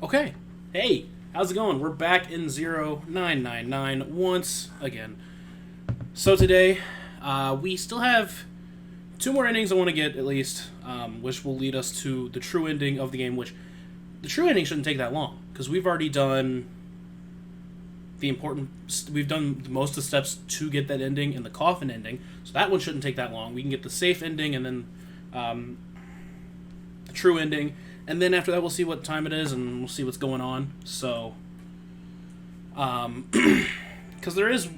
Okay. Hey, how's it going? We're back in 0999 once again. So today, we still have two more endings I want to get at least, which will lead us to the true ending of the game, which the true ending shouldn't take that long, because we've already done we've done most of the steps to get that ending in the coffin ending, so that one shouldn't take that long. We can get the safe ending and then the true ending, and then after that we'll see what time it is and we'll see what's going on. So because there is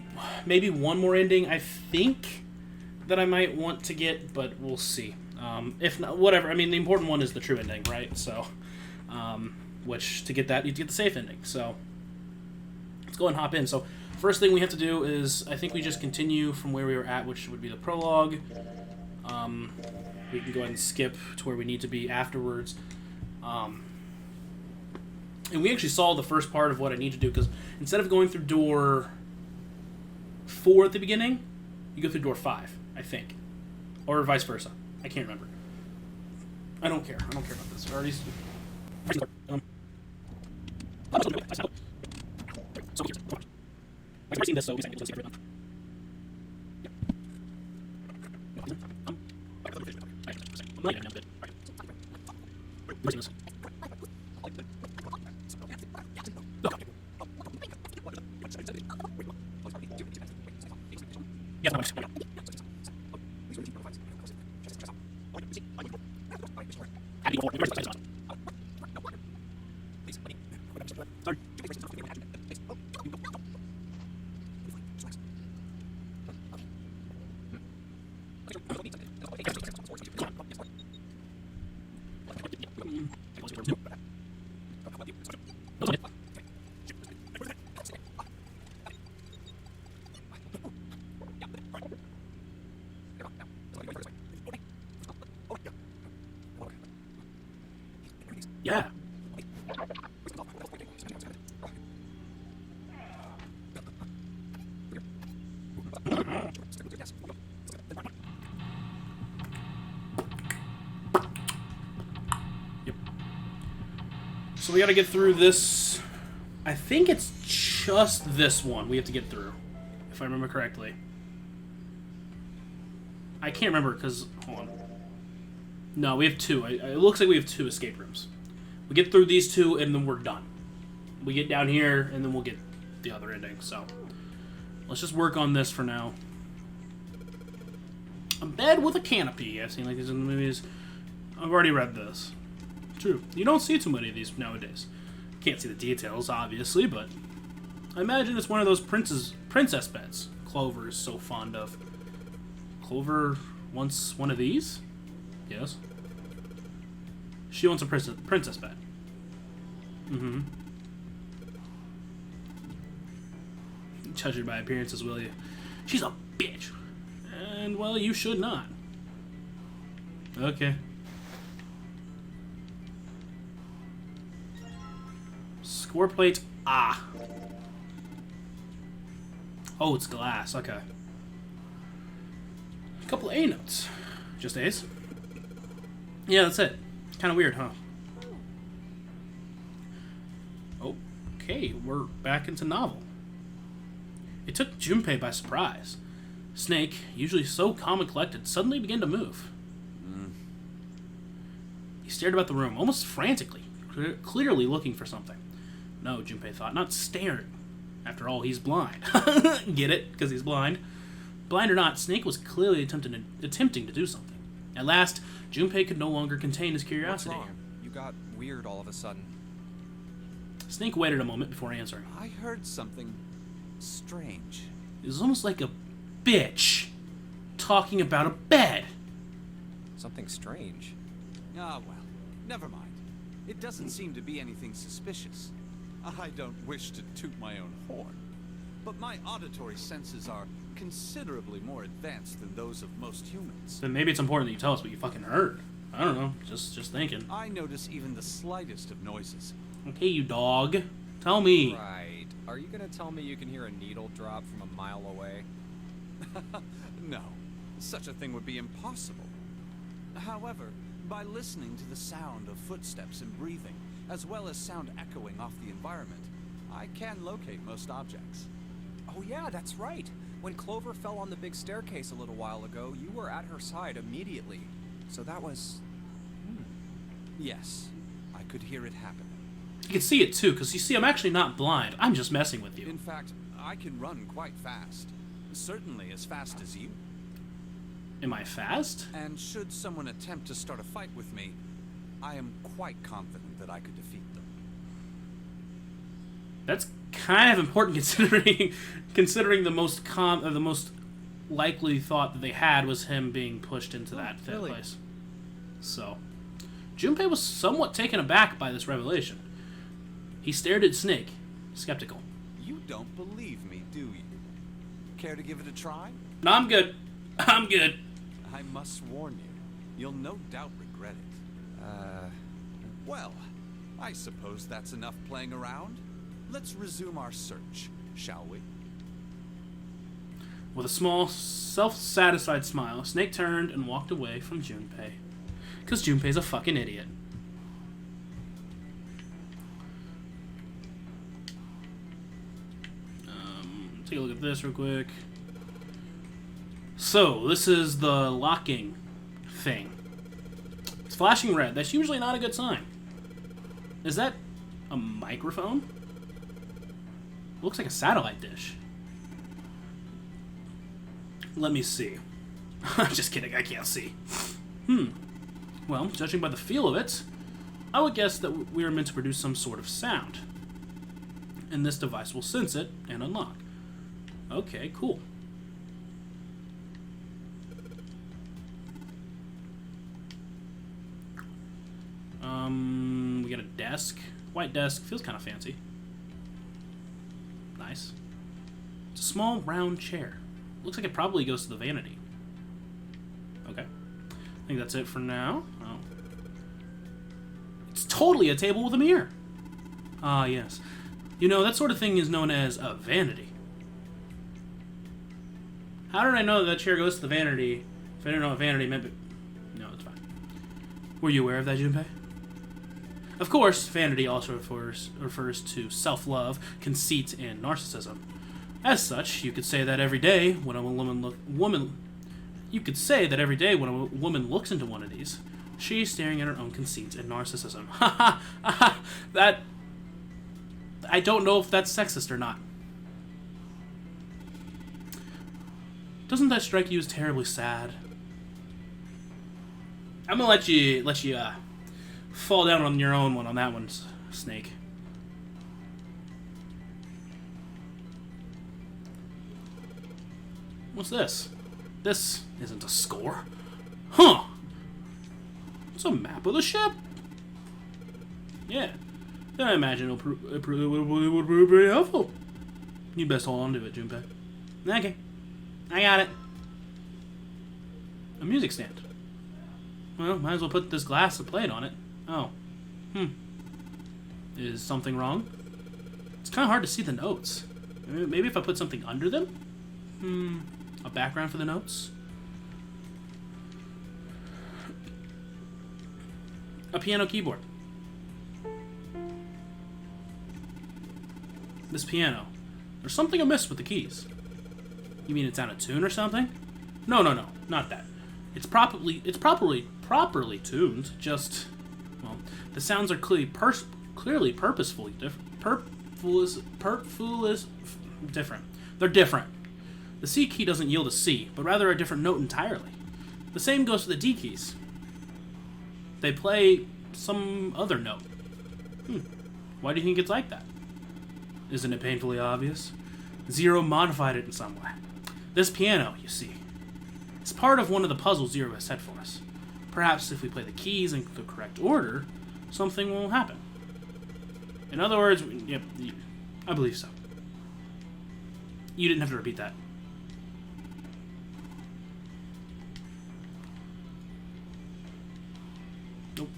maybe one more ending I think that I might want to get, but we'll see. If not, whatever. I mean, the important one is the true ending, right? So which to get that you have to get the safe ending. So let's go and hop in. So first thing we have to do is, I think we just continue from where we were at, which would be the prologue. We can go ahead and skip to where we need to be afterwards. And we actually saw the first part of what I need to do, because instead of going through door 4 at the beginning, you go through door 5, I think. Or vice versa. I can't remember. I don't care. I don't care about this. I already... I've seen this, so we can skip it. Yeah. Yep. So we gotta get through this. I think it's just this one we have to get through, if I remember correctly. I can't remember because, hold on. No, we have two. It looks like we have two escape rooms. We get through these two, and then we're done. We get down here, and then we'll get the other ending. So let's just work on this for now. A bed with a canopy. I've seen like these in the movies. I've already read this. True. You don't see too many of these nowadays. Can't see the details, obviously, but I imagine it's one of those princess beds Clover is so fond of. Clover wants one of these? Yes. She wants a princess bed. Mm-hmm. Judge her by appearances, will you? She's a bitch. And, well, you should not. Okay. Score plate. Ah. Oh, it's glass. Okay. A couple of A notes. Just A's? Yeah, that's it. Kind of weird, huh? Okay, we're back into novel. It took Junpei by surprise. Snake, usually so calm and collected, suddenly began to move. He stared about the room, almost frantically, clearly looking for something. No, Junpei thought, not staring. After all, he's blind. Get it? Because he's blind. Blind or not, Snake was clearly attempting to do something. At last, Junpei could no longer contain his curiosity. What's wrong? You got weird all of a sudden. Snake waited a moment before answering. I heard something strange. It was almost like a bitch talking about a bed. Something strange? Ah, well, never mind. It doesn't seem to be anything suspicious. I don't wish to toot my own horn, but my auditory senses are considerably more advanced than those of most humans. Then maybe it's important that you tell us what you fucking heard. I don't know, just thinking. I notice even the slightest of noises. Okay, you dog. Tell me. Right. Are you gonna tell me you can hear a needle drop from a mile away? No, such a thing would be impossible. However, by listening to the sound of footsteps and breathing, as well as sound echoing off the environment, I can locate most objects. Oh yeah, that's right. When Clover fell on the big staircase a little while ago, you were at her side immediately. So that was... Yes, I could hear it happen. You can see it too, because you see, I'm actually not blind. I'm just messing with you. In fact, I can run quite fast. Certainly as fast as you. Am I fast? And should someone attempt to start a fight with me, I am quite confident that I could defeat them. That's kind of important considering the most likely thought that they had was him being pushed into that really? place. So, Junpei was somewhat taken aback by this revelation. He stared at Snake, skeptical. You don't believe me, do you? Care to give it a try? No, I'm good. I'm good. I must warn you, you'll no doubt regret it. Well, I suppose that's enough playing around. Let's resume our search, shall we? With a small, self-satisfied smile, Snake turned and walked away from Junpei. Because Junpei's a fucking idiot. Take a look at this real quick. So, this is the locking thing. It's flashing red. That's usually not a good sign. Is that a microphone? Looks like a satellite dish. Let me see. Just kidding, I can't see. Well, judging by the feel of it, I would guess that we are meant to produce some sort of sound. And this device will sense it and unlock. Okay, cool. We got a desk. White desk. Feels kind of fancy. Nice. It's a small, round chair. Looks like it probably goes to the vanity. Okay. I think that's it for now. Oh. It's totally a table with a mirror. Ah, yes. You know, that sort of thing is known as a vanity. How did I know that chair goes to the vanity if I didn't know what vanity meant? But no, it's fine. Were you aware of that, Junpei? Of course, vanity also refers to self-love, conceit, and narcissism. As such, you could say that every day when a woman looks into one of these, she's staring at her own conceit and narcissism. Ha ha! That I don't know if that's sexist or not. Doesn't that strike you as terribly sad? I'm gonna let you fall down on your own one on that one, Snake. What's this? This isn't a score. Huh. It's a map of the ship. Yeah. Then I imagine it would prove very helpful. You best hold on to it, Junpei. Okay. I got it. A music stand. Well, might as well put this glass to play it on it. Oh. Is something wrong? It's kind of hard to see the notes. Maybe if I put something under them? A background for the notes? A piano keyboard. This piano. There's something amiss with the keys. You mean it's out of tune or something? No, not that. It's properly tuned. Just, well, the sounds are clearly purposefully different. They're different. The C key doesn't yield a C, but rather a different note entirely. The same goes for the D keys. They play some other note. Why do you think it's like that? Isn't it painfully obvious? Zero modified it in some way. This piano, you see, it's part of one of the puzzles Zero has set for us. Perhaps if we play the keys in the correct order, something will happen. In other words, yep, I believe so. You didn't have to repeat that. Nope.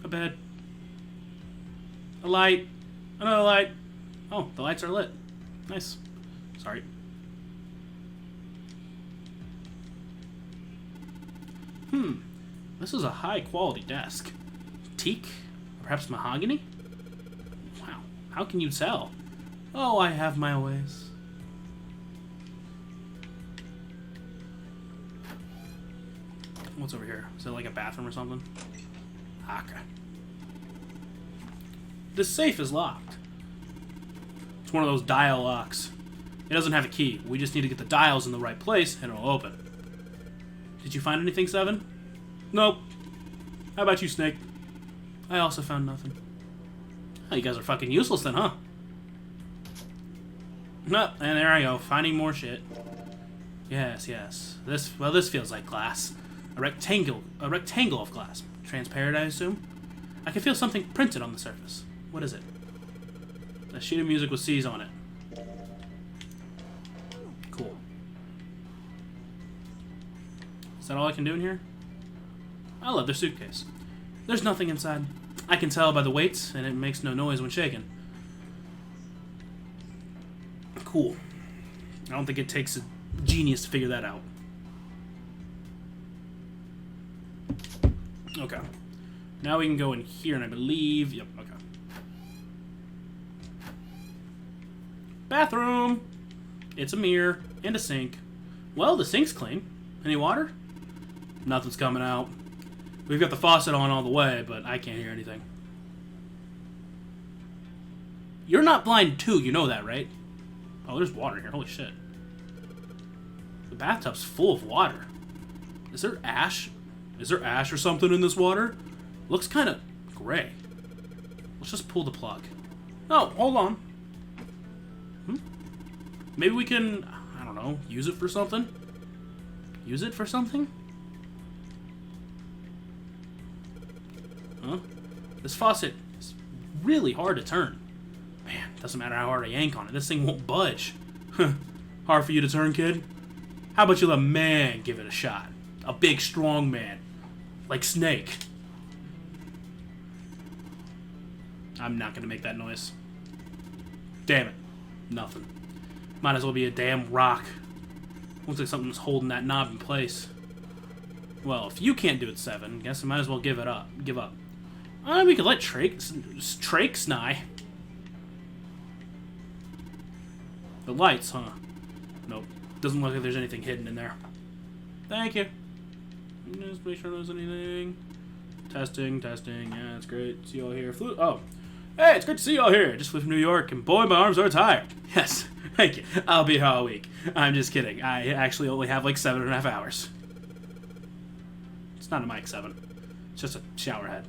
A bed. A light. Another light. Oh, the lights are lit. Nice. Sorry. This is a high quality desk. Teak? Perhaps mahogany? Wow. How can you tell? Oh, I have my ways. What's over here? Is it like a bathroom or something? Okay. This safe is locked. It's one of those dial locks. It doesn't have a key. We just need to get the dials in the right place and it'll open. Did you find anything, Seven? Nope. How about you, Snake? I also found nothing. Oh, you guys are fucking useless then, huh? No, and there I go, finding more shit. Yes, yes. This feels like glass. A rectangle of glass. Transparent, I assume? I can feel something printed on the surface. What is it? A sheet of music with C's on it. Cool. Is that all I can do in here? I love their suitcase. There's nothing inside. I can tell by the weights, and it makes no noise when shaken. Cool. I don't think it takes a genius to figure that out. Okay. Now we can go in here, and I believe... Yep, okay. Bathroom! It's a mirror and a sink. Well, the sink's clean. Any water? Nothing's coming out. We've got the faucet on all the way, but I can't hear anything. You're not blind too, you know that, right? Oh, there's water here. Holy shit. The bathtub's full of water. Is there ash? Is there ash or something in this water? Looks kind of gray. Let's just pull the plug. Oh, hold on. Maybe we can, I don't know, use it for something? Use it for something? Huh? This faucet is really hard to turn. Man, doesn't matter how hard I yank on it, this thing won't budge. Hard for you to turn, kid? How about you let a man give it a shot? A big, strong man. Like Snake. I'm not gonna make that noise. Damn it. Nothing. Might as well be a damn rock. Looks like something's holding that knob in place. Well, if you can't do it, Seven, guess I might as well give it up. Give up. We could let Trakes nigh. The lights, huh? Nope. Doesn't look like there's anything hidden in there. Thank you. Just make sure there's anything. Testing, testing. Yeah, that's great. See y'all here. Oh. Hey, it's great to see y'all here. Just flew from New York, and boy, my arms are tired. Yes, thank you. I'll be here all week. I'm just kidding. I actually only have like 7.5 hours. It's not a mic 7. It's just a shower head.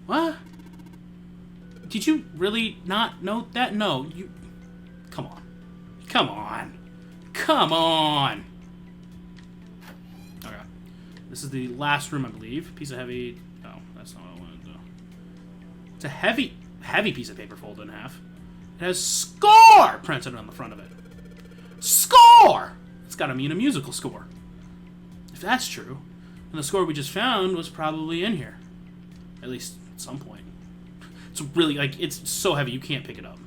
What? Did you really not know that? No, you... Come on. Come on. Come on! Okay. This is the last room, I believe. Piece of heavy... Oh, that's not what I wanted to do. It's a heavy piece of paper folded in half. It has SCORE printed on the front of it. SCORE! It's gotta mean a musical score. If that's true, then the score we just found was probably in here. At least at some point. It's really, like, it's so heavy you can't pick it up.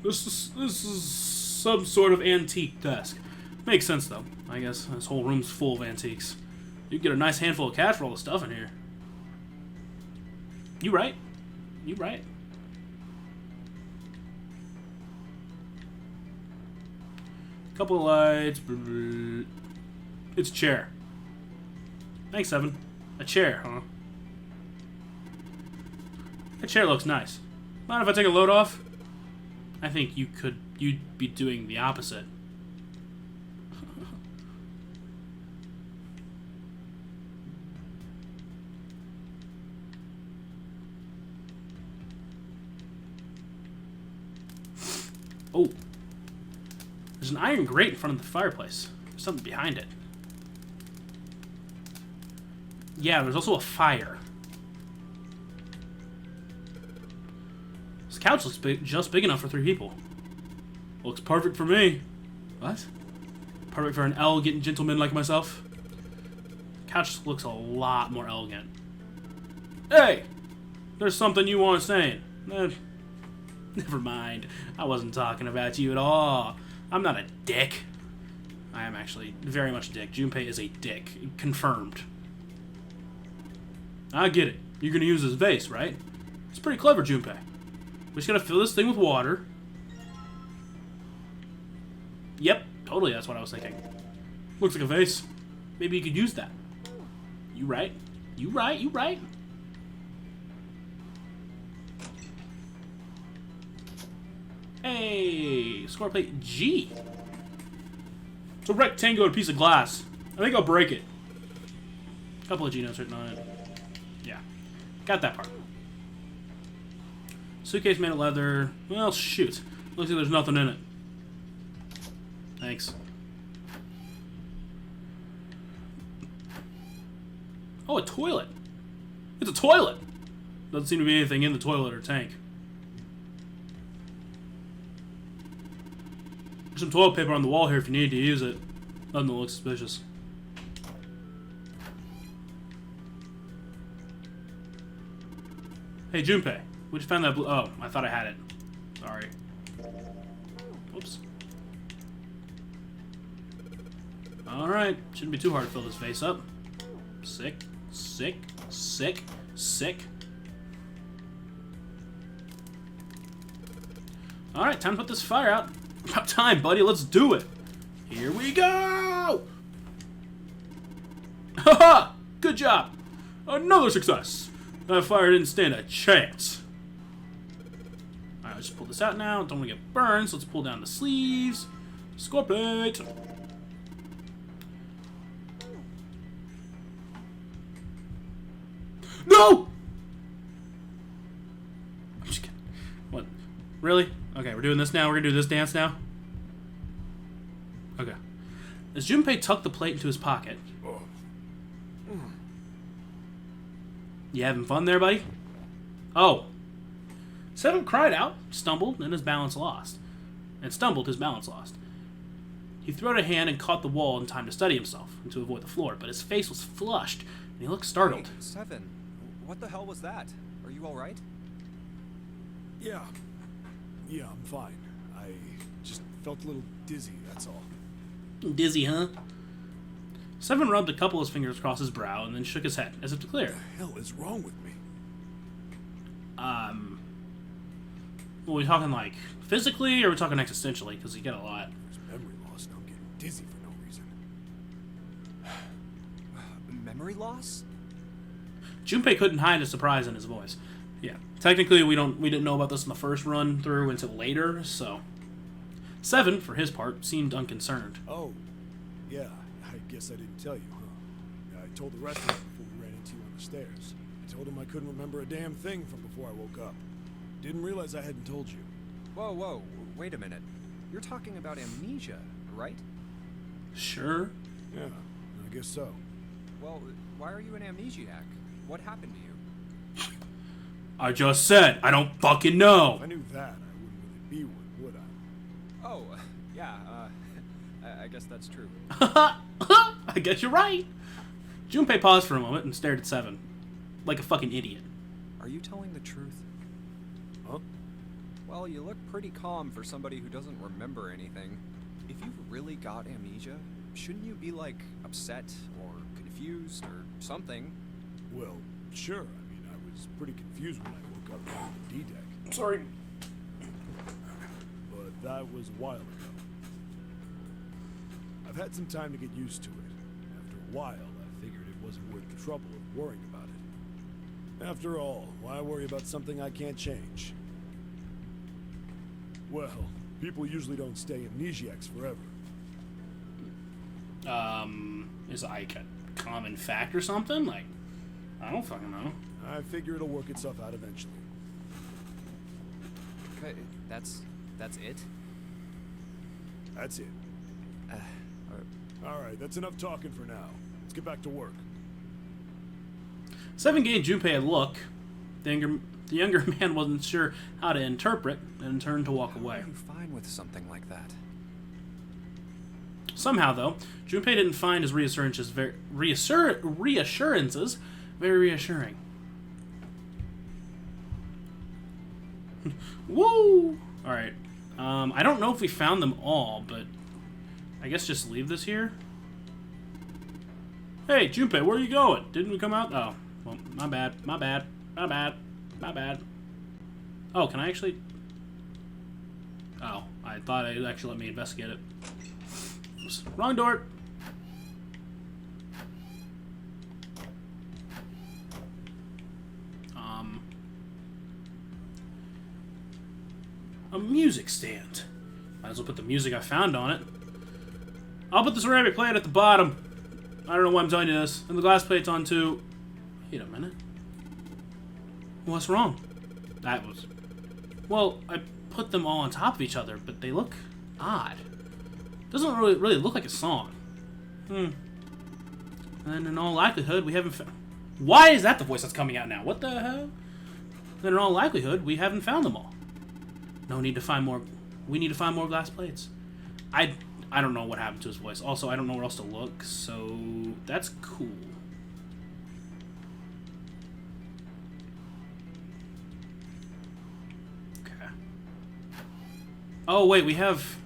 This is some sort of antique desk. Makes sense, though. I guess this whole room's full of antiques. You get a nice handful of cash for all the stuff in here. You right. You right. Couple of lights. It's a chair. Thanks, Evan. A chair, huh? That chair looks nice. Mind if I take a load off? I think you'd be doing the opposite. Oh. There's an iron grate in front of the fireplace. There's something behind it. Yeah, there's also a fire. This couch looks just big enough for 3 people. Looks perfect for me. What? Perfect for an elegant gentleman like myself? Couch looks a lot more elegant. Hey! There's something you weren't saying. Never mind. I wasn't talking about you at all. I'm not a dick. I am actually very much a dick. Junpei is a dick. Confirmed. I get it. You're gonna use this vase, right? It's pretty clever, Junpei. We just gotta fill this thing with water. Yep, totally, that's what I was thinking. Looks like a vase. Maybe you could use that. You right. You right, you right. Hey, score plate G. It's a rectangular piece of glass. I think I'll break it. A couple of G notes written on it. Yeah, got that part. Suitcase made of leather. Well, shoot. Looks like there's nothing in it. Thanks. Oh, a toilet. It's a toilet. Doesn't seem to be anything in the toilet or tank. There's some toilet paper on the wall here if you need to use it. Nothing that looks suspicious. Hey, Junpei. Where'd you find that blue? Oh, I thought I had it. Sorry. Oops. Alright. Shouldn't be too hard to fill this vase up. Sick. Sick. Sick. Sick. Alright, time to put this fire out. About time, buddy. Let's do it. Here we go! Haha! Good job! Another success! That fire didn't stand a chance. Alright, let's just pull this out now. Don't want to get burned, so let's pull down the sleeves. Score plate! No! I'm just kidding. What? Really? Okay, we're doing this now? We're gonna do this dance now? Okay. As Junpei tucked the plate into his pocket... You having fun there, buddy? Oh. Seven cried out, stumbled, and his balance lost. And stumbled, his balance lost. He threw out a hand and caught the wall in time to steady himself and to avoid the floor, but his face was flushed, and he looked startled. Wait, Seven, what the hell was that? Are you alright? Yeah. Yeah, I'm fine. I just felt a little dizzy, that's all. Dizzy, huh? Seven rubbed a couple of his fingers across his brow and then shook his head, as if to clear. What the hell is wrong with me? Well, are we talking, like, physically, or are we talking existentially? Because you get a lot. There's memory loss and I'm getting dizzy for no reason. Memory loss? Junpei couldn't hide his surprise in his voice. Yeah, technically we didn't know about this in the first run through until later, so... Seven, for his part, seemed unconcerned. Oh, yeah, I guess I didn't tell you, huh? I told the rest of them before we ran into you on the stairs. I told them I couldn't remember a damn thing from before I woke up. Didn't realize I hadn't told you. Whoa, wait a minute. You're talking about amnesia, right? Sure. Yeah, I guess so. Well, why are you an amnesiac? What happened to you? I just said, I don't fucking know! If I knew that, I wouldn't really be one, would I? Oh, yeah, I guess that's true. I guess you're right! Junpei paused for a moment and stared at Seven. Like a fucking idiot. Are you telling the truth? Huh? Well, you look pretty calm for somebody who doesn't remember anything. If you've really got amnesia, shouldn't you be, like, upset or confused or something? Well, sure. I mean, I was pretty confused when I woke up on the D-deck. Sorry. But that was a while ago. I've had some time to get used to it. After a while, I figured it wasn't worth the trouble of worrying about it. After all, why worry about something I can't change? Well, people usually don't stay amnesiacs forever. Is it like a common fact or something? Like, I don't fucking know. I figure it'll work itself out eventually. Okay, that's it? That's it. Alright, that's enough talking for now. Let's get back to work. Seven gave Junpei a look. The younger man wasn't sure how to interpret and turned to walk away. How are you fine with something like that? Somehow, though, Junpei didn't find his reassurances very reassuring. Woo! Alright. I don't know if we found them all, but I guess just leave this here. Hey, Junpei, where are you going? Didn't we come out? Oh, Well, my bad. My bad. My bad. My bad. Oh, can I actually... Oh, I thought it actually let me investigate it. Oops. Wrong door! A music stand. Might as well put the music I found on it. I'll put the ceramic plate at the bottom. I don't know why I'm telling you this. And the glass plate's on too. Wait a minute. What's wrong? That was... Well, I put them all on top of each other, but they look odd. Doesn't really look like a song. And in all likelihood, we haven't found... Why is that the voice that's coming out now? What the hell? Then in all likelihood, we haven't found them all. No need to find more... We need to find more glass plates. I don't know what happened to his voice. Also, I don't know where else to look, so... That's cool. Okay. Oh, wait, we have...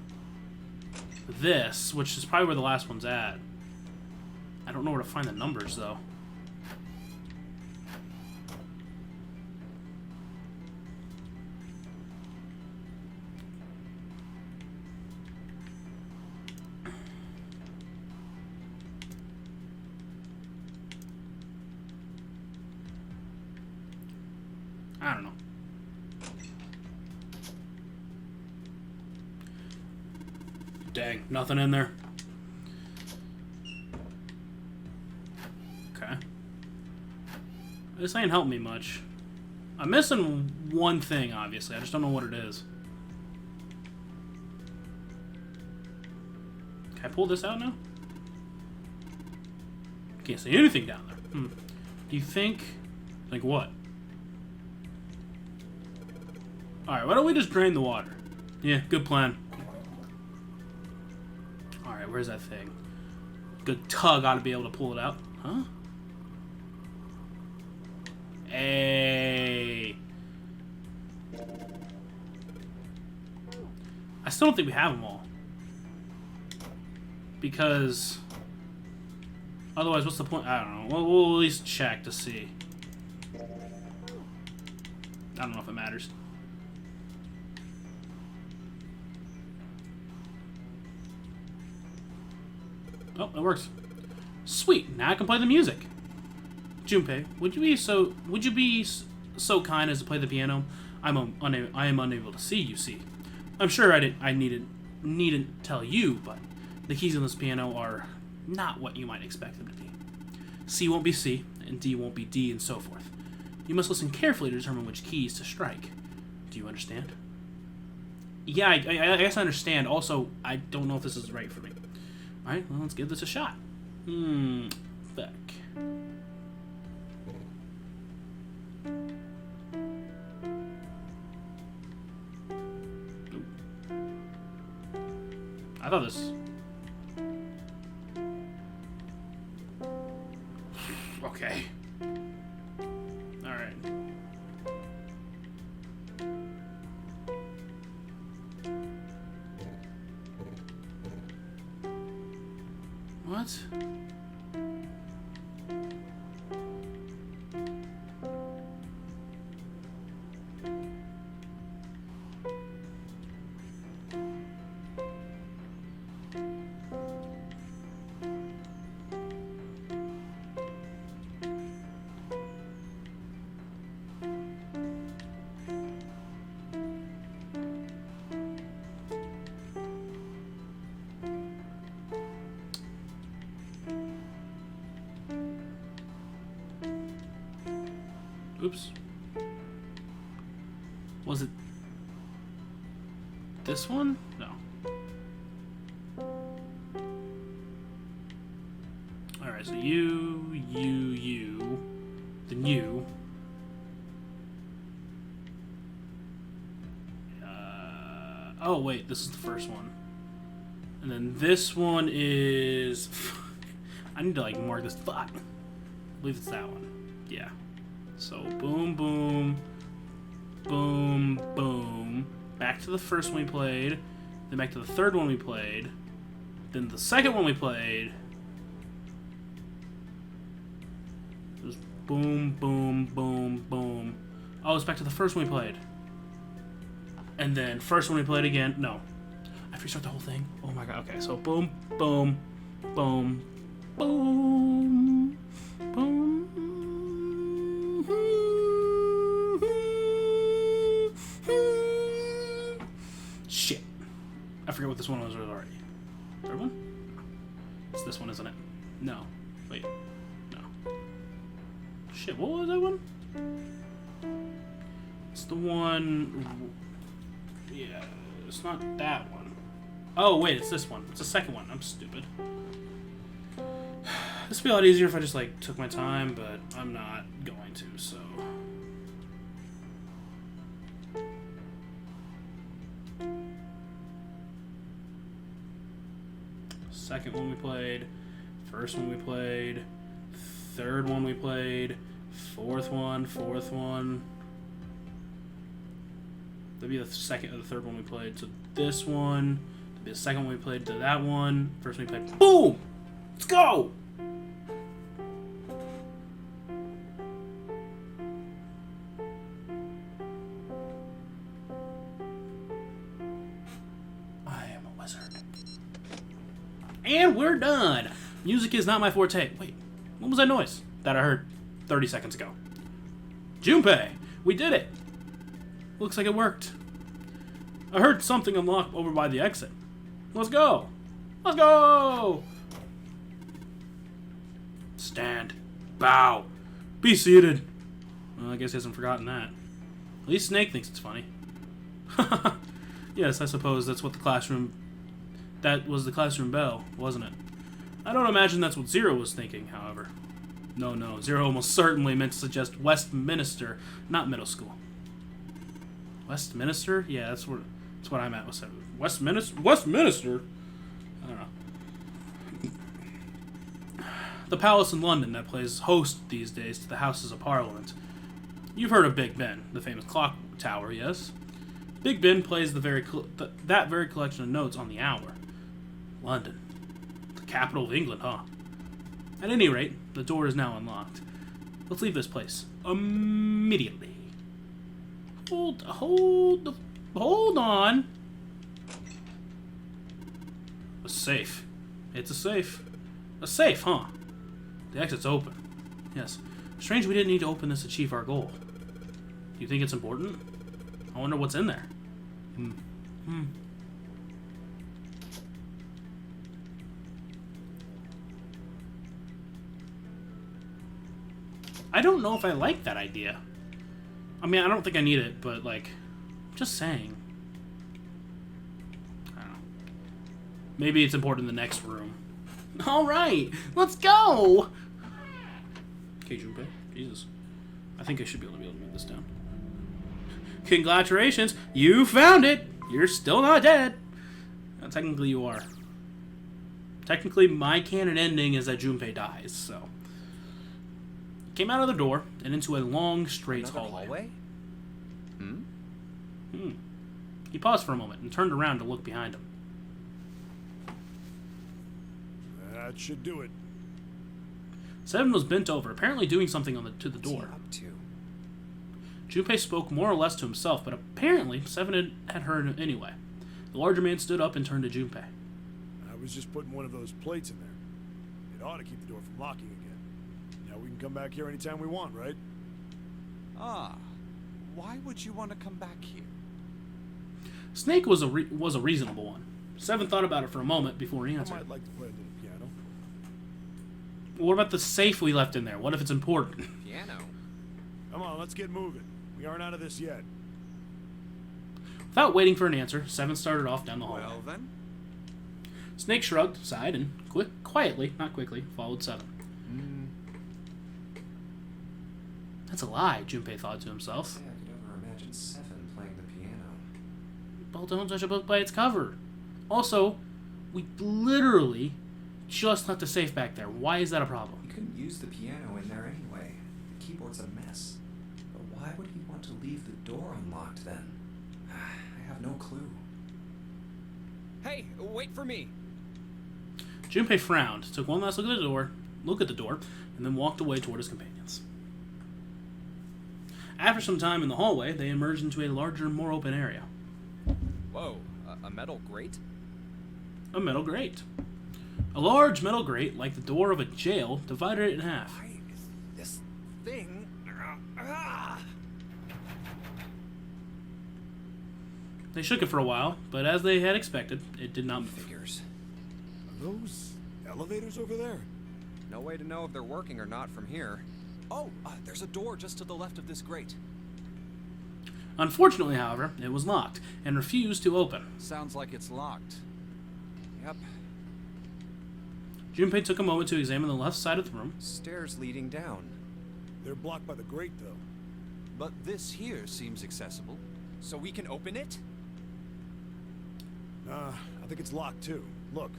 this, which is probably where the last one's at. I don't know where to find the numbers, though. I don't know. Dang, nothing in there. Okay. This ain't helped me much. I'm missing one thing, obviously. I just don't know what it is. Can I pull this out now? Can't see anything down there. Do you think... Like what? Alright, why don't we just drain the water? Yeah, good plan. Alright, where's that thing? Good tug ought to be able to pull it out. Huh? Hey. I still don't think we have them all. Because... Otherwise, what's the point? I don't know. We'll at least check to see. I don't know if it matters. Oh, it works. Sweet. Now I can play the music. Junpei, would you be so kind as to play the piano? I am unable to see. You see, I'm sure I needn't tell you, but the keys on this piano are not what you might expect them to be. C won't be C, and D won't be D, and so forth. You must listen carefully to determine which keys to strike. Do you understand? Yeah, I guess I understand. Also, I don't know if this is right for me. Alright, well, let's give this a shot. Fuck. I thought this... Okay. Alright. What? Oops. Was it this one? No. Alright, so you, then you. Oh wait, this is the first one. And then this one is... I need to like mark this. Fuck. I believe it's that one. Yeah. So, boom, boom, boom, boom. Back to the first one we played. Then back to the third one we played. Then the second one we played. It was Boom, boom, boom, boom. Oh, it's back to the first one we played. And then first one we played again. No. I have to restart the whole thing. Oh my god. Okay, so boom, boom, boom, boom, boom. Shit. I forget what this one was already. Third one? It's this one, isn't it? No. Wait. No. Shit, what was that one? It's the one... Yeah, it's not that one. Oh, wait, it's this one. It's the second one. I'm stupid. This would be a lot easier if I just, like, took my time, but I'm not going to, so... Second one we played, first one we played, third one we played, fourth one. That'd be the second or the third one we played. So this one, that'd be the second one we played to that one. First one we played. Boom! Let's go! I am a wizard. And we're done. Music is not my forte. Wait, what was that noise that I heard 30 seconds ago? Junpei, we did it. Looks like it worked. I heard something unlock over by the exit. Let's go. Let's go. Stand. Bow. Be seated. Well, I guess he hasn't forgotten that. At least Snake thinks it's funny. Yes, I suppose that's what the classroom... That was the classroom bell, wasn't it? I don't imagine that's what Zero was thinking, however. No, Zero almost certainly meant to suggest Westminster, not middle school. Westminster? Yeah, that's what I'm at. What's that? Westminster? I don't know. The palace in London that plays host these days to the Houses of Parliament. You've heard of Big Ben, the famous clock tower, yes? Big Ben plays that very collection of notes on the hour. London. The capital of England, huh? At any rate, the door is now unlocked. Let's leave this place. Immediately. Hold on. A safe. It's a safe. A safe, huh? The exit's open. Yes. Strange we didn't need to open this to achieve our goal. Do you think it's important? I wonder what's in there. I don't know if I like that idea. I mean, I don't think I need it, but, like, just saying. I don't know. Maybe it's important in the next room. Alright, let's go! Okay, Junpei. Jesus. I think I should be able to move this down. Congratulations, you found it! You're still not dead! Well, technically you are. Technically, my canon ending is that Junpei dies, so... Came out of the door and into a long, straight hallway. He paused for a moment and turned around to look behind him. That should do it. Seven was bent over, apparently doing something to the door. What's he up to? Junpei spoke more or less to himself, but apparently Seven had heard him anyway. The larger man stood up and turned to Junpei. I was just putting one of those plates in there. It ought to keep the door from locking again. Now we can come back here anytime we want, right? Ah, why would you want to come back here? Snake was a reasonable one. Seven thought about it for a moment before he I answered. might like to play a little piano. What about the safe we left in there? What if it's important? Piano. Come on, let's get moving. We aren't out of this yet. Without waiting for an answer, Seven started off down the hallway. Well then, Snake shrugged, sighed, and quietly, not quickly, followed Seven. That's a lie, Junpei thought to himself. I could ever imagine Seven playing the piano. Well, don't judge a book by its cover. Also, we literally just left the safe back there. Why is that a problem? He couldn't use the piano in there anyway. The keyboard's a mess. But why would he want to leave the door unlocked then? I have no clue. Hey, wait for me. Junpei frowned, took one last look at the door, and then walked away toward his companions. After some time in the hallway, they emerged into a larger, more open area. Whoa, a metal grate? A metal grate. A large metal grate, like the door of a jail, divided it in half. Why is this thing... They shook it for a while, but as they had expected, it did not move. Figures. Are those elevators over there? No way to know if they're working or not from here. Oh, there's a door just to the left of this grate. Unfortunately, however, it was locked and refused to open. Sounds like it's locked. Yep. Junpei took a moment to examine the left side of the room. Stairs leading down. They're blocked by the grate, though. But this here seems accessible. So we can open it? Nah, I think it's locked, too. Look.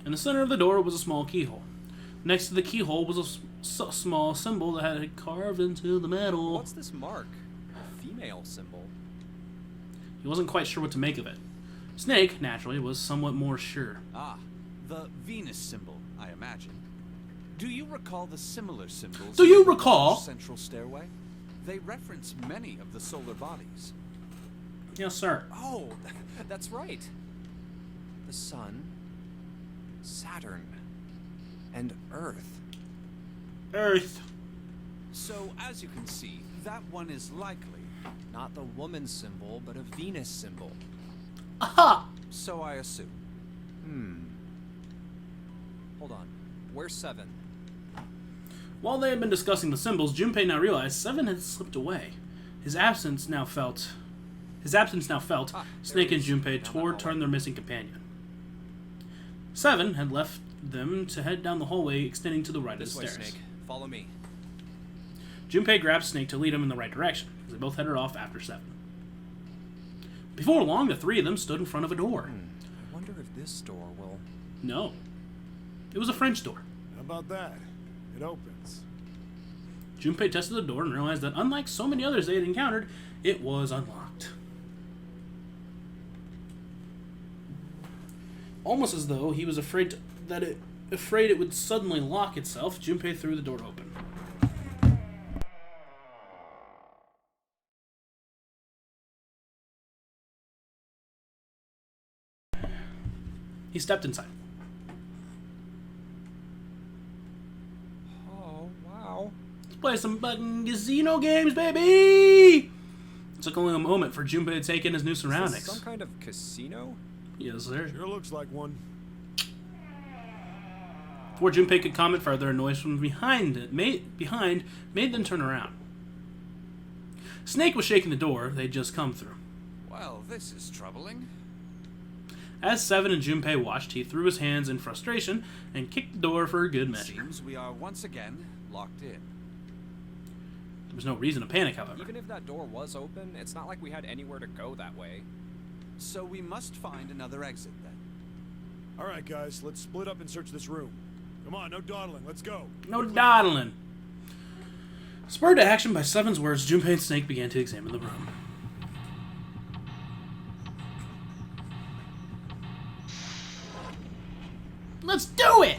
In the center of the door was a small keyhole. Next to the keyhole was a small symbol that had it carved into the metal. What's this mark? A female symbol. He wasn't quite sure what to make of it. Snake, naturally, was somewhat more sure. Ah, the Venus symbol, I imagine. Do you recall the similar symbols? Do you in the recall? central stairway? They reference many of the solar bodies. Yes, sir. Oh, that's right. The Sun, Saturn, and Earth. Earth. So, as you can see, that one is likely. Not the woman symbol, but a Venus symbol. Aha! So I assume. Hold on. Where's 7? While they had been discussing the symbols, Junpei now realized 7 had slipped away. His absence now felt. Ah, Snake there and it is. Junpei Down toward that their missing companion. 7 had left them to head down the hallway extending to the right This of way, the stairs. Snake. Follow me. Junpei grabbed Snake to lead him in the right direction, as they both headed off after 7. Before long, the three of them stood in front of a door. I wonder if this door will... No. It was a French door. How about that? It opens. Junpei tested the door and realized that, unlike so many others they had encountered, it was unlocked. Almost as though he was afraid it would suddenly lock itself, Junpei threw the door open. He stepped inside. Oh, wow. Let's play some fucking casino games, baby! It took only a moment for Junpei to take in his new Is surroundings. this some kind of casino? Yes, sir. Sure looks like one. Before Junpei could comment further, a noise from behind made them turn around. Snake was shaking the door they'd just come through. Well, this is troubling. As 7 and Junpei watched, he threw his hands in frustration and kicked the door for a good measure. Seems we are once again locked in. There was no reason to panic, however. Even if that door was open, it's not like we had anywhere to go that way. So we must find another exit then. All right, guys, let's split up and search this room. Come on, no dawdling. Let's go. No dawdling. Spurred to action by 7's words, Junpei and Snake began to examine the room. Let's do it!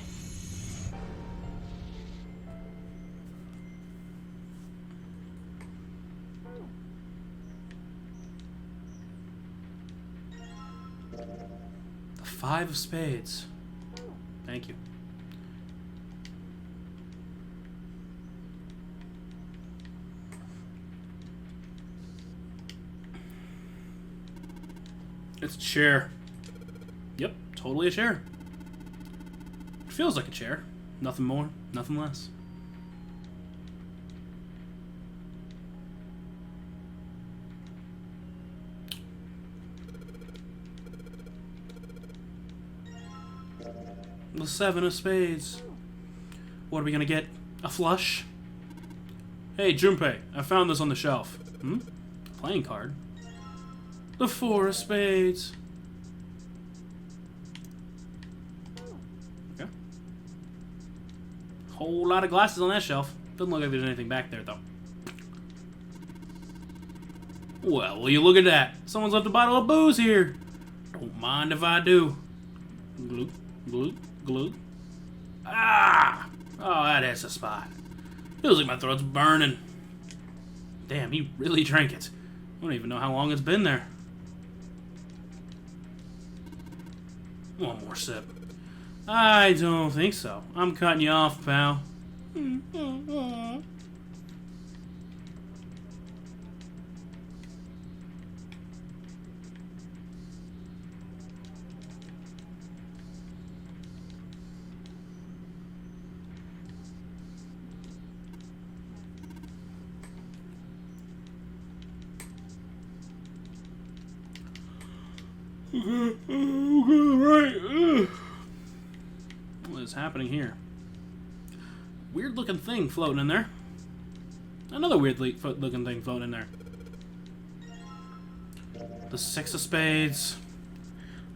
The 5 of spades. Thank you. It's a chair. Yep, totally a chair. It feels like a chair. Nothing more, nothing less. The 7 of spades. What are we gonna get? A flush? Hey, Junpei, I found this on the shelf. Playing card. The 4 of spades. Okay. Whole lot of glasses on that shelf. Doesn't look like there's anything back there, though. Well, will you look at that? Someone's left a bottle of booze here. Don't mind if I do. Gloop, gloop, gloop. Ah! Oh, that hits the spot. Feels like my throat's burning. Damn, he really drank it. I don't even know how long it's been there. One more sip. I don't think so. I'm cutting you off, pal. Right. What is happening here? Weird looking thing floating in there. Another weird looking thing floating in there. The 6 of spades.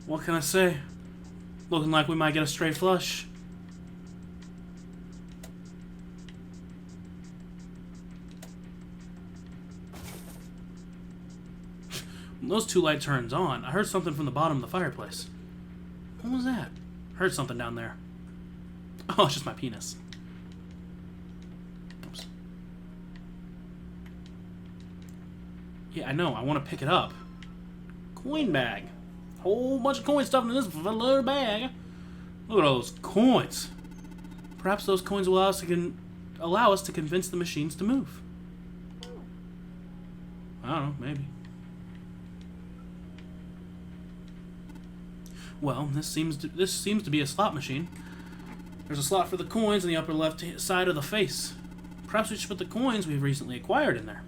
What can I say? Looking like we might get a straight flush. When those two light turns on, I heard something from the bottom of the fireplace. What was that? Heard something down there. Oh, it's just my penis. Oops. Yeah, I know. I want to pick it up. Coin bag. Whole bunch of coin stuffed in this little bag. Look at all those coins. Perhaps those coins will allow us to convince the machines to move. I don't know. Maybe. Well, this seems to be a slot machine. There's a slot for the coins on the upper left side of the face. Perhaps we should put the coins we've recently acquired in there.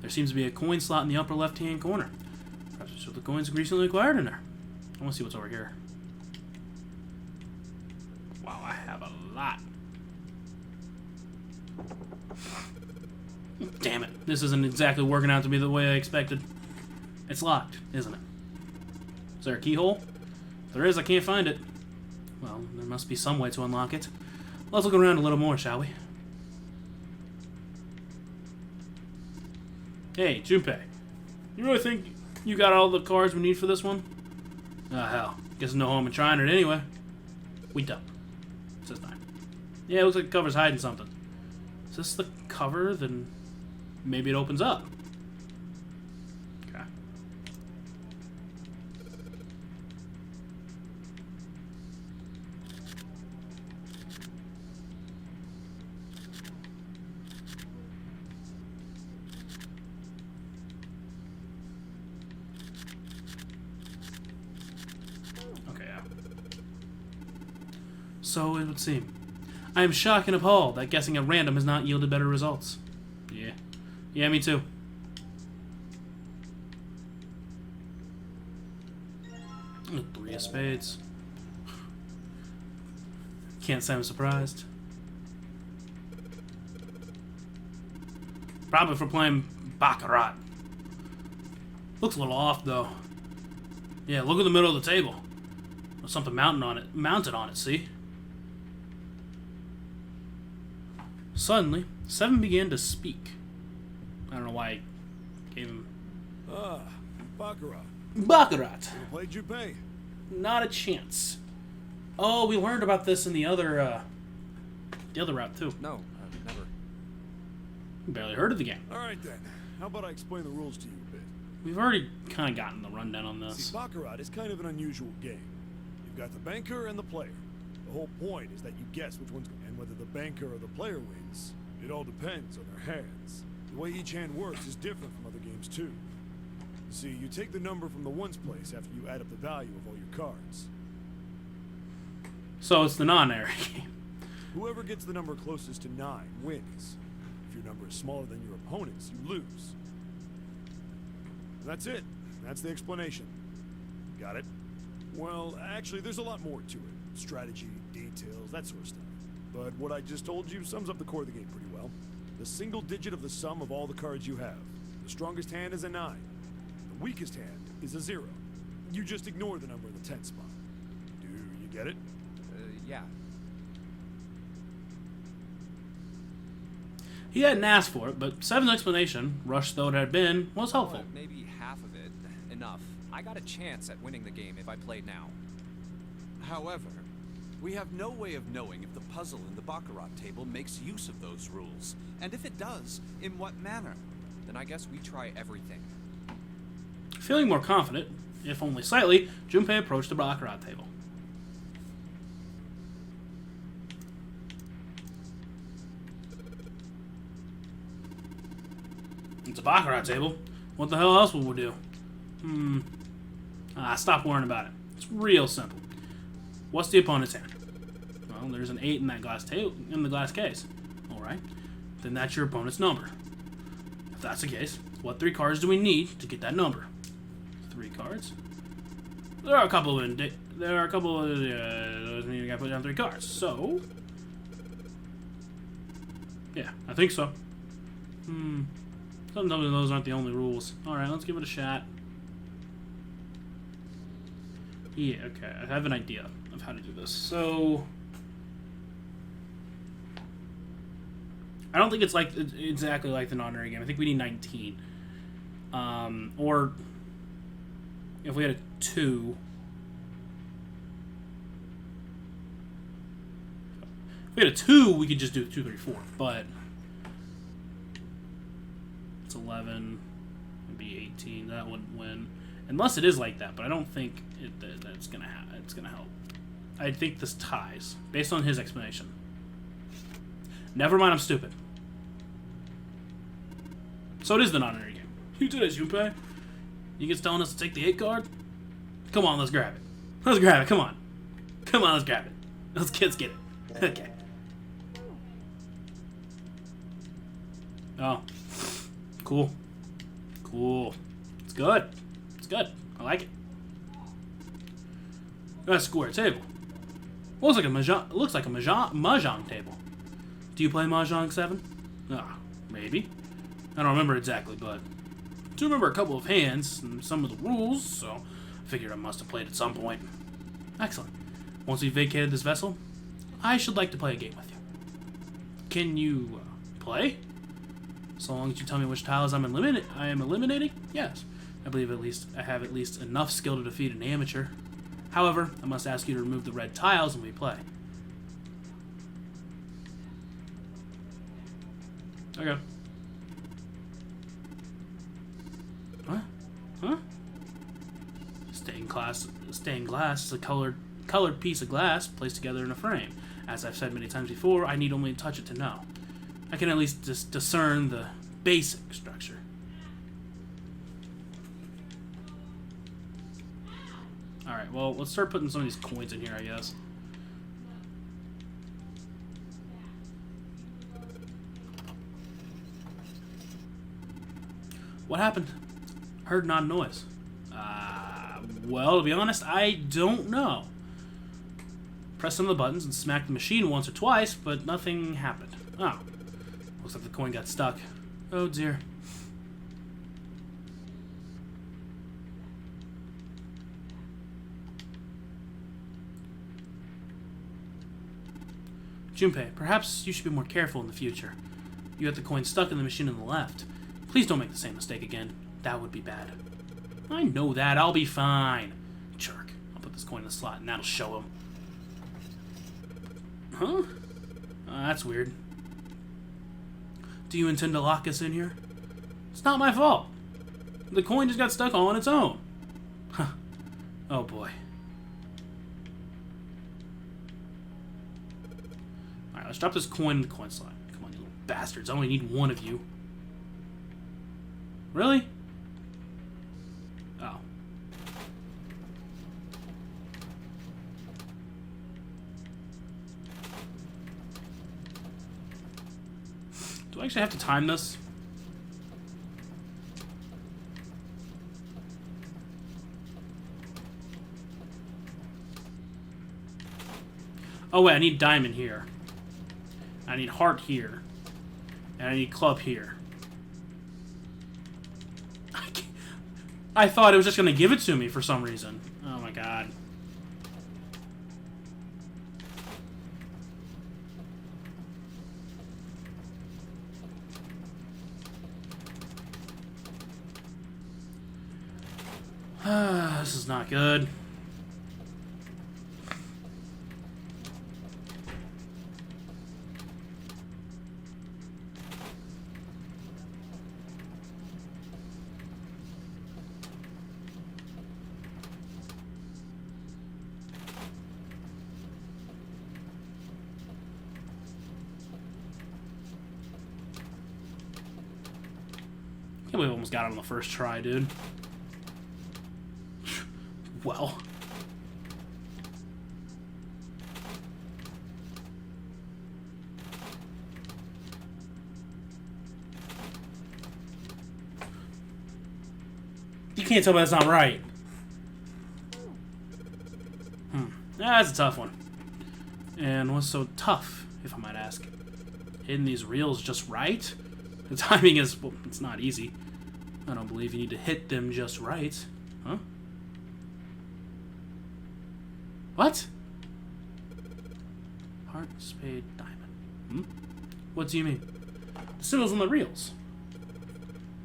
There seems to be a coin slot in the upper left-hand corner. Perhaps we should put the coins we recently acquired in there. I want to see what's over here. Wow, I have a lot. Damn it. This isn't exactly working out to be the way I expected. It's locked, isn't it? Is there a keyhole? If there is, I can't find it. Well, there must be some way to unlock it. Let's look around a little more, shall we? Hey, Junpei. You really think you got all the cards we need for this one? Ah, hell. Guess no harm in trying it anyway. We don't. Says 9. Yeah, it looks like the cover's hiding something. Is this the cover? Then maybe it opens up. Okay. Okay, yeah. So it would seem. I am shocked and appalled that guessing at random has not yielded better results. Yeah. Yeah, me too. Oh, 3 of spades. Can't say I'm surprised. Probably for playing Baccarat. Looks a little off, though. Yeah, look in the middle of the table. There's something mounted on it, see? Suddenly, Seven began to speak. I don't know why I gave him... Ah, Baccarat. Baccarat! Ever played Junpei? Not a chance. Oh, we learned about this in the other route, too. No, never. Barely heard of the game. Alright then. How about I explain the rules to you a bit? We've already kind of gotten the rundown on this. See, Baccarat is kind of an unusual game. You've got the banker and the player. The whole point is that you guess which one's... And whether the banker or the player wins, it all depends on their hands. The way each hand works is different from other games, too. See, you take the number from the ones place after you add up the value of all your cards. So it's the non-airy game. Whoever gets the number closest to 9 wins. If your number is smaller than your opponent's, you lose. And that's it. That's the explanation. Got it? Well, actually, there's a lot more to it. Strategy, details, that sort of stuff. But what I just told you sums up the core of the game pretty well. The single digit of the sum of all the cards you have. The strongest hand is a 9. The weakest hand is a 0. You just ignore the number in the 10th spot. Do you get it? Yeah. He hadn't asked for it, but Seven's explanation, rushed though it had been, was helpful. Well, maybe half of it. Enough. I got a chance at winning the game if I played now. However, we have no way of knowing if the puzzle in the Baccarat table makes use of those rules, and if it does, in what manner. Then I guess we try everything. Feeling more confident, if only slightly, Junpei approached the Baccarat table. It's a Baccarat table. What the hell else would we do? Stop worrying about it. It's real simple. What's the opponent's hand? Well, there's an 8 in that glass table in the glass case. All right, then that's your opponent's number. If that's the case, what 3 cards do we need to get that number? 3 cards. There are a couple of those mean you gotta put down 3 cards. So, yeah, I think so. Sometimes those aren't the only rules. All right, let's give it a shot. Yeah, okay, I have an idea of how to do this. So, I don't think it's like exactly like the non-ordinary game. I think we need 19. Or if we had a 2. If we had a 2, we could just do 2, 3, 4. But it's 11. It'd be 18. That wouldn't win. Unless it is like that, but I don't think that's gonna it's gonna help. I think this ties based on his explanation. Never mind, I'm stupid. So it is the non-ordinary game. You did it, Junpei. You guys telling us to take the 8 card? Come on, let's grab it. Let's grab it. Come on, let's grab it. Let's get it. Okay. Oh, cool. It's good. It's good. I like it. That's a square table. Looks like a mahjong table. Do you play Mahjong 7? Maybe. I don't remember exactly, but I do remember a couple of hands and some of the rules, so I figured I must have played at some point. Excellent. Once we've vacated this vessel, I should like to play a game with you. Can you play? So long as you tell me which tiles I am eliminating? Yes. I believe I have at least enough skill to defeat an amateur. However, I must ask you to remove the red tiles when we play. Okay. Huh? Stained glass is a colored piece of glass placed together in a frame. As I've said many times before, I need only touch it to know. I can at least discern the basic structure. Alright, well, let's start putting some of these coins in here, I guess. What happened? Heard an odd noise. Well, to be honest, I don't know. Pressed some of the buttons and smacked the machine once or twice, but nothing happened. Oh. Looks like the coin got stuck. Oh dear. Junpei, perhaps you should be more careful in the future. You have the coin stuck in the machine on the left. Please don't make the same mistake again. That would be bad. I know that. I'll be fine. Jerk. I'll put this coin in the slot and that'll show him. Huh? That's weird. Do you intend to lock us in here? It's not my fault. The coin just got stuck all on its own. Huh. Oh boy. Alright, let's drop this coin in the coin slot. Come on, you little bastards. I only need one of you. Really? Oh. Do I actually have to time this? Oh wait, I need diamond here. I need heart here. And I need club here. I thought it was just going to give it to me for some reason. Oh my god. This is not good. Can't believe I almost got it on the first try, dude. Well. You can't tell me that's not right. That's a tough one. And what's so tough, if I might ask? Hitting these reels just right? The timing is, well, it's not easy. I don't believe you need to hit them just right. Huh? What? Heart, spade, diamond. What do you mean? The symbols on the reels.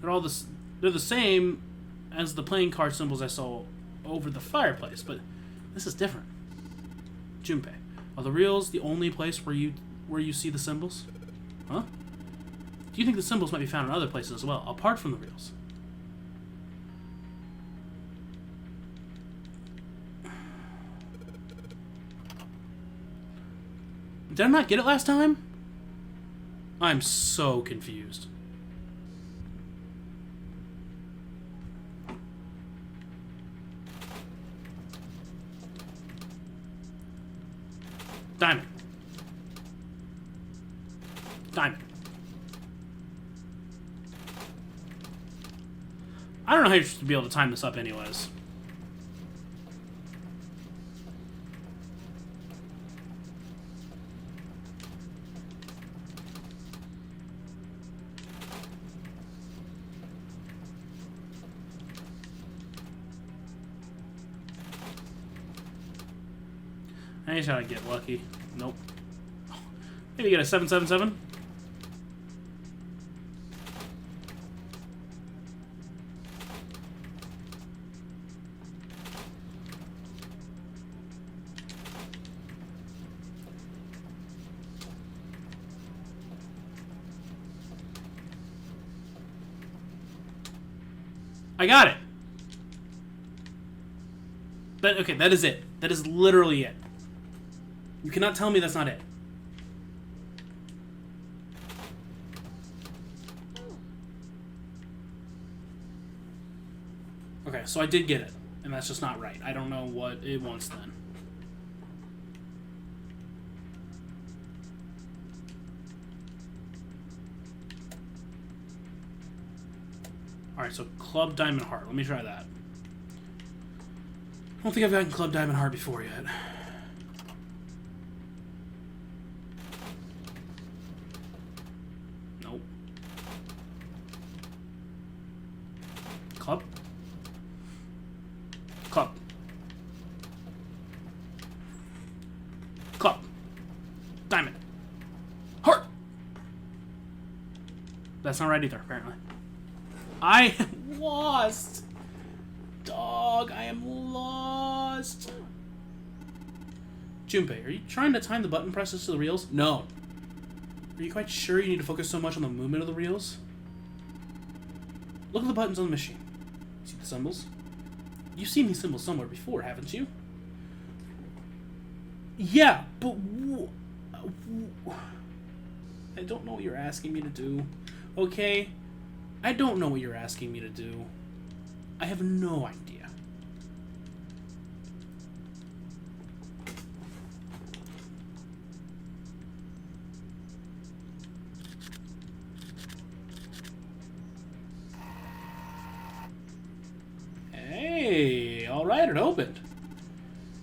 They're the same as the playing card symbols I saw over the fireplace, but this is different. Junpei, are the reels the only place where you see the symbols? Huh? Do you think the symbols might be found in other places as well, apart from the reels? Did I not get it last time? I'm so confused. Diamond. Diamond. I don't know how you're supposed to be able to time this up anyways. I just gotta get lucky. Nope. Maybe get a 777. I got it. Okay, that is it. That is literally it. You cannot tell me that's not it. Okay, so I did get it, and that's just not right. I don't know what it wants then. Alright, so Club Diamond Heart. Let me try that. I don't think I've gotten Club Diamond Heart before yet. Nope. Club? Club. Club. Diamond. Heart! That's not right either, apparently. I am lost! Dog, I am lost! Junpei, are you trying to time the button presses to the reels? No. Are you quite sure you need to focus so much on the movement of the reels? Look at the buttons on the machine. See the symbols? You've seen these symbols somewhere before, haven't you? Yeah, but I don't know what you're asking me to do. Okay? I don't know what you're asking me to do. I have no idea. Hey, all right, it opened.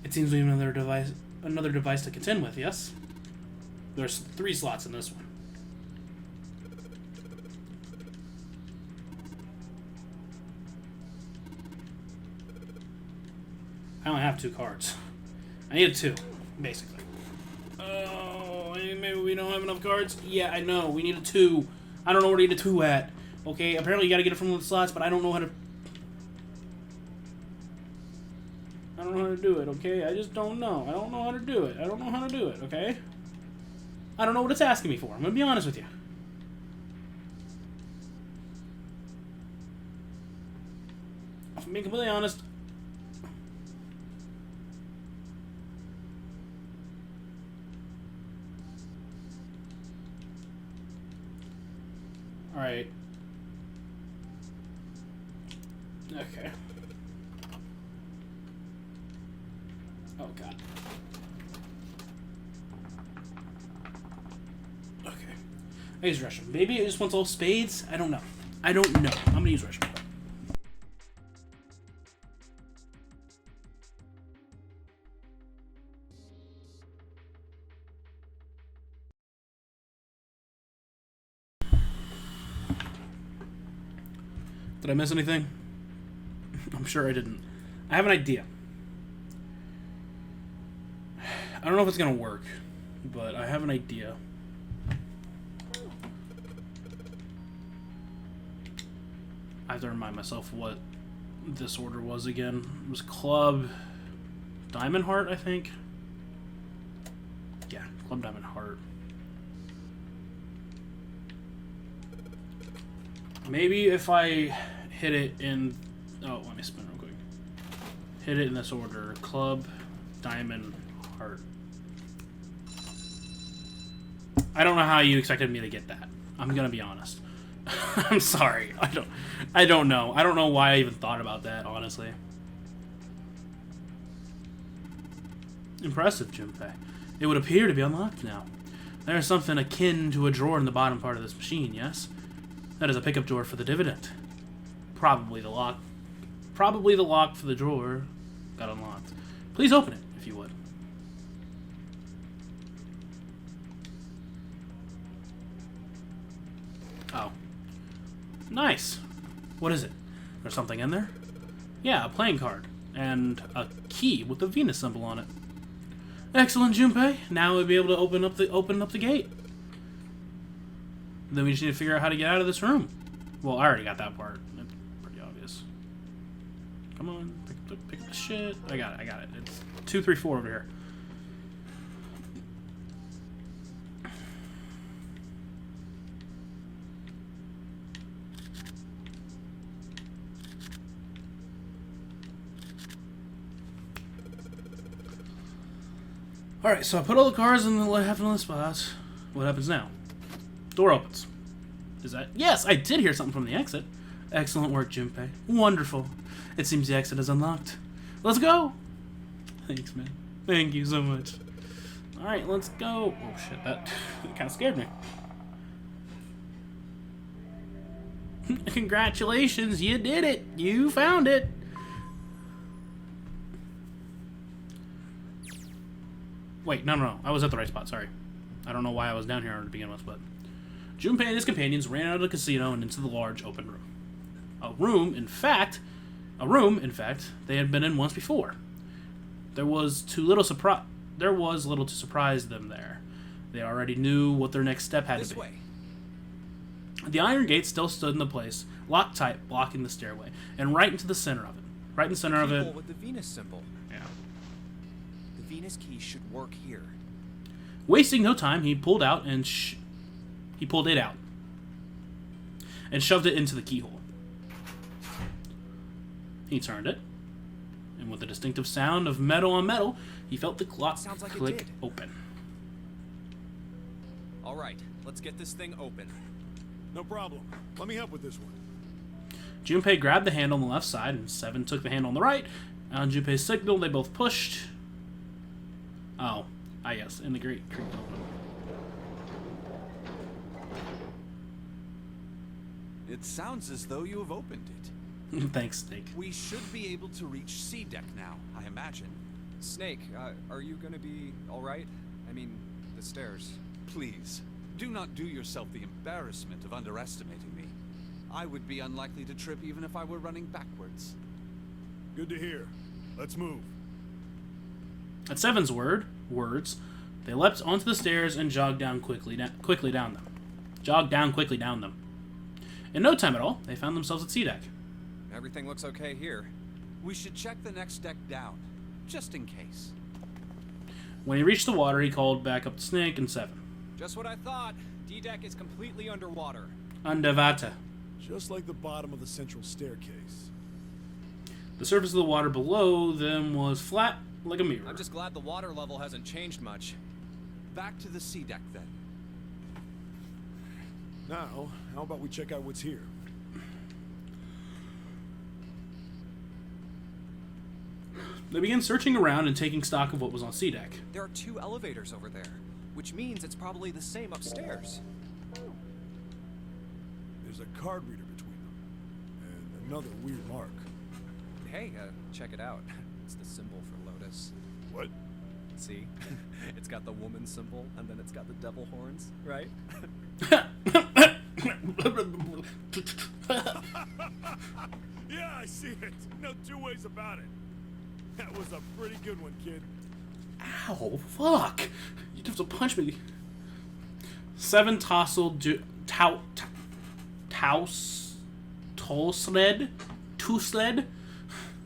It seems we have another device to contend with. Yes, there's 3 slots in this one. I only have 2 cards. I needed 2, basically. Oh, maybe we don't have enough cards? Yeah, I know. We need a 2. I don't know where to get a 2 at. Okay, apparently you gotta get it from the slots, but I don't know how to... I don't know how to do it, okay? I just don't know. I don't know how to do it. I don't know how to do it, okay? I don't know what it's asking me for. I'm gonna be honest with you. If I'm being completely honest... Alright. Okay. Oh god. Okay. I use restroom. Maybe it just wants all spades? I don't know. I don't know. I'm gonna use restroom. Did I miss anything? I'm sure I didn't. I have an idea. I don't know if it's gonna work, but I have an idea. I have to remind myself what this order was again. It was Club Diamond Heart, I think. Yeah, Club Diamond Heart. Maybe if I hit it in... Oh, let me spin real quick. Hit it in this order. Club Diamond Heart. I don't know how you expected me to get that. I'm gonna be honest. I'm sorry. I don't know. I don't know why I even thought about that, honestly. Impressive, Junpei. It would appear to be unlocked now. There is something akin to a drawer in the bottom part of this machine, yes? That is a pickup drawer for the dividend. Probably the lock for the drawer got unlocked. Please open it, if you would. Oh. Nice. What is it? There's something in there? Yeah, a playing card. And a key with the Venus symbol on it. Excellent, Junpei. Now we'll be able to open up the gate. Then we just need to figure out how to get out of this room. Well, I already got that part. It's pretty obvious. Come on, pick up the shit. I got it. It's 2, 3, 4 over here. Alright, so I put all the cards in the left and the spots. What happens now? Door opens. Is that... Yes, I did hear something from the exit. Excellent work, Junpei. Wonderful. It seems the exit is unlocked. Let's go! Thanks, man. Thank you so much. Alright, let's go. Oh, shit, that kind of scared me. Congratulations, you did it! You found it! Wait, no. I was at the right spot, sorry. I don't know why I was down here to begin with, but... Junpei and his companions ran out of the casino and into the large open room. A room, in fact, they had been in once before. There was little to surprise them there. They already knew what their next step had to be. This way. The iron gate still stood in the place, locked tight, blocking the stairway, and right into the center of it. Right in the center of it. With the Venus symbol. Yeah. The Venus key should work here. Wasting no time, he pulled out and he pulled it out and shoved it into the keyhole. He turned it, and with a distinctive sound of metal on metal, he felt the lock click open. All right, let's get this thing open. No problem. Let me help with this one. Junpei grabbed the handle on the left side, and Seven took the handle on the right. On Junpei's signal, they both pushed. Oh, yes, in the great creek open. It sounds as though you have opened it. Thanks, Snake. We should be able to reach C deck now, I imagine. Snake, are you gonna be all right? I mean, the stairs. Please, do not do yourself the embarrassment of underestimating me. I would be unlikely to trip even if I were running backwards. Good to hear. Let's move. At Seven's words, they leapt onto the stairs and jogged down quickly down them. In no time at all, they found themselves at C deck. Everything looks okay here. We should check the next deck down, just in case. When he reached the water, he called back up to Snake and Seven. Just what I thought. D-deck is completely underwater. Underwater. Just like the bottom of the central staircase. The surface of the water below them was flat like a mirror. I'm just glad the water level hasn't changed much. Back to the C deck then. Now, how about we check out what's here? They began searching around and taking stock of what was on C deck. There are 2 elevators over there, which means it's probably the same upstairs. There's a card reader between them. And another weird mark. Hey, check it out. It's the symbol for Lotus. What? See? It's got the woman symbol, and then it's got the devil horns, right? Yeah, I see it. No two ways about it. That was a pretty good one, kid. Ow, fuck! You'd have to punch me. 7 tousled Toosled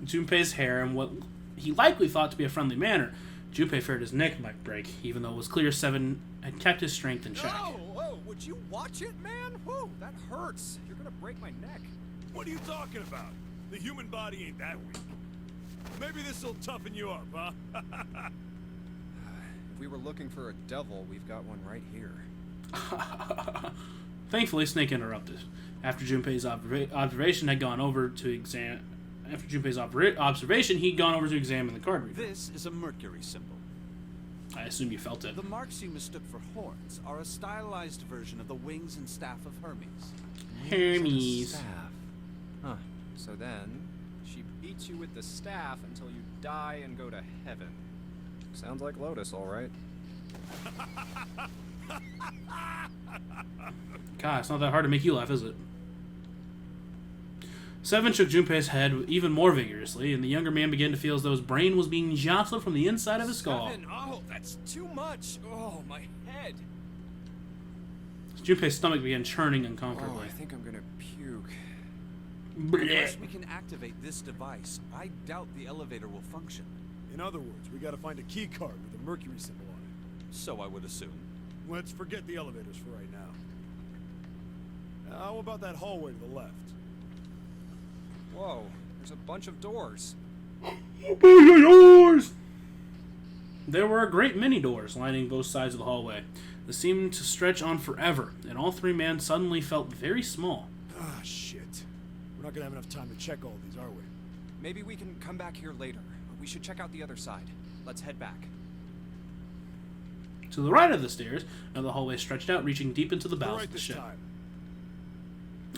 Junpei's hair in what he likely thought to be a friendly manner. Junpei feared his neck might break, even though it was clear Seven had kept his strength in check. Whoa, would you watch it, man? Whoa, that hurts. You're gonna break my neck. What are you talking about? The human body ain't that weak. Maybe this'll toughen you up, huh? If we were looking for a devil, we've got one right here. Thankfully, Snake interrupted. After Junpei's observation had gone over to examine. After Junpei's observation, he'd gone over to examine the card reader. This is a Mercury symbol. I assume you felt it. The marks you mistook for horns are a stylized version of the wings and staff of Hermes. Hermes. Staff. Huh. So then, she beats you with the staff until you die and go to heaven. Sounds like Lotus, all right. God, it's not that hard to make you laugh, is it? Seven shook Junpei's head even more vigorously, and the younger man began to feel as though his brain was being jostled from the inside of his skull. Seven. Oh, that's too much. Oh, my head. Junpei's stomach began churning Oh, uncomfortably. I think I'm gonna puke. Unless we can activate this device, I doubt the elevator will function. In other words, we gotta find a key card with a Mercury symbol on it. So I would assume. Let's forget the elevators for right now. How about that hallway to the left? Whoa, there's a bunch of doors. Doors! There were a great many doors lining both sides of the hallway. They seemed to stretch on forever, and all 3 men suddenly felt very small. Ah, shit. We're not gonna have enough time to check all these, are we? Maybe we can come back here later. We should check out the other side. Let's head back. To the right of the stairs, and the hallway stretched out, reaching deep into the We're bowels right of the this ship. time.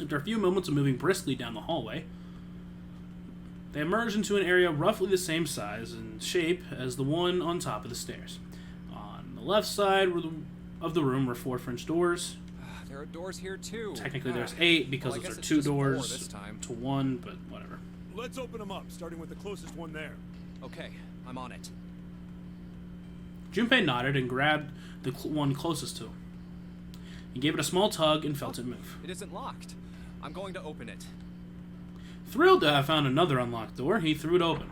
After a few moments of moving briskly down the hallway, they emerged into an area roughly the same size and shape as the one on top of the stairs. On the left side of the room were 4 French doors. There are doors here too. Technically there's 8 because Well, I those guess are it's 2 just 4 doors this time. to 1, but whatever. Let's open them up, starting with the closest one there. Okay, I'm on it. Junpei nodded and grabbed the one closest to him. He gave it a small tug and felt it move. It isn't locked. I'm going to open it. Thrilled to have found another unlocked door, he threw it open.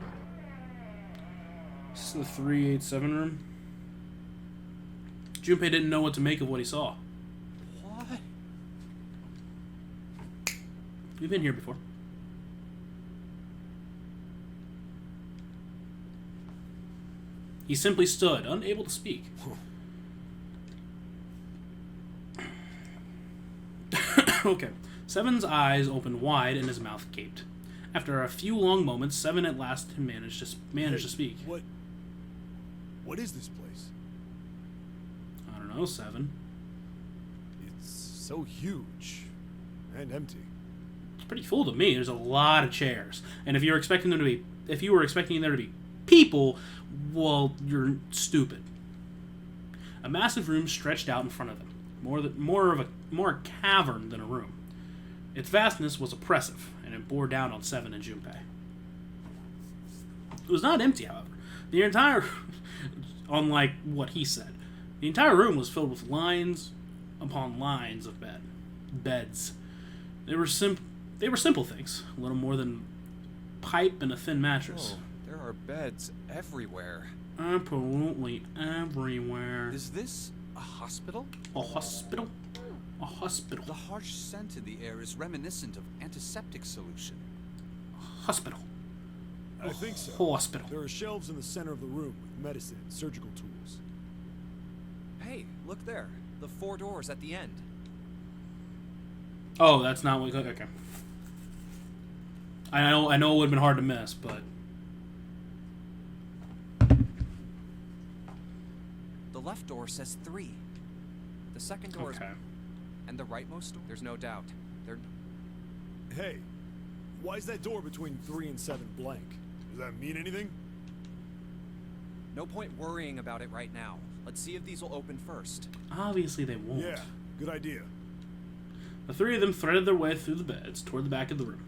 This is the 387 room. Junpei didn't know what to make of what he saw. What? We've been here before. He simply stood, unable to speak. Okay. Seven's eyes opened wide and his mouth gaped. After a few long moments, Seven at last managed to speak. What is this place? I don't know, Seven. It's so huge and empty. It's pretty full to me. There's a lot of chairs, and if you were expecting there to be people, well, you're stupid. A massive room stretched out in front of them, more a cavern than a room. Its vastness was oppressive, and it bore down on Seven and Junpei. It was not empty, however. The entire, unlike what he said, the entire room was filled with lines upon lines of beds. They were simple things, a little more than pipe and a thin mattress. Oh, there are beds everywhere. Absolutely everywhere. Is this a hospital? A hospital? A hospital. The harsh scent in the air is reminiscent of antiseptic solution. Hospital. I think so. Hospital. There are shelves in the center of the room with medicine and surgical tools. Hey, look there. The 4 doors at the end. Oh, that's not what. Okay. I know it would have been hard to miss, but The left door says 3. The second door Okay. is... And the rightmost door? There's no doubt. They're... Hey, why is that door between 3 and 7 blank? Does that mean anything? No point worrying about it right now. Let's see if these will open first. Obviously they won't. Yeah, good idea. The three of them threaded their way through the beds toward the back of the room.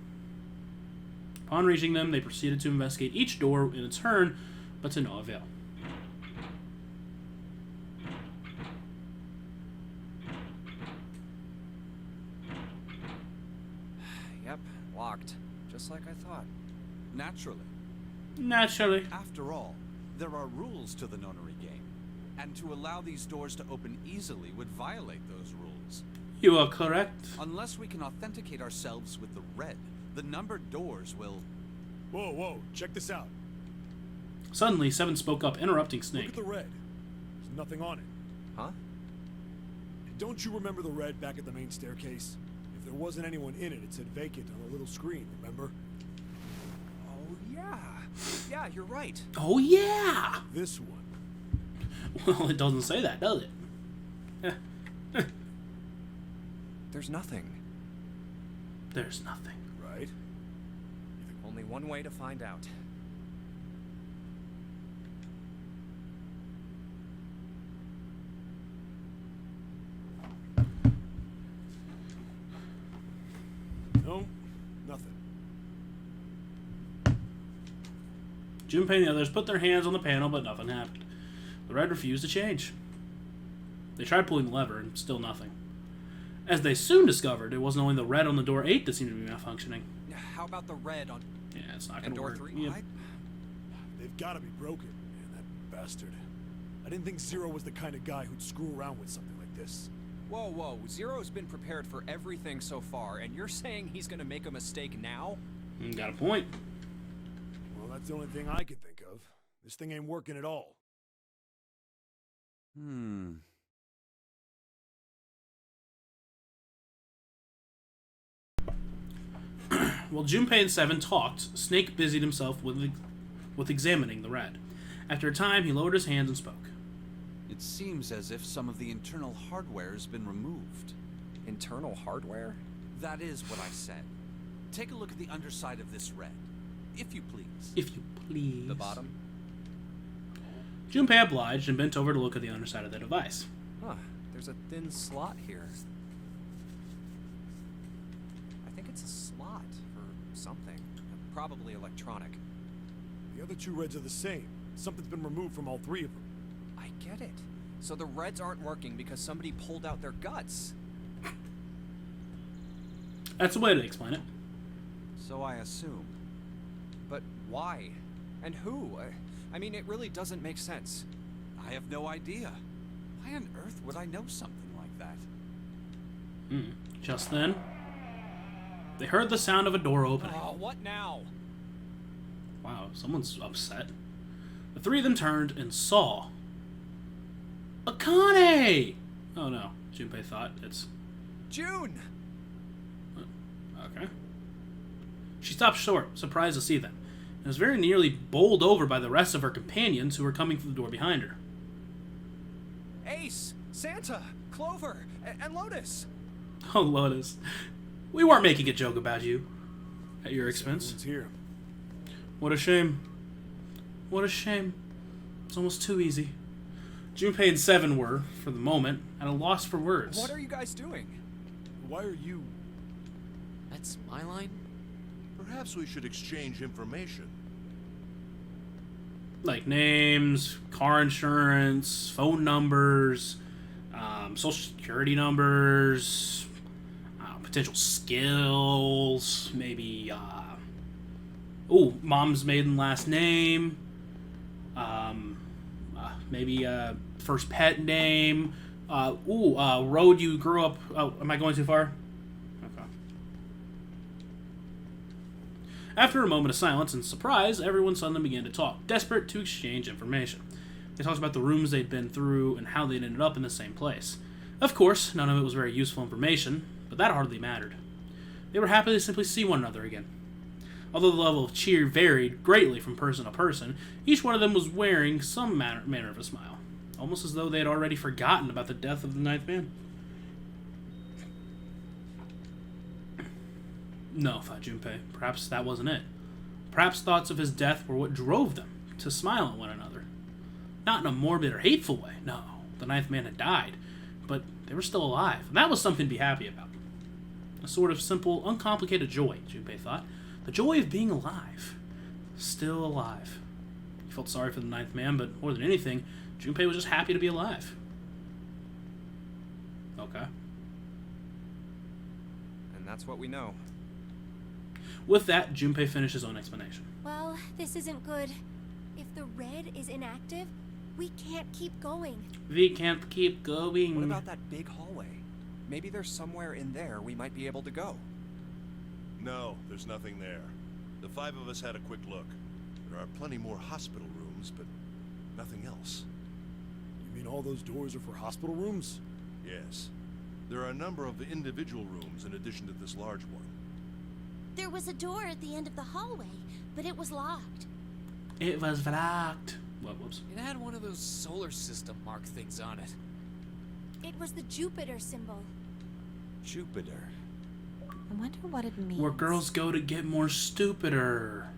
Upon reaching them, they proceeded to investigate each door in turn, but to no avail. Yep, locked. Just like I thought. Naturally. Naturally. After all, there are rules to the nonary game. And to allow these doors to open easily would violate those rules. You are correct. Unless we can authenticate ourselves with the red, the numbered doors will... Whoa, whoa, check this out. Suddenly, Seven spoke up, interrupting Look Snake. at the red. There's nothing on it. Huh? Don't you remember the red back at the main staircase? If there wasn't anyone in it, it said vacant on a little screen, remember? Oh, yeah. Yeah, you're right. Oh, yeah! This one. Well, it doesn't say that, does it? There's nothing. There's nothing. Right? Only one way to find out. No, nothing. Junpei and the others put their hands on the panel, but nothing happened. The red refused to change. They tried pulling the lever, and still nothing. As they soon discovered, it wasn't only the red on the door 8 that seemed to be malfunctioning. How about the red on... Yeah, it's not And going to door work. 3? Yeah. They've got to be broken. Man, that bastard. I didn't think Zero was the kind of guy who'd screw around with something like this. Whoa, whoa. Zero's been prepared for everything so far, and you're saying he's gonna make a mistake now? Got a point. Well, that's the only thing I can think of. This thing ain't working at all. While Junpei and Seven talked, Snake busied himself with examining the red. After a time, he lowered his hands and spoke. It seems as if some of the internal hardware has been removed. Internal hardware? That is what I said. Take a look at the underside of this red, if you please. If you please. The bottom? Junpei obliged and bent over to look at the underside of the device. Huh. There's a thin slot here. I think it's a slot for something. Probably electronic. The other two reds are the same. Something's been removed from all three of them. I get it. So the reds aren't working because somebody pulled out their guts. That's the way to explain it. So I assume. But why? And who? I mean, it really doesn't make sense. I have no idea. Why on earth would I know something like that? Just then, they heard the sound of a door opening. Oh, what now? Wow, someone's upset. The three of them turned and saw Akane! Oh no, Junpei thought it's... June! Okay. She stopped short, surprised to see them, and was very nearly bowled over by the rest of her companions who were coming through the door behind her. Ace! Santa! Clover! And Lotus! Oh, Lotus. We weren't making a joke about you. At your expense. Everyone's here. What a shame. What a shame. It's almost too easy. Junpei and Seven were, for the moment, at a loss for words. What are you guys doing? Why are you... That's my line? Perhaps we should exchange information. Like names, car insurance, phone numbers, social security numbers, potential skills, maybe, mom's maiden last name, maybe first pet name, road you grew up. Oh, am I going too far? Okay. After a moment of silence and surprise, everyone suddenly began to talk, desperate to exchange information. They talked about the rooms they'd been through and how they'd ended up in the same place. Of course, none of it was very useful information, but that hardly mattered. They were happy to simply see one another again. Although the level of cheer varied greatly from person to person, each one of them was wearing some manner of a smile. almost as though they had already forgotten about the death of the Ninth Man. No, thought Junpei. Perhaps that wasn't it. Perhaps thoughts of his death were what drove them to smile at one another. Not in a morbid or hateful way, no. The Ninth Man had died, but they were still alive, and that was something to be happy about. A sort of simple, uncomplicated joy, Junpei thought. The joy of being alive. Still alive. He felt sorry for the Ninth Man, but more than anything, Junpei was just happy to be alive. Okay. And that's what we know. With that, Junpei finished his own explanation. Well, this isn't good. If the red is inactive, we can't keep going. We can't keep going. What about that big hallway? Maybe there's somewhere in there we might be able to go. No, there's nothing there. The 5 of us had a quick look. There are plenty more hospital rooms, but nothing else. You mean all those doors are for hospital rooms? Yes. There are a number of individual rooms in addition to this large one. There was a door at the end of the hallway, but it was locked. It was locked. Well, whoops. It had one of those solar system mark things on it. It was the Jupiter symbol. Jupiter. I wonder what it means. Where girls go to get more stupider.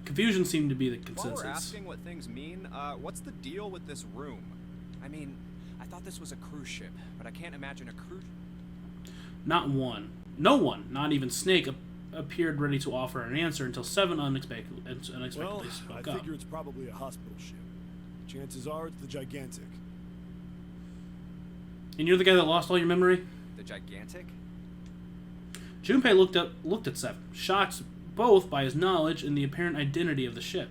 Confusion seemed to be the While consensus. we're asking what things mean, what's the deal with this room? I mean, I thought this was a cruise ship, but I can't imagine a cruise... Not one. No one, not even Snake, appeared ready to offer an answer until 7 unexpectedly Well, I spoke up. figure it's probably a hospital ship. Chances are it's the Gigantic. And you're the guy that lost all your memory? The Gigantic? Junpei looked at 7, shocked both by his knowledge and the apparent identity of the ship.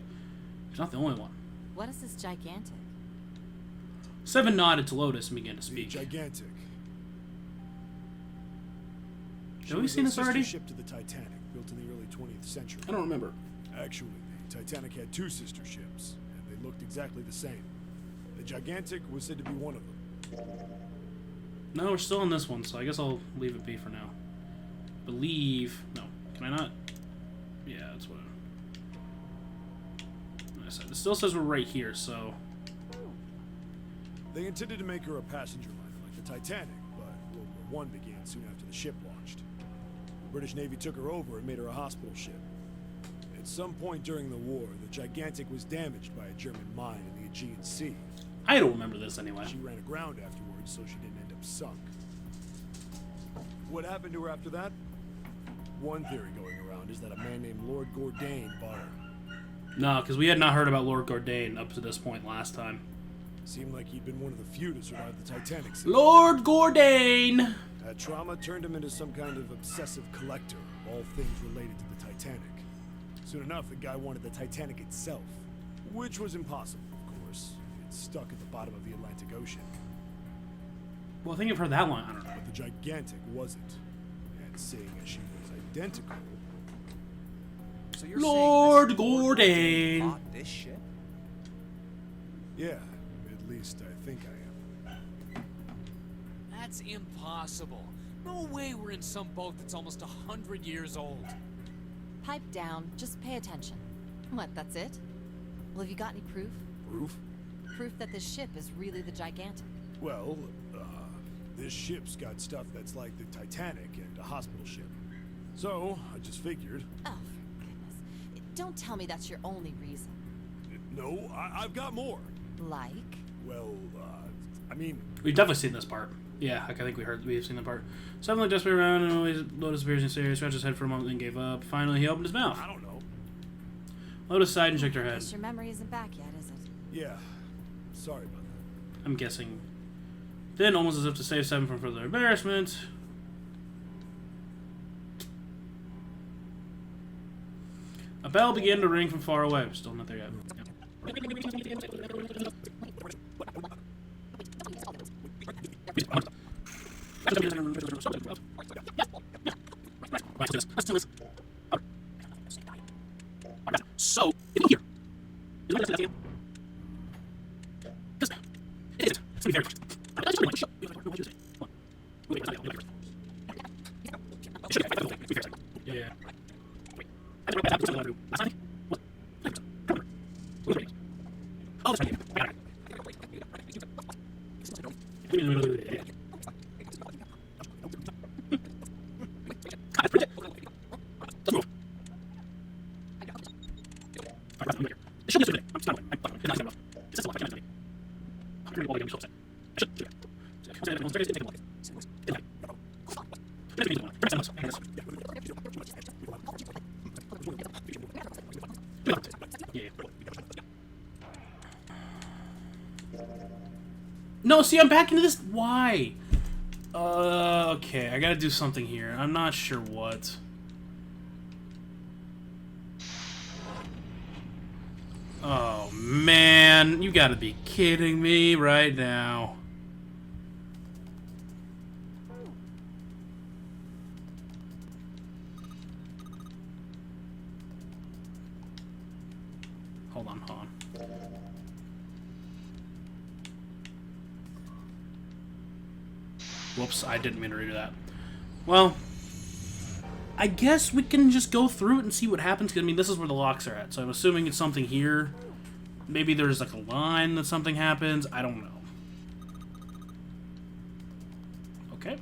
He's not the only one. What is this gigantic? 7 nodded to Lotus and began to The speak. Gigantic. Have we seen this already? Ship to the Titanic, built in the early 20th century. I don't remember. Actually, the Titanic had 2 sister ships, and they looked exactly the same. The Gigantic was said to be one of them. No, we're still on this one, so I guess I'll leave it be for now. Believe... No. Can I not? Yeah, that's what I said. It still says we're right here, so... They intended to make her a passenger liner like the Titanic, but World War I began soon after the ship launched. The British Navy took her over and made her a hospital ship. At some point during the war, the Gigantic was damaged by a German mine in the Aegean Sea. I don't remember this anyway. She ran aground afterwards, so she didn't end up sunk. What happened to her after that? One theory going around is that a man named Lord Gordain bought her. No, because we had not heard about Lord Gordain up to this point last time. Seemed like he'd been one of the few to survive the Titanic sinking. Lord Gordain! That trauma turned him into some kind of obsessive collector of all things related to the Titanic. Soon enough, the guy wanted the Titanic itself, which was impossible, of course. It's stuck at the bottom of the Atlantic Ocean. Well, I think I've heard that one. I don't know. But the Gigantic wasn't. And seeing as she was identical... So you're Lord saying this Gordain. bought this ship? Yeah, at least I think I am. That's impossible. No way we're in some boat that's almost 100 years old. Pipe down. Just pay attention. What, that's it? Well, have you got any proof? Proof? Proof that this ship is really the gigantic. Well, this ship's got stuff that's like the Titanic and a hospital ship. So, I just figured... Oh, for goodness. Don't tell me that's your only reason. No, I've got more. Like? Well, I mean... We've definitely seen this part. Yeah, like I think we've seen that part. Suddenly, desperate around, and always Lotus appears in serious, scratched his head for a moment, then gave up. Finally, he opened his mouth. I don't know. Lotus sighed and shook her head. Guess your memory isn't back yet, is it? Yeah, sorry about that. I'm guessing. Then, almost as if to save 7 from further embarrassment, a bell began to ring from far away. Still not there yet. So, in here. Yeah. Oh, that's right. No, see, I'm back into this. Why? Okay, I gotta do something here. I'm not sure what. Oh, man. You gotta be kidding me right now. Hold on, hold on. Whoops, I didn't mean to redo that. Well, I guess we can just go through it and see what happens. 'Cause, I mean, this is where the locks are at, so I'm assuming it's something here. Maybe there's like a line that something happens. I don't know. Okay.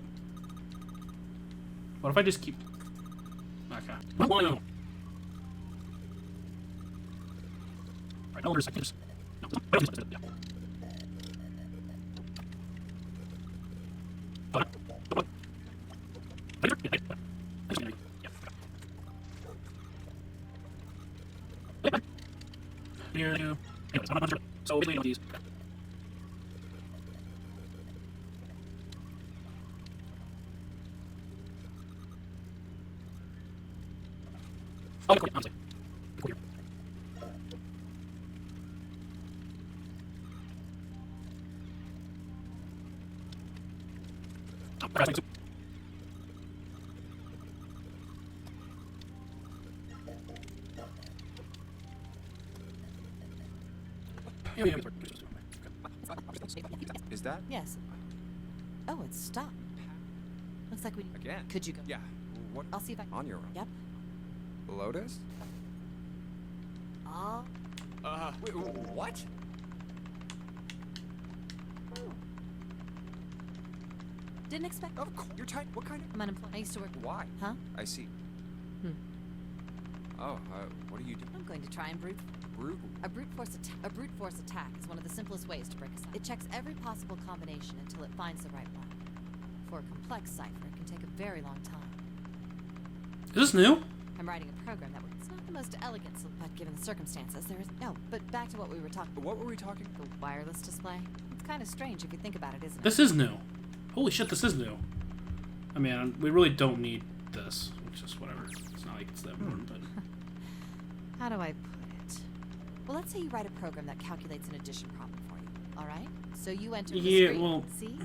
What if I just keep... Okay. Right, no, there's a second. No, yeah. Here, anyways, I'm not sure. So basically, these. Oh, cool. Honestly. Cool here. Oh, perhaps I Is that Yes. Oh, it's stopped. Looks like we... again? Could you go? Yeah. What? I'll see if I can... On your own. Yep. Lotus? Oh. Wait, what? Didn't expect... Of course. You're tight. What kind of? I'm unemployed. I used to work... Why? Huh? I see. Oh, what are you doing? I'm going to try and brute A brute force attack is one of the simplest ways to break a cipher. It checks every possible combination until it finds the right one. For a complex cipher, it can take a very long time. Is this new? I'm writing a program that it's not the most elegant, but given the circumstances, there is... No, but back to what we were talking... What were we talking? The wireless display. It's kind of strange if you think about it, isn't it? This is new. Holy shit, this is new. I mean, we really don't need this. It's just whatever. It's not like it's that important, but... How do I put it? Well, let's say you write a program that calculates an addition problem for you, all right? So you enter the screen. well... See?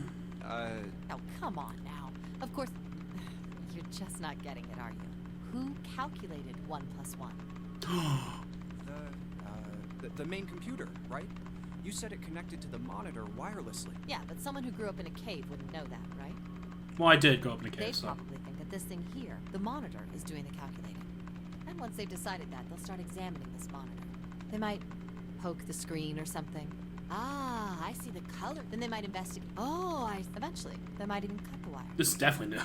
Oh, come on now. Of course, you're just not getting it, are you? Who calculated 1 + 1? The main computer, right? You said it connected to the monitor wirelessly. Yeah, but someone who grew up in a cave wouldn't know that, right? Well, I did grow up in a They cave, so... probably think that this thing here, the monitor, is doing the calculating. And once they've decided that, they'll start examining this monitor. They might poke the screen or something. Ah, I see the color. Then they might investigate. Oh, eventually, they might even cut the wire. This is definitely new.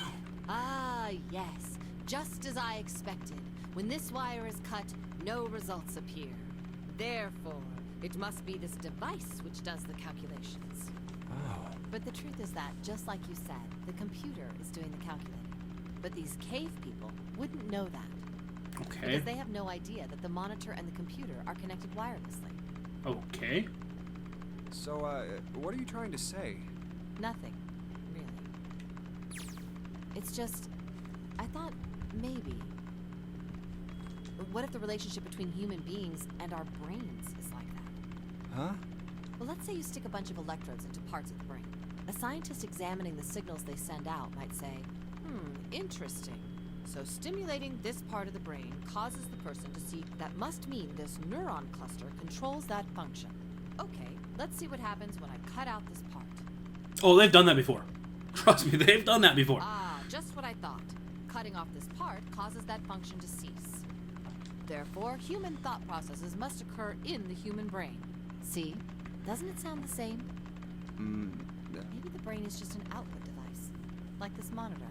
Ah, yes. Just as I expected. When this wire is cut, no results appear. Therefore, it must be this device which does the calculations. Oh. But the truth is that, just like you said, the computer is doing the calculating. But these cave people wouldn't know that. Okay. Because they have no idea that the monitor and the computer are connected wirelessly. Okay. So, what are you trying to say? Nothing, really. It's just, I thought maybe. What if the relationship between human beings and our brains is like that? Huh? Well, let's say you stick a bunch of electrodes into parts of the brain. A scientist examining the signals they send out might say, interesting. So stimulating this part of the brain causes the person to see that must mean this neuron cluster controls that function. Okay, let's see what happens when I cut out this part. Oh, they've done that before. Trust me, they've done that before. Ah, just what I thought. Cutting off this part causes that function to cease. Therefore, human thought processes must occur in the human brain. See? Doesn't it sound the same? Maybe the brain is just an output device, like this monitor.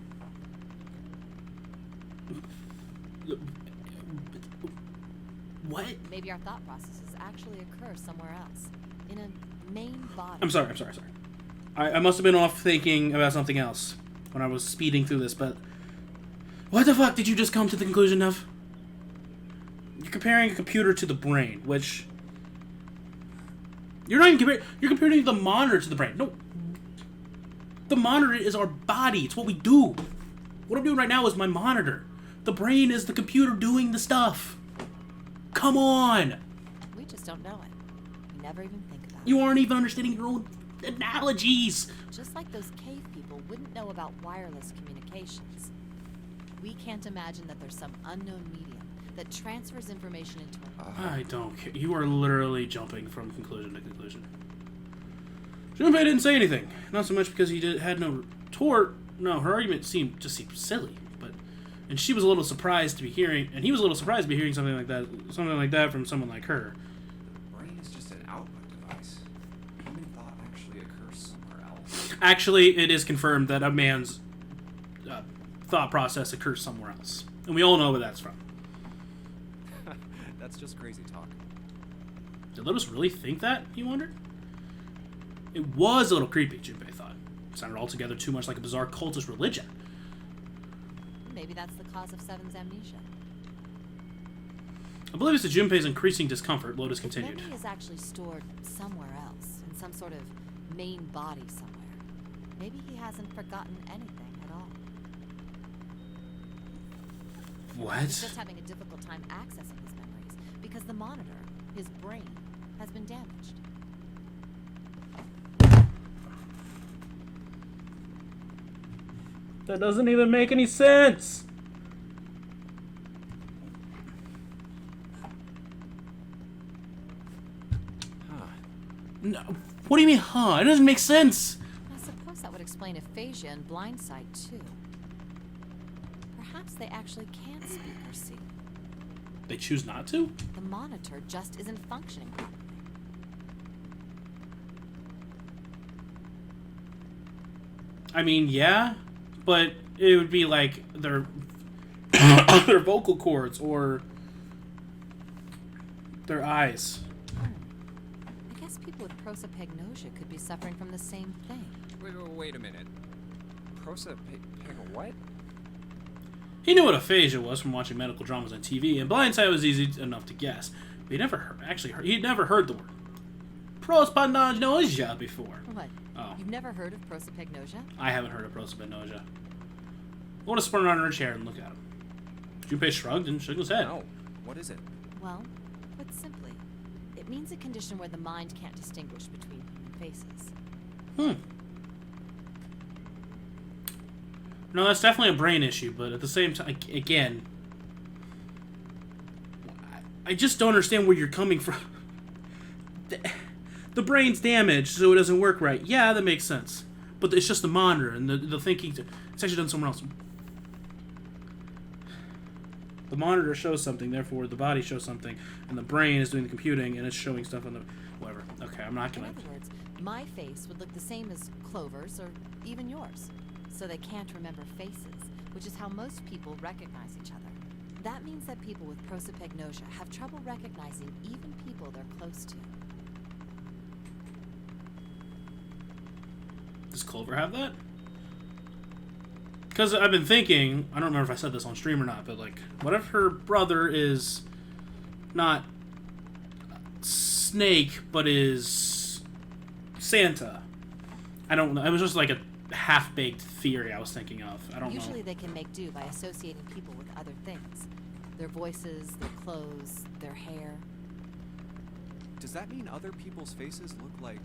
What? Maybe our thought processes actually occur somewhere else, in a main body. I'm sorry. I must have been off thinking about something else when I was speeding through this, but what the fuck did you just come to the conclusion of? You're comparing a computer to the brain, which you're not even comparing. You're comparing the monitor to the brain. No, the monitor is our body. It's what we do. What I'm doing right now is my monitor. The brain is the computer doing the stuff. Come on. We just don't know it. We never even think about You aren't even understanding your own analogies. it. Just like those cave people wouldn't know about wireless communications. We can't imagine that there's some unknown medium that transfers information into our... I don't care. You are literally jumping from conclusion to conclusion. Junpei didn't say anything. Not so much because he had no retort. No, her argument seemed silly. And she was a little surprised to be hearing, and he was a little surprised to be hearing something like that from someone like her. The brain is just an output device. Human thought actually occurs somewhere else. Actually, it is confirmed that a man's thought process occurs somewhere else. And we all know where that's from. That's just crazy talk. Did Lotus really think that, he wondered? It was a little creepy, Junpei thought. It sounded altogether too much like a bizarre cultist religion. Maybe that's the cause of Seven's amnesia. Oblivious to Junpei's increasing discomfort, Lotus continued. Memory is actually stored somewhere else, in some sort of main body somewhere. Maybe he hasn't forgotten anything at all. What? He's just having a difficult time accessing his memories because the monitor, his brain, has been damaged. That doesn't even make any sense. No, what do you mean, huh? It doesn't make sense. I suppose that would explain aphasia and blindsight, too. Perhaps they actually can speak or see. They choose not to? The monitor just isn't functioning properly. I mean, yeah, but it would be like their their vocal cords or their eyes. I guess people with prosopagnosia could be suffering from the same thing. Wait a minute. What? He knew what aphasia was from watching medical dramas on TV, and blindsight was easy enough to guess. But he'd never heard the word prosopagnosia before. What? Oh. You've never heard of prosopagnosia? I haven't heard of prosopagnosia. Lotus spun around in her chair and looked at him. Junpei shrugged and shook his head. No. What is it? Well, put simply, it means a condition where the mind can't distinguish between human faces. No, that's definitely a brain issue, but at the same time, again, I just don't understand where you're coming from. The brain's damaged, so it doesn't work right. Yeah, that makes sense. But it's just the monitor, and the thinking, it's actually done somewhere else. The monitor shows something, therefore the body shows something, and the brain is doing the computing, and it's showing stuff on the... Whatever. Okay, I'm not In gonna... other words, my face would look the same as Clover's or even yours. So they can't remember faces, which is how most people recognize each other. That means that people with prosopagnosia have trouble recognizing even people they're close to. Does Clover have that? Because I've been thinking, I don't remember if I said this on stream or not, but like, what if her brother is not Snake, but is Santa? I don't know. It was just like a half-baked theory I was thinking of. I don't know. Usually they can make do by associating people with other things. Their voices, their clothes, their hair. Does that mean other people's faces look like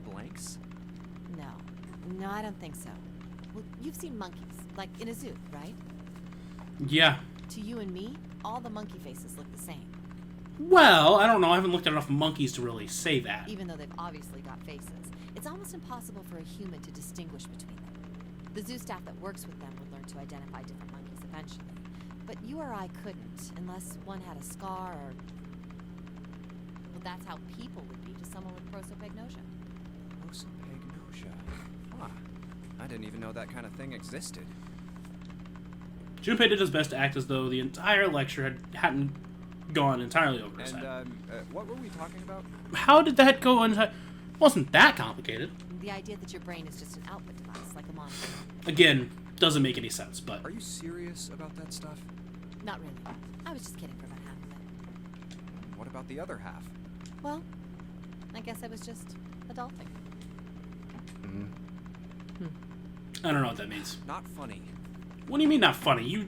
blanks? No, I don't think so. Well, you've seen monkeys, like in a zoo, right? Yeah. To you and me, all the monkey faces look the same, Well, I don't know. I haven't looked at enough monkeys to really say that. even though they've obviously got faces. It's almost impossible for a human to distinguish between them. The zoo staff that works with them would learn to identify different monkeys eventually. But you or I couldn't, unless one had a scar or... Well, that's how people would be to someone with prosopagnosia. Prosopagnosia. Huh. I didn't even know that kind of thing existed. Junpei did his best to act as though the entire lecture hadn't gone entirely over his And, head. what were we talking about? How did that go inside? It wasn't that complicated. The idea that your brain is just an output device, like a monitor. Again, doesn't make any sense, but Are you serious about that stuff? Not really. I was just kidding for about half of it. What about the other half? Well, I guess I was just adulting. I don't know what that means. Not funny. What do you mean not funny? You...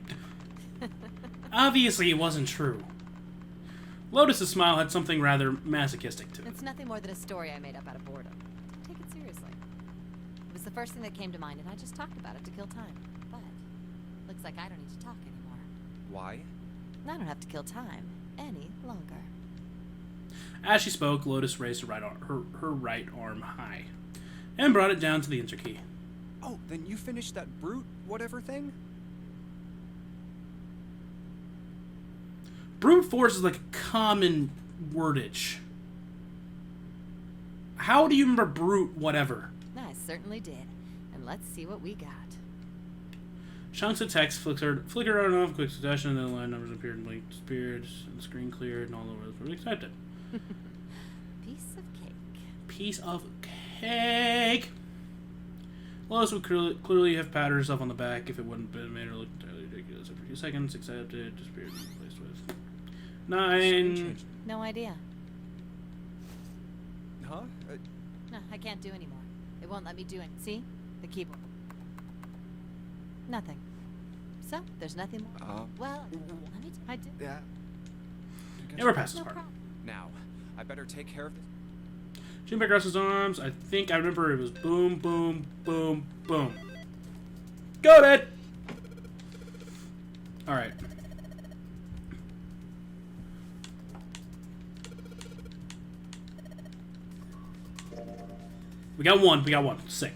Obviously it wasn't true. Lotus's smile had something rather masochistic to it. It's nothing more than a story I made up out of boredom. Take it seriously. It was the first thing that came to mind, and I just talked about it to kill time. But looks like I don't need to talk anymore. Why? I don't have to kill time any longer. As she spoke, Lotus raised her right arm high and brought it down to the enter key. Oh, then you finished that brute whatever thing? Brute force is like a common wordage. How do you remember brute whatever? I certainly did. And let's see what we got. Chunks of text flickered on and off, quick succession, and then the line numbers appeared and blinked, disappeared, and the screen cleared, and all over the place. Typed it. Piece of cake. Piece of cake. Lois would clearly have patted herself on the back if it wouldn't have made her look entirely ridiculous. After a few seconds, accepted, disappeared, and replaced with 9. No idea. Huh? No, I can't do anymore. It won't let me do it. See? The keyboard. Nothing. So, there's nothing more. Well, let me... I did. Yeah. Never passes No part. problem. Now, I better take care of this. Junpei across his arms. I think I remember it was boom, boom, boom, boom. Got it! Alright. We got one. Sick.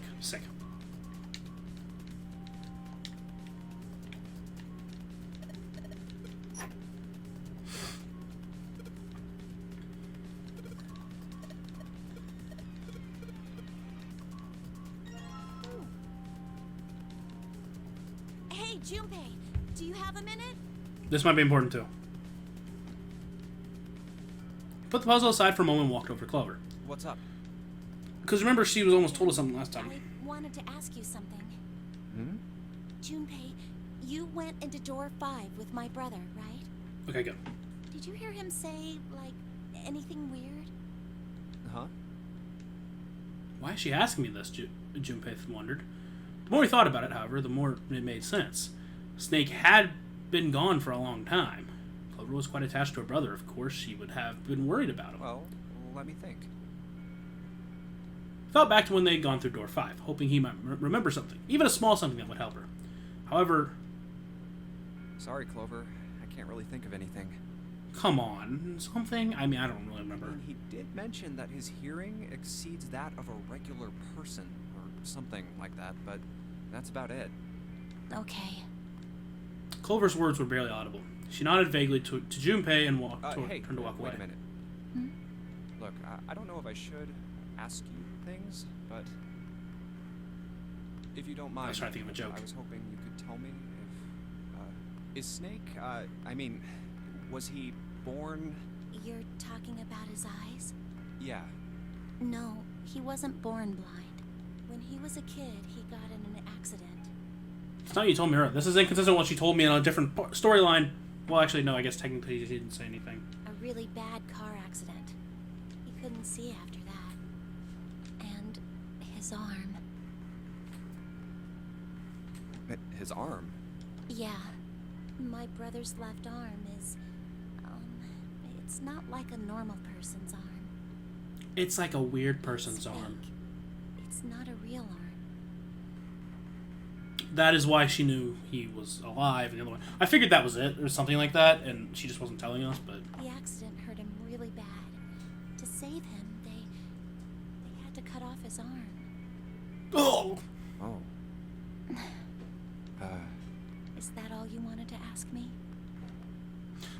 Hey, Junpei, do you have a minute? This might be important too. Put the puzzle aside for a moment and walked over to Clover. What's up? Because remember, she was almost told us something last time. I wanted to ask you something. Hmm? Junpei, you went into door 5 with my brother, right? Okay, good. Did you hear him say, like, anything weird? Huh? Why is she asking me this? Junpei wondered. The more he thought about it, however, the more it made sense. Snake had been gone for a long time. Clover was quite attached to her brother. Of course, she would have been worried about him. Well, let me think. Thought back to when they had gone through door 5, hoping he might remember something, even a small something that would help her. However, Sorry, Clover. I can't really think of anything. come on, something? I mean, I don't really remember. He did mention that his hearing exceeds that of a regular person, or something like that, but that's about it. Okay. Clover's words were barely audible. She nodded vaguely to Junpei and Hey, turned to walk away. wait a minute. Hmm? Look, I don't know if I should ask you things, but if you don't mind, I was trying to think of a joke. I was hoping you could tell me if is Snake? I mean, was he born? You're talking about his eyes? Yeah. No, he wasn't born blind. When he was a kid, he got in an accident. It's not what you told me earlier. This is inconsistent with what she told me in a different storyline. Well, actually, no, I guess technically she didn't say anything. A really bad car accident. He couldn't see after that. And his arm. His arm? Yeah. My brother's left arm is, it's not like a normal person's arm. It's like a weird person's It's arm. fake. It's not a real arm. That is why she knew he was alive. And the other one, I figured that was it, or something like that, and she just wasn't telling us. But The accident hurt him really bad. To save him, they had to cut off his arm. oh, Oh. Is that all you wanted to ask me?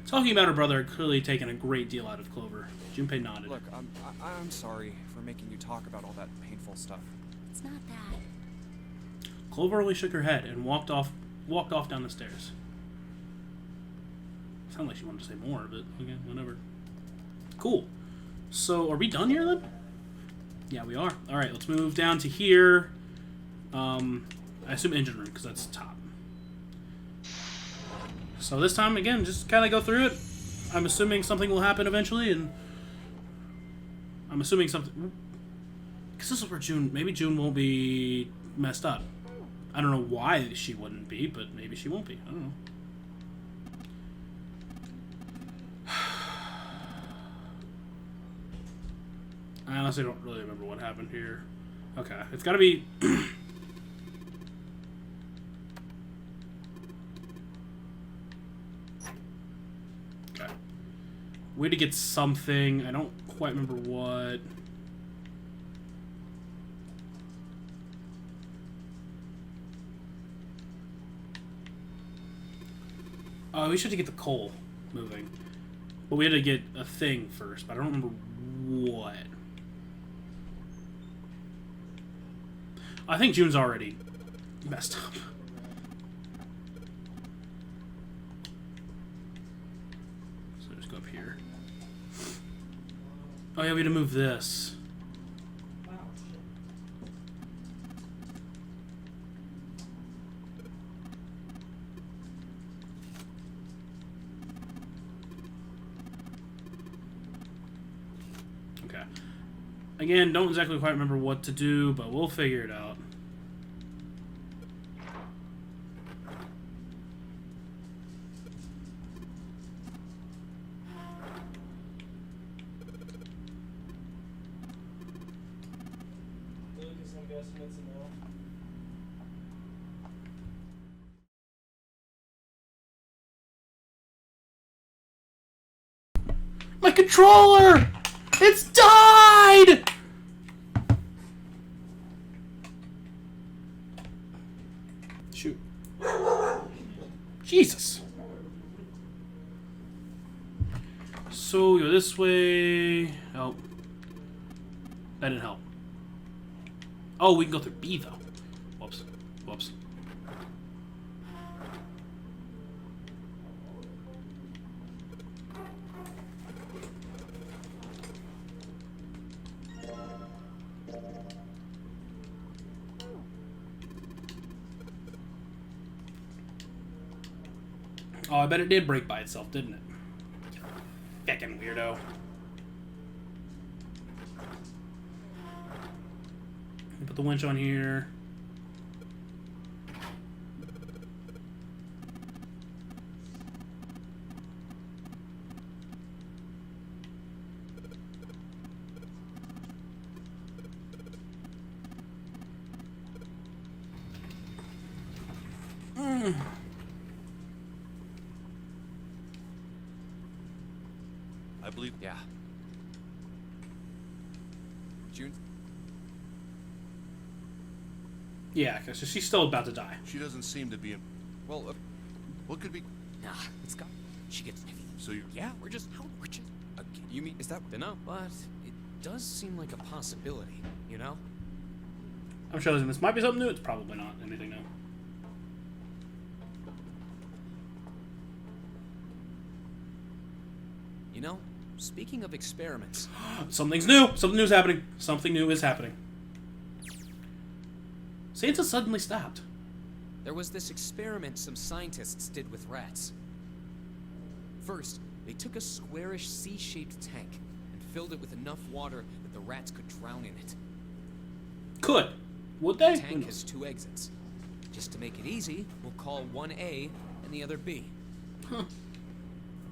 talking about her brother had clearly taken a great deal out of Clover. Junpei nodded. Look, I'm sorry for making you talk about all that painful stuff. It's not that. Clover only shook her head and walked off down the stairs. Sounded like she wanted to say more, but okay, whatever. Cool. So, are we done here then? Yeah, we are. All right, let's move down to here. I assume engine room because that's top. So this time, again, just kind of go through it. I'm assuming something will happen eventually, and I'm assuming something. Because this is where June. Maybe June won't be messed up. I don't know why she wouldn't be, but maybe she won't be. I don't know. I honestly don't really remember what happened here. Okay, it's got to be. Okay. Way to get something. I don't quite remember what. Oh, we should get the coal moving. But we had to get a thing first, but I don't remember what. I think June's already messed up. So just go up here. Oh yeah, we had to move this. Okay. Again, don't exactly quite remember what to do, but we'll figure it out. My controller! It's died! Shoot. Jesus. So we go this way. Oh. That didn't help. Oh, we can go through B though. Whoops. Whoops. Oh, I bet it did break by itself, didn't it? Feckin' weirdo. Put the winch on here. I believe. Yeah. June? Yeah, because she's still about to die. She doesn't seem to be in. Well, What could be? Nah, it's got. She gets. So you. Yeah, we're just. you mean, is that... No, but it does seem like a possibility, you know? I'm sure this might be something new. It's probably not anything new. You know, speaking of experiments, Something's new. Something new is happening. Something new is happening. Santa suddenly stopped. there was this experiment some scientists did with rats. First, they took a squarish C-shaped tank and filled it with enough water that the rats could drown in it. Could. Would they? The tank has 2 exits. Just to make it easy, we'll call one A and the other B. Huh.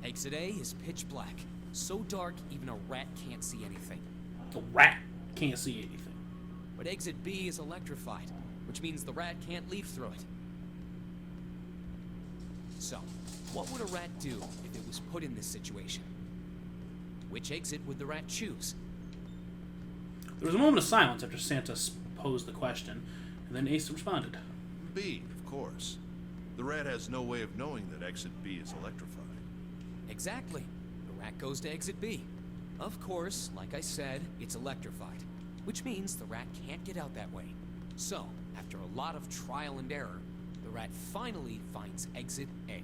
Exit A is pitch black, so dark even a rat can't see anything. The rat can't see anything. But exit B is electrified, which means the rat can't leave through it. So, what would a rat do if it was put in this situation? Which exit would the rat choose? There was a moment of silence after Santa posed the question, and then Ace responded. B, of course. The rat has no way of knowing that exit B is electrified. Exactly. The rat goes to exit B. Of course, like I said, it's electrified, which means the rat can't get out that way. So, after a lot of trial and error, the rat finally finds exit A.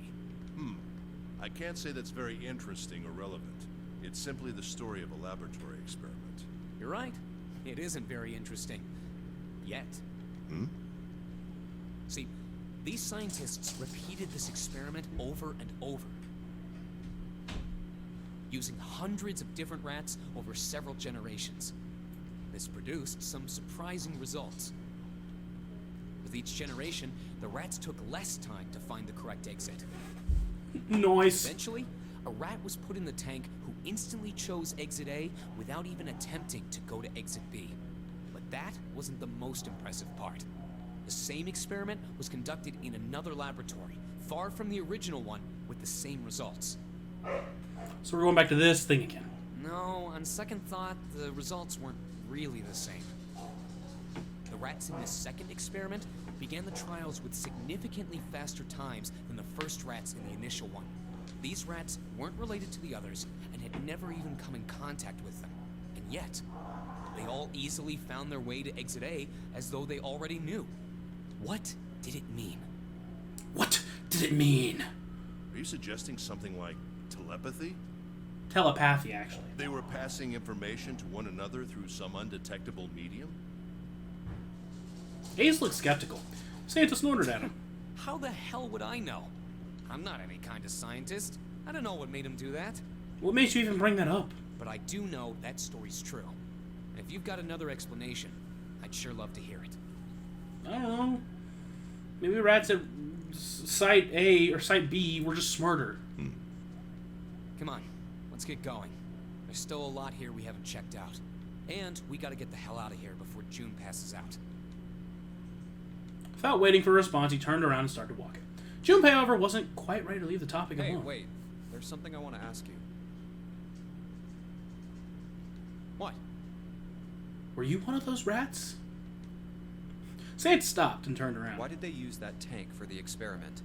I can't say that's very interesting or relevant. It's simply the story of a laboratory experiment. You're right. It isn't very interesting. Yet. Hmm? See, these scientists repeated this experiment over and over, using hundreds of different rats over several generations. This produced some surprising results. With each generation, the rats took less time to find the correct exit. Nice. Eventually, a rat was put in the tank who instantly chose exit A without even attempting to go to exit B. But that wasn't the most impressive part. The same experiment was conducted in another laboratory, far from the original one, with the same results. So we're going back to this thing again. No, on second thought, the results weren't really the same. The rats in this second experiment began the trials with significantly faster times than the first rats in the initial one. These rats weren't related to the others and had never even come in contact with them. And yet, they all easily found their way to exit A as though they already knew. What did it mean? What did it mean? Are you suggesting something like telepathy? Telepathy, actually. They were passing information to one another through some undetectable medium? Ace looks skeptical. Santa snorted at him. How the hell would I know? I'm not any kind of scientist. I don't know what made him do that. What makes you even bring that up? But I do know that story's true. And if you've got another explanation, I'd sure love to hear it. I don't know. Maybe rats at Site A or Site B were just smarter. Come on, let's get going. There's still a lot here we haven't checked out. And we gotta get the hell out of here before June passes out. Without waiting for a response, he turned around and started walking. Junpei, however, wasn't quite ready to leave the topic Hey, alone. wait. There's something I want to ask you. What? Were you one of those rats? Santa stopped and turned around. Why did they use that tank for the experiment?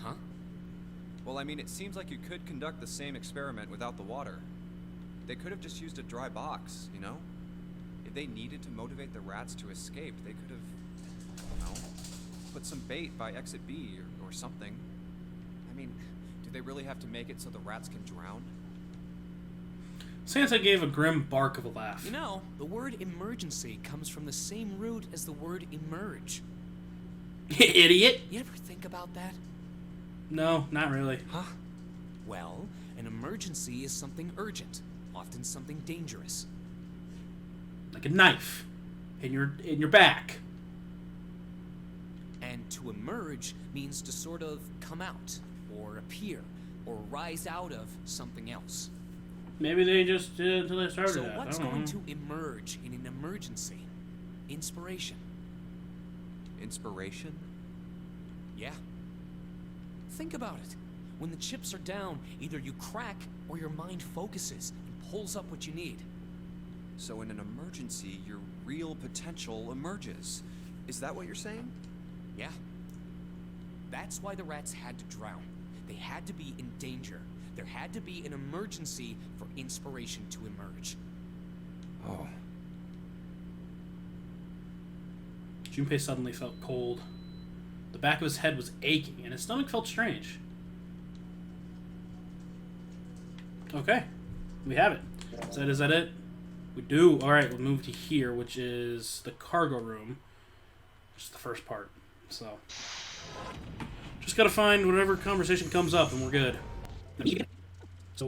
Huh? Well, I mean, it seems like you could conduct the same experiment without the water. They could have just used a dry box, you know? If they needed to motivate the rats to escape, they could have, I don't know, put some bait by exit B or something. I mean, do they really have to make it so the rats can drown? Santa gave a grim bark of a laugh. You know, the word emergency comes from the same root as the word emerge. Idiot! You ever think about that? No, not really. Huh? Well, an emergency is something urgent, often something dangerous. Like a knife in your back. And to emerge means to sort of come out, or appear, or rise out of something else. Maybe they just did it until they started So that. what's I don't going know. to emerge in an emergency? Inspiration. Inspiration? Yeah. Think about it. When the chips are down, either you crack or your mind focuses and pulls up what you need. So in an emergency, your real potential emerges. Is that what you're saying? Yeah. That's why the rats had to drown. They had to be in danger. There had to be an emergency for inspiration to emerge. Oh. Junpei suddenly felt cold. The back of his head was aching, and his stomach felt strange. Okay, we have it. Is that it? We do. All right, we'll move to here, which is the cargo room, which is the first part. So, just gotta find whatever conversation comes up, and we're good. So.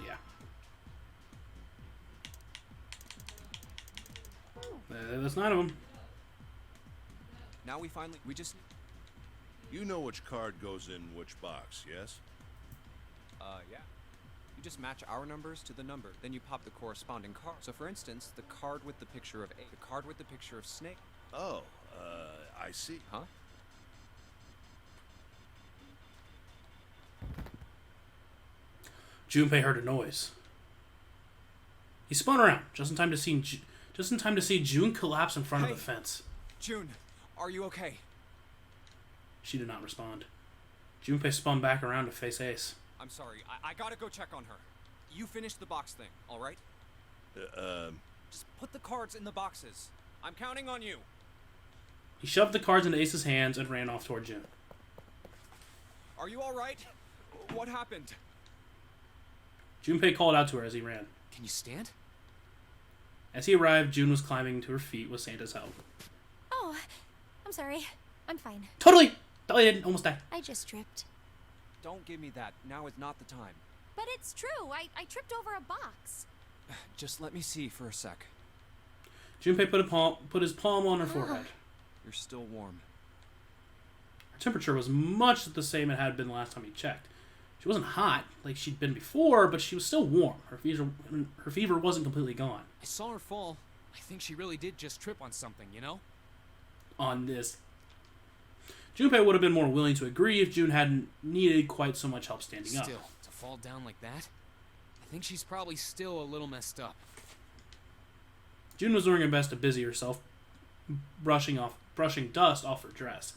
Yeah. That's nine of them. Now we just... You know which card goes in which box, yes? Yeah. You just match our numbers to the number, then you pop the corresponding card. So for instance, the card with the picture of A, the card with the picture of Snake. Oh, I see. Huh? Junpei heard a noise. He spun around, just in time to see June collapse in front of Hey. the fence. June, are you okay? She did not respond. Junpei spun back around to face Ace. I'm sorry. I gotta go check on her. You finish the box thing, all right? Just put the cards in the boxes. I'm counting on you. He shoved the cards into Ace's hands and ran off toward June. Are you all right? What happened? Junpei called out to her as he ran. Can you stand? As he arrived, June was climbing to her feet with Santa's help. Oh, I'm sorry. I'm fine. Totally didn't. Almost died. I just tripped. Don't give me that. Now is not the time. But it's true. I tripped over a box. Just let me see for a sec. Junpei put his palm on her forehead. You're still warm. Her temperature was much the same it had been the last time he checked. She wasn't hot like she'd been before, but she was still warm. Her fever wasn't completely gone. I saw her fall. I think she really did just trip on something, you know? On this, Junpei would have been more willing to agree if June hadn't needed quite so much help standing up. Still, to fall down like that? I think she's probably still a little messed up. June was doing her best to busy herself, brushing dust off her dress.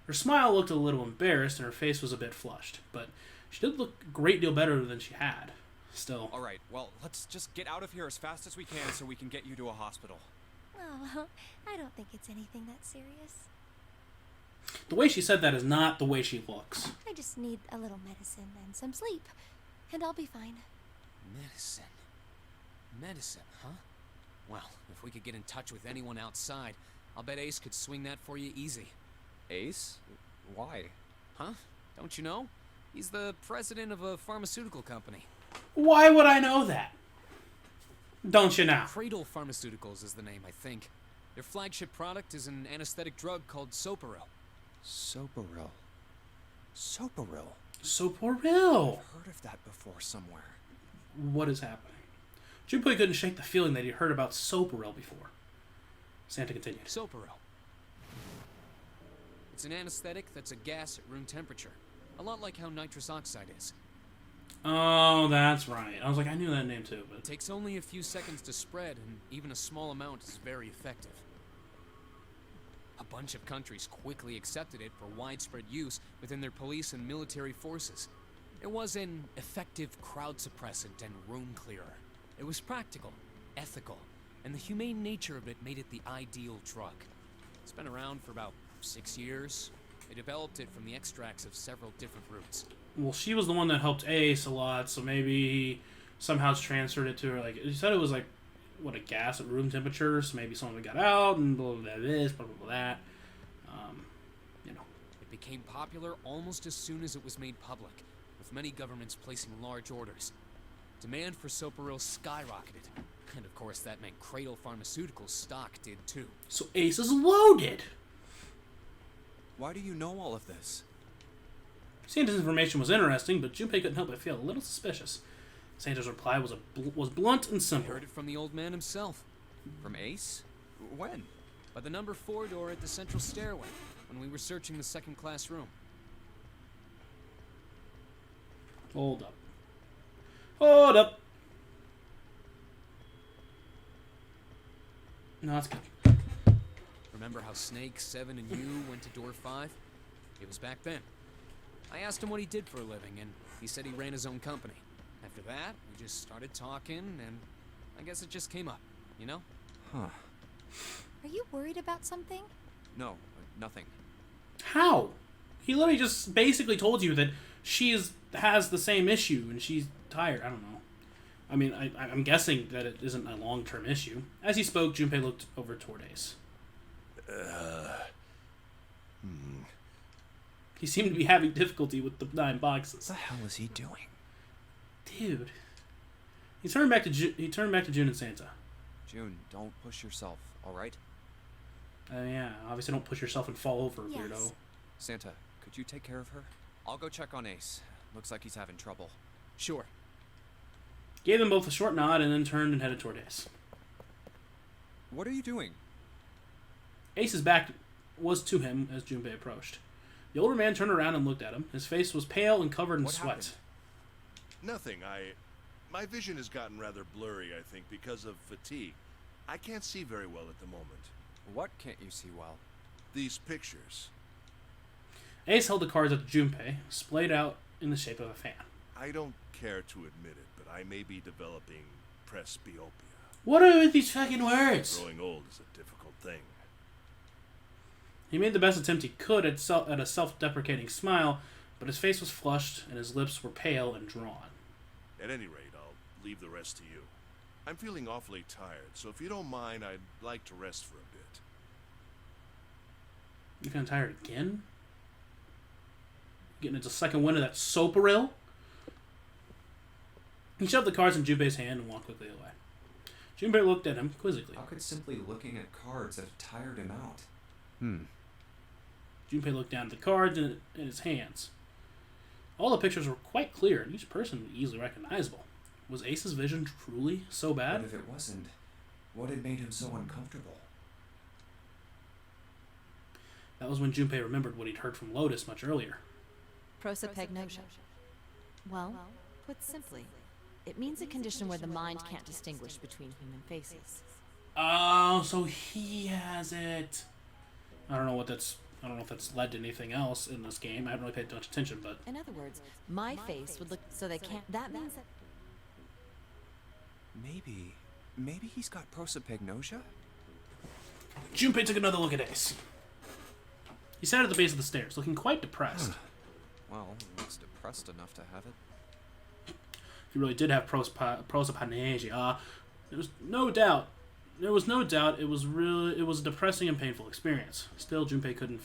Her smile looked a little embarrassed and her face was a bit flushed, but she did look a great deal better than she had. Still. All right, well, let's just get out of here as fast as we can so we can get you to a hospital. Oh, I don't think it's anything that serious. The way she said that is not the way she looks. I just need a little medicine and some sleep, and I'll be fine. Medicine. Medicine, huh? Well, if we could get in touch with anyone outside, I'll bet Ace could swing that for you easy. Ace? Why? Huh? Don't you know? He's the president of a pharmaceutical company. Why would I know that? Don't you now? Cradle Pharmaceuticals is the name, I think. Their flagship product is an anesthetic drug called Soparil. Soparil. Soparil. Soparil. Heard of that before somewhere. What is happening? Junpei couldn't shake the feeling that he'd heard about Soparil before. Santa continued. Soparil. It's an anesthetic that's a gas at room temperature. A lot like how nitrous oxide is. Oh, that's right. I was like, I knew that name too, It but takes only a few seconds to spread, and even a small amount is very effective. A bunch of countries quickly accepted it for widespread use within their police and military forces. It was an effective crowd suppressant and room clearer. It was practical, ethical, and the humane nature of it made it the ideal drug. It's been around for about 6 years. They developed it from the extracts of several different roots. well, she was the one that helped Ace a lot, so maybe he somehow transferred it to her. Like you said, it was like what a gas at room temperature, so maybe someone got out and blah blah blah this, blah blah blah that. You know, It became popular almost as soon as it was made public, with many governments placing large orders. Demand for Soparil skyrocketed, and of course that meant Cradle Pharmaceuticals stock did too. so Ace is loaded. Why do you know all of this? Santa's information was interesting, but Junpei couldn't help but feel a little suspicious. Santa's reply was blunt and I simple. heard it from the old man himself, From Ace? When? by the number 4 door at the central stairway, when we were searching the second-class room. Hold up. Hold up. No, that's good. Remember how Snake, Seven, and you went to door 5? It was back then. I asked him what he did for a living, and he said he ran his own company. After that, we just started talking, and I guess it just came up, you know? Huh. Are you worried about something? No, nothing. How? He literally just basically told you that has the same issue and she's tired. I don't know. I mean, I'm guessing that it isn't a long-term issue. As he spoke, Junpei looked over toward Ace. He seemed to be having difficulty with the 9 boxes. What the hell is he doing? Dude. He turned back to June and Santa. June, don't push yourself, alright? Yeah, obviously don't push yourself and fall over, Yes. weirdo. Santa, could you take care of her? I'll go check on Ace. Looks like he's having trouble. Sure. Gave them both a short nod and then turned and headed toward Ace. What are you doing? Ace's back was to him as Junpei approached. The older man turned around and looked at him. His face was pale and covered in What sweat. Nothing. My vision has gotten rather blurry, I think, because of fatigue. I can't see very well at the moment. What can't you see well? These pictures. Ace held the cards up to Junpei, splayed out in the shape of a fan. I don't care to admit it, but I may be developing presbyopia. What are with these fucking words? Growing old is a difficult thing. He made the best attempt he could at a self-deprecating smile, but his face was flushed and his lips were pale and drawn. At any rate, I'll leave the rest to you. I'm feeling awfully tired, so if you don't mind, I'd like to rest for a bit. You feeling tired again? Getting into second wind of that Soparil? He shoved the cards in Junpei's hand and walked quickly away. Junpei looked at him quizzically. How could simply looking at cards have tired him out? Junpei looked down at the cards in his hands. All the pictures were quite clear, and each person easily recognizable. Was Ace's vision truly so bad? But if it wasn't, what had made him so uncomfortable? That was when Junpei remembered what he'd heard from Lotus much earlier. Prosopagnosia. Well, put simply, it means a condition where the mind can't distinguish between human faces. Oh, so he has it. I don't know if that's led to anything else in this game. I haven't really paid much attention, but In other words, my face would look so they can't. That means that. Maybe he's got prosopagnosia? Junpei took another look at Ace. He sat at the base of the stairs, looking quite depressed. Well, he's depressed enough to have it. He really did have prosopagnosia. There was no doubt it was a depressing and painful experience. Still, Junpei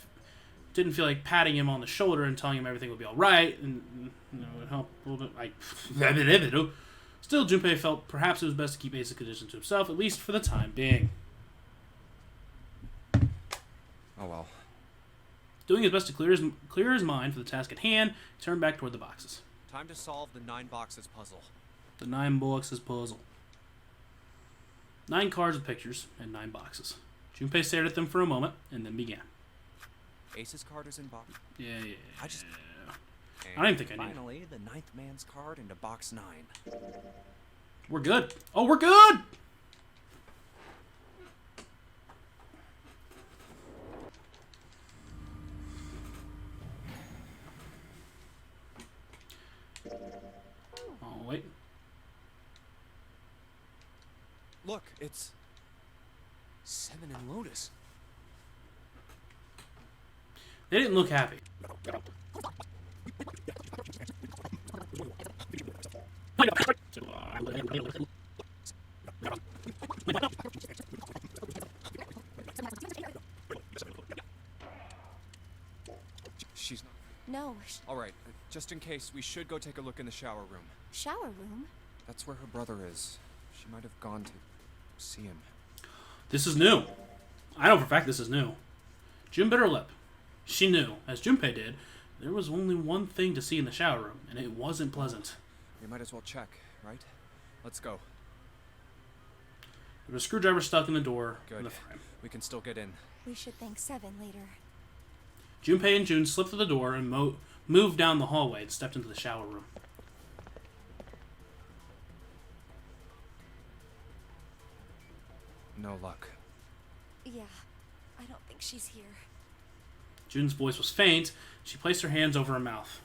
didn't feel like patting him on the shoulder and telling him everything would be all right, and it helped. Still, Junpei felt perhaps it was best to keep Ace's condition to himself, at least for the time being. Oh well. Doing his best to clear his mind for the task at hand, he turned back toward the boxes. Time to solve the 9 boxes puzzle. The 9 boxes puzzle. 9 cards with pictures and 9 boxes. Junpei stared at them for a moment and then began. Ace's card is in box. Yeah. I just. I don't even think I need it. Finally, the 9th man's card into box 9. We're good. Oh, we're good! Oh, wait. Look, it's. Seven and Lotus. They didn't look happy. She's not. No, All right, just in case, we should go take a look in the shower room. shower room? That's where her brother is. She might have gone to see him. This is new. I know for a fact this is new. June bit her lip. She knew, as Junpei did, there was only one thing to see in the shower room, and it wasn't pleasant. We might as well check, right? Let's go. There was a screwdriver stuck in the door in Good. the frame. We can still get in. We should thank Seven later. Junpei and June slipped through the door and moved down the hallway and stepped into the shower room. No luck. Yeah, I don't think she's here. June's voice was faint. She placed her hands over her mouth.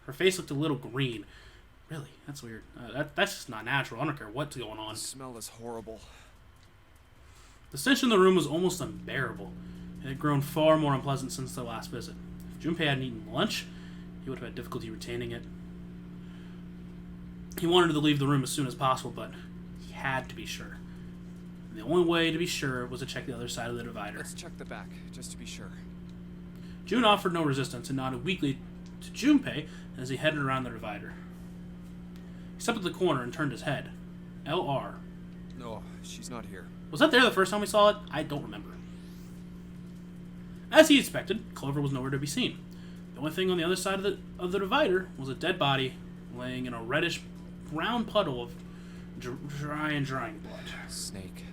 Her face looked a little green. Really? That's weird. That's just not natural. I don't care what's going on. The smell is horrible. The stench in the room was almost unbearable. It had grown far more unpleasant since their last visit. If Junpei hadn't eaten lunch, he would have had difficulty retaining it. He wanted to leave the room as soon as possible, but he had to be sure. And the only way to be sure was to check the other side of the divider. Let's check the back, just to be sure. June offered no resistance and nodded weakly to Junpei as he headed around the divider. He stepped at the corner and turned his head. LR. No, she's not here. Was that there the first time we saw it? I don't remember. As he expected, Clover was nowhere to be seen. The only thing on the other side of the divider was a dead body laying in a reddish-brown puddle of drying blood. Snake.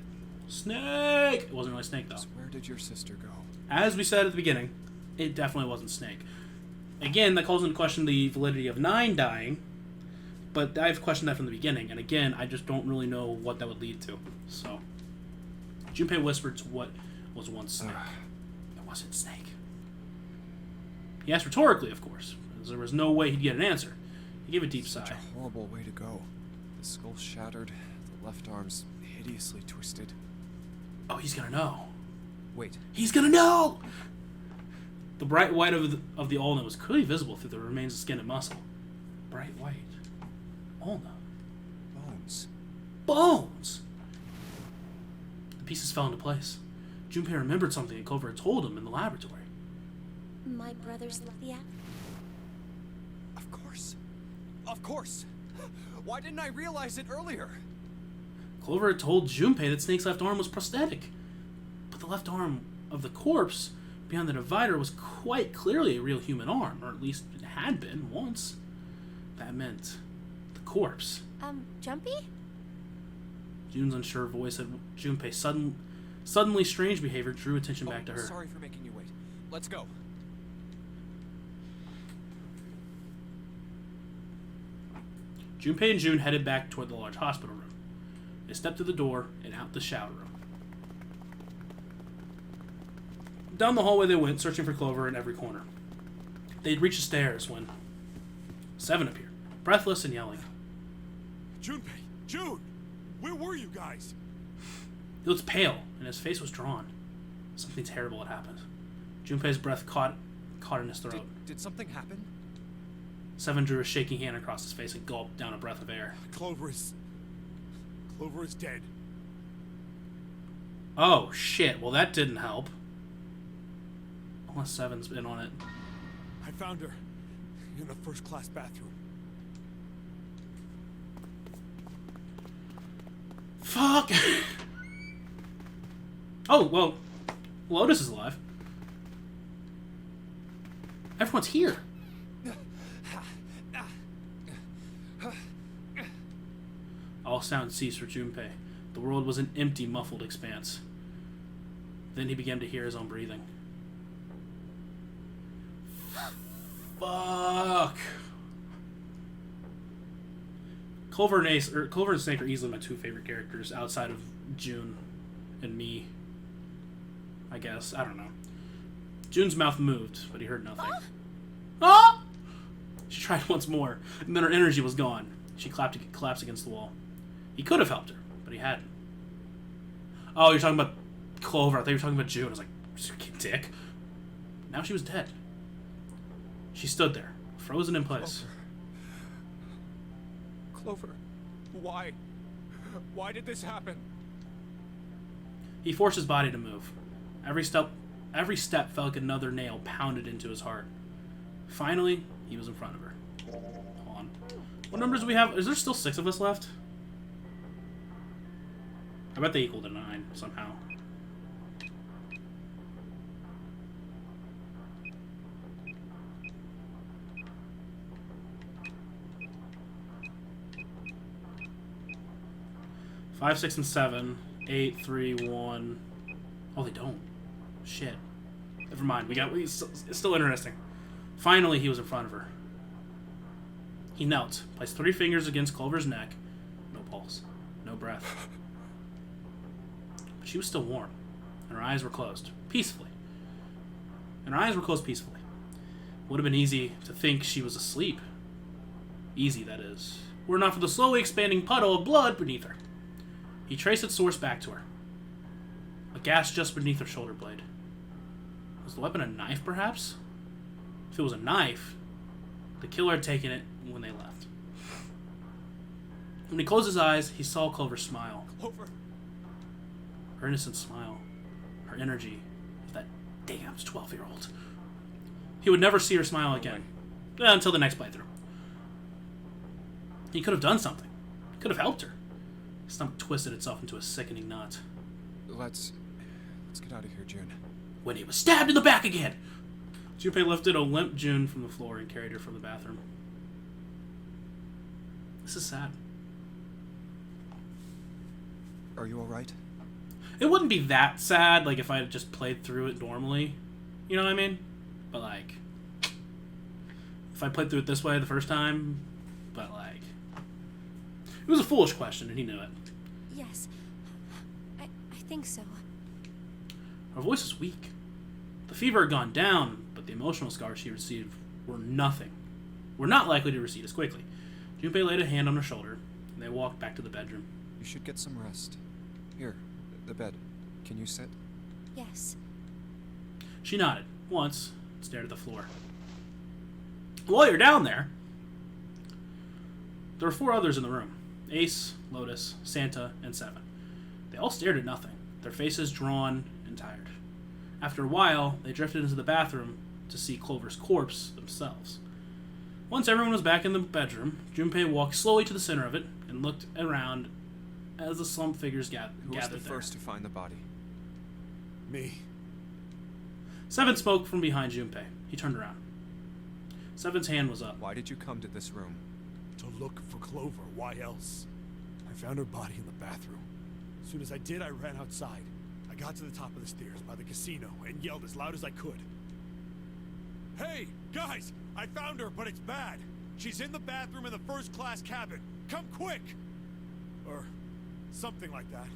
Snake! It wasn't really Snake, though. Where did your sister go? As we said at the beginning, it definitely wasn't Snake. Again, that calls into question the validity of 9 dying, But I've questioned that from the beginning, and again, I just don't really know what that would lead to. So, Junpei whispered to what was once Snake. It wasn't Snake. He asked rhetorically, of course, as there was no way he'd get an answer. He gave a deep Such sigh. a horrible way to go. The skull shattered, the left arm's hideously twisted. Oh, he's gonna know. Wait, He's gonna know! The bright white of the ulna was clearly visible through the remains of skin and muscle. Bright white. Ulna. bones. Bones! The pieces fell into place. Junpei remembered something that Clover had told him in the laboratory. My brother's yeah. Of course. Of course. Why didn't I realize it earlier? Clover had told Junpei that Snake's left arm was prosthetic. But the left arm of the corpse beyond the divider was quite clearly a real human arm, or at least it had been once. That meant the corpse. Jumpy? June's unsure voice at Junpei's suddenly strange behavior drew attention back to her. Sorry for making you wait. Let's go. Junpei and June headed back toward the large hospital room. They stepped through the door and out the shower room. Down the hallway they went, searching for Clover in every corner. They'd reached the stairs when Seven appeared, breathless and yelling. Junpei! June! Where were you guys? He looked pale, and his face was drawn. Something terrible had happened. Junpei's breath caught in his throat. Did something happen? Seven drew a shaking hand across his face and gulped down a breath of air. Clover is dead. Oh, shit. Well, that didn't help. Unless Seven's been on it. I found her in the first-class bathroom. Fuck! Oh, well, Lotus is alive. Everyone's here. All sound ceased for Junpei. The world was an empty, muffled expanse. Then he began to hear his own breathing. Fuck! Clover and Snake are easily my two favorite characters outside of June and me. I guess. I don't know. June's mouth moved, but he heard nothing. Ah! She tried once more, and then her energy was gone. She collapsed against the wall. He could have helped her, but he hadn't. Oh, you're talking about Clover. I thought you were talking about June. I was like, dick. Now she was dead. She stood there, frozen in place. Clover. Why? Why did this happen? He forced his body to move. Every step felt like another nail pounded into his heart. Finally, he was in front of her. Hold on. What numbers do we have? Is there still 6 of us left? I bet they equal to 9 somehow. Five, 6, and 7. 8, 3, 1. Oh, they don't. Shit. Never mind. It's still interesting. Finally, he was in front of her. He knelt, placed 3 fingers against Clover's neck. No pulse. No breath. But she was still warm, and her eyes were closed. Peacefully. Would have been easy to think she was asleep. Easy, that is. Were it not for the slowly expanding puddle of blood beneath her. He traced its source back to her. A gash just beneath her shoulder blade. Was the weapon a knife, perhaps? If it was a knife, the killer had taken it when they left. When he closed his eyes, he saw Clover smile. Clover. Her innocent smile. Her energy of that damn 12-year-old. He would never see her smile again. Until the next playthrough. He could have done something. He could have helped her. His stomach twisted itself into a sickening knot. Let's get out of here, June. When he was stabbed in the back again! Junpei lifted a limp June from the floor and carried her from the bathroom. This is sad. Are you alright? It wouldn't be that sad, like, if I had just played through it normally. You know what I mean? But, like, if I played through it this way the first time, but, like, It was a foolish question, and he knew it. Yes. I think so. Her voice was weak. The fever had gone down, but the emotional scars she received were not likely to recede as quickly. Junpei laid a hand on her shoulder, and they walked back to the bedroom. You should get some rest. Here, the bed. Can you sit? Yes. She nodded, once, and stared at the floor. While you're down there were 4 others in the room. Ace, Lotus, Santa, and Seven. They all stared at nothing, their faces drawn and tired. After a while, they drifted into the bathroom to see Clover's corpse themselves. Once everyone was back in the bedroom, Junpei walked slowly to the center of it and looked around as the slumped figures Who was gathered the there. first to find the body? Me. Seven spoke from behind Junpei. He turned around. Seven's hand was up. Why did you come to this room? To look for Clover. Why else? I found her body in the bathroom. As soon as I did, I ran outside. I got to the top of the stairs by the casino and yelled as loud as I could. Hey, guys! I found her, but it's bad. She's in the bathroom in the first-class cabin. Come quick! Or something like that.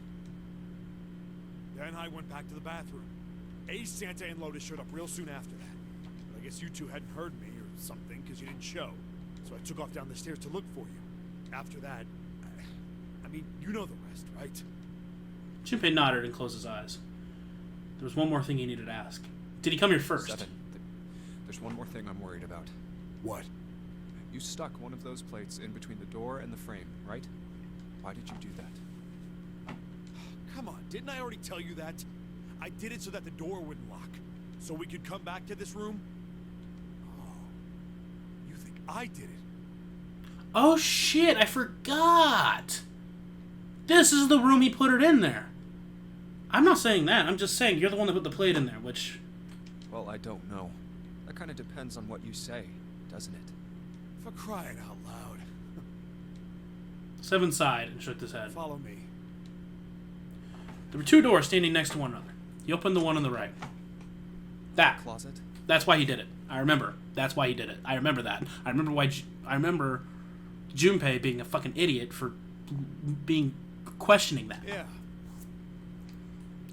Then I went back to the bathroom. Ace, Santa, and Lotus showed up real soon after that. But I guess you two hadn't heard me or something because you didn't show. So I took off down the stairs to look for you. After that, I mean, you know the rest, right? Junpei nodded and closed his eyes. There was one more thing he needed to ask. Did he come here first? Seven. There's one more thing I'm worried about. What? You stuck one of those plates in between the door and the frame, right? Why did you do that? Come on, didn't I already tell you that? I did it so that the door wouldn't lock. So we could come back to this room? Oh. You think I did it? Oh shit, I forgot! This is the room he put it in there. I'm not saying that, I'm just saying you're the one that put the plate in there, which... Well, I don't know. That kind of depends on what you say, doesn't it? For crying out loud. Seven sighed and shook his head. Follow me. There were 2 doors standing next to one another. He opened the one on the right. Closet? That's why he did it. I remember. That's why he did it. I remember that. I remember Junpei being a fucking idiot for questioning that. Yeah.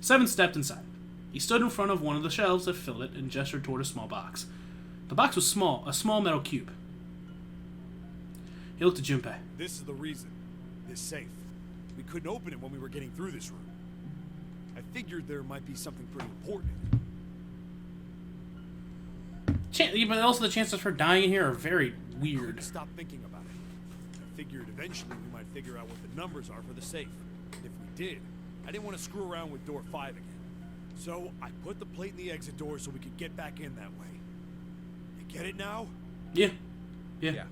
Seven stepped inside. He stood in front of one of the shelves that filled it and gestured toward a small box. The box was small, a small metal cube. He looked at Junpei. This is the reason. This safe. We couldn't open it when we were getting through this room. I figured there might be something pretty important in it. But also the chances for dying in here are very I weird. couldn't stop thinking about it. I figured eventually we might figure out what the numbers are for the safe. And if we did, I didn't want to screw around with door 5 again. So I put the plate in the exit door so we could get back in that way. You get it now? Yeah. Yeah.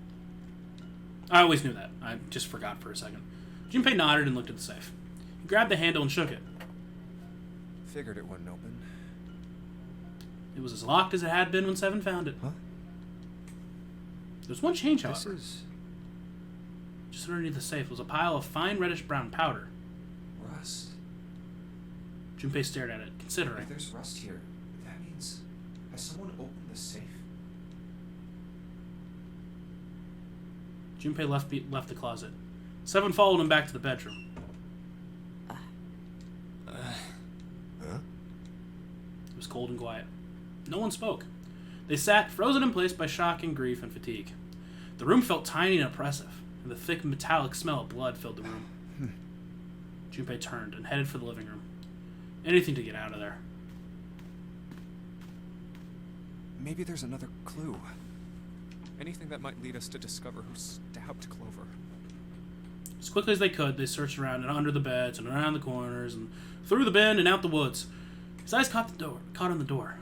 I always knew that. I just forgot for a second. Junpei nodded and looked at the safe. He grabbed the handle and shook it. Figured it wouldn't open. It was as locked as it had been when Seven found it. Huh? There's one change, This however. is Just underneath the safe was a pile of fine reddish-brown powder. rust. Junpei stared at it, considering. If there's rust here, that means... Has someone opened the safe? Junpei left the closet. Seven followed him back to the bedroom. Huh? It was cold and quiet. No one spoke. They sat, frozen in place by shock and grief and fatigue. The room felt tiny and oppressive, and the thick metallic smell of blood filled the room. Junpei turned and headed for the living room. Anything to get out of there. Maybe there's another clue. Anything that might lead us to discover who stabbed Clover. As quickly as they could, they searched around and under the beds and around the corners and through the bin and out the woods. His eyes caught on the door.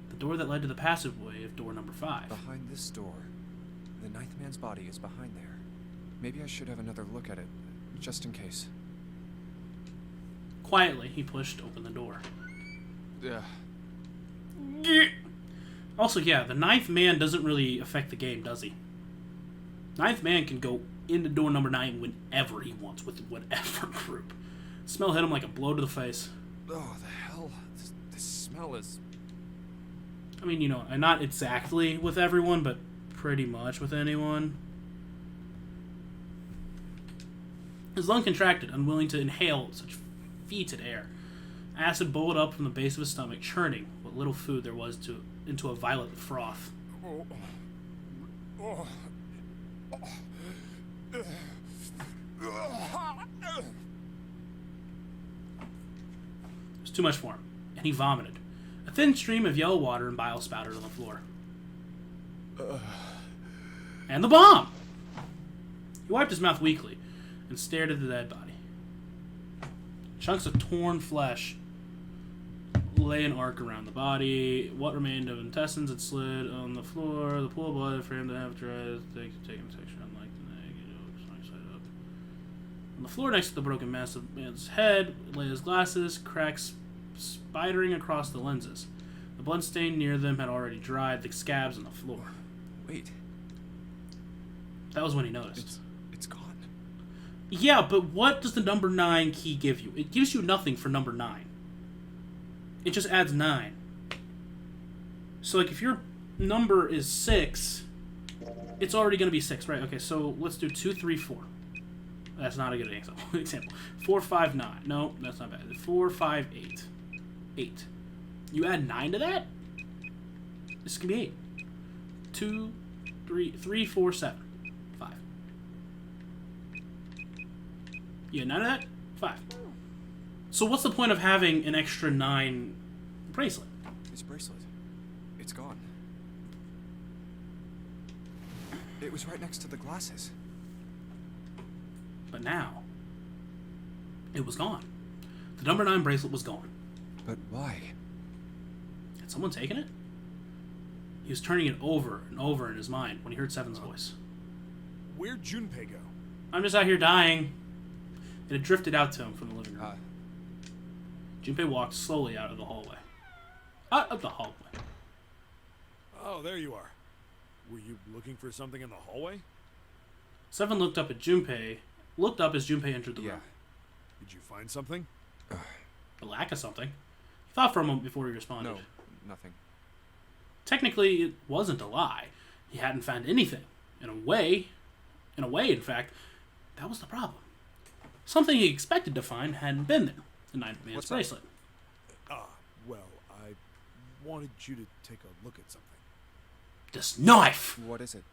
The door that led to the passageway of door number 5. Behind this door. The ninth man's body is behind there. Maybe I should have another look at it, just in case. Quietly, he pushed open the door. Ugh. Also, yeah, the ninth man doesn't really affect the game, does he? Ninth man can go into door number 9 whenever he wants, with whatever group. The smell hit him like a blow to the face. Oh, the hell. This smell is... I mean, not exactly with everyone, but pretty much with anyone. His lung contracted, unwilling to inhale such fetid air. Acid boiled up from the base of his stomach, churning what little food there was into a violet froth. It was too much for him, and he vomited. A thin stream of yellow water and bile spouted on the floor. And the bomb! He wiped his mouth weakly and stared at the dead body. Chunks of torn flesh lay an arc around the body. What remained of intestines had slid on the floor. The pool of blood framed the half dried, taking texture unlike the negative, side up. On the floor next to the broken mass of the man's head lay his glasses, cracks spidering across the lenses. The blood stain near them had already dried, the scabs on the floor. Wait, That was when he noticed. it's gone. Yeah, but what does the number 9 key give you? It gives you nothing for number 9. It just adds 9. So, like, if your number is 6, it's already going to be 6, right? Okay, so let's do 2, 3, 4. That's not a good example. 4, 5, 9. No, that's not bad. 4, 5, 8. 8. You add 9 to that? This can be 8. 2, 3, 4, 7. 5. Yeah, 9 of that? 5. So what's the point of having an extra 9 bracelet? His bracelet. It's gone. It was right next to the glasses. But now, it was gone. The number 9 bracelet was gone. But why? Had someone taken it? He was turning it over and over in his mind when he heard Seven's voice. Where'd Junpei go? I'm just out here dying. It had drifted out to him from the living room. Junpei walked slowly out of the hallway. Out of the hallway. Oh, there you are. Were you looking for something in the hallway? Seven looked up as Junpei entered the room. Did you find something? A lack of something. He thought for a moment before he responded. No, nothing. Technically, it wasn't a lie. He hadn't found anything. In a way, in fact, that was the problem. Something he expected to find hadn't been there. The 9th man's bracelet. Well, I wanted you to take a look at something. This knife! What is it?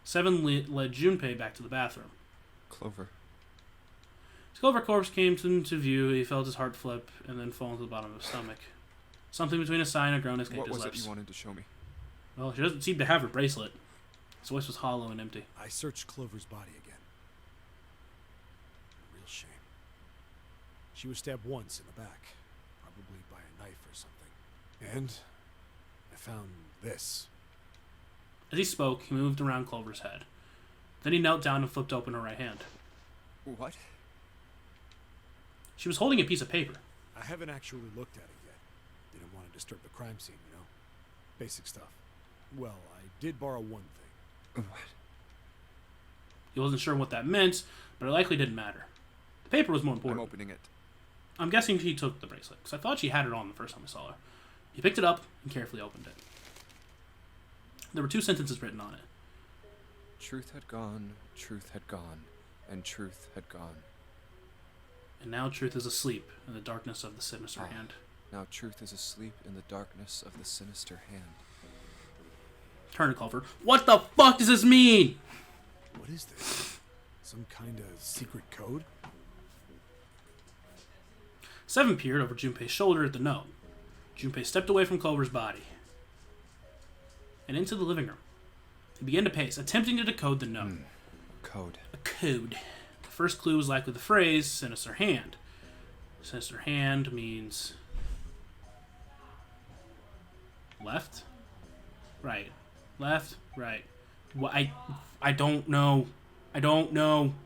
Seven led Junpei back to the bathroom. Clover. As Clover corpse came into view, he felt his heart flip and then fall into the bottom of his stomach. Something between a sigh and a groan escaped his lips. What was it you wanted to show me? Well, she doesn't seem to have her bracelet. His voice was hollow and empty. I searched Clover's body again. A real shame. She was stabbed once in the back, probably by a knife or something. And I found this. As he spoke, he moved around Clover's head. Then he knelt down and flipped open her right hand. What? She was holding a piece of paper. I haven't actually looked at it yet. Didn't want to disturb the crime scene, you know? Basic stuff. Well, I did borrow one thing. What? He wasn't sure what that meant, but it likely didn't matter. The paper was more I'm important. opening it. I'm guessing he took the bracelet, because I thought she had it on the first time I saw her. He picked it up and carefully opened it. There were 2 sentences written on it. Truth had gone, and truth had gone. And now truth is asleep in the darkness of the sinister hand. Now truth is asleep in the darkness of the sinister hand. Turn to Clover. What the fuck does this mean? What is this? Some kind of secret code? Seven peered over Junpei's shoulder at the note. Junpei stepped away from Clover's body and into the living room. He began to pace, attempting to decode the note. Code. A code. The first clue was likely the phrase, sinister hand. Sinister hand means left, right, left, right. What? I don't know. I don't know.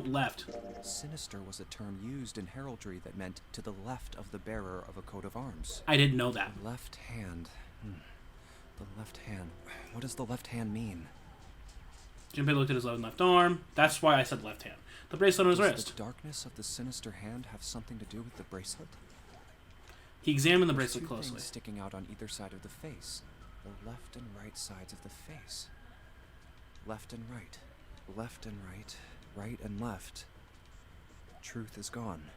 Left. Sinister was a term used in heraldry that meant to the left of the bearer of a coat of arms. I didn't know that. Left hand. The left hand. What does the left hand mean? Junpei looked at his left arm. That's why I said left hand. The bracelet on his Does wrist. the darkness of the sinister hand have something to do with the bracelet? He examined the There's bracelet 2 closely. things sticking out on either side of the face. The left and right sides of the face. Left and right. Left and right. Right and left. Truth is gone.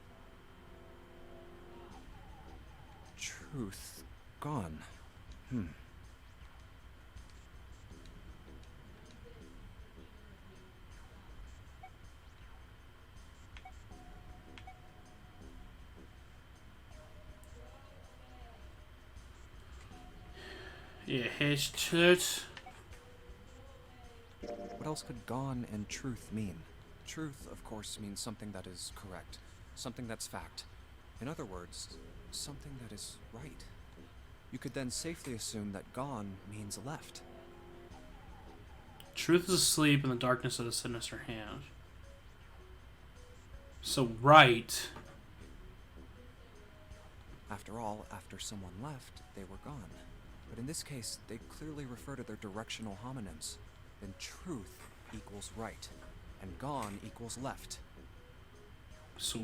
Truth gone. Yeah, it's truth. What else could gone and truth mean? Truth, of course, means something that is correct, something that's fact. In other words, something that is right. You could then safely assume that gone means left. Truth is asleep in the darkness of the sinister hand. So right. After all, after someone left, they were gone. But in this case, they clearly refer to their directional homonyms. Then truth equals right, and gone equals left. So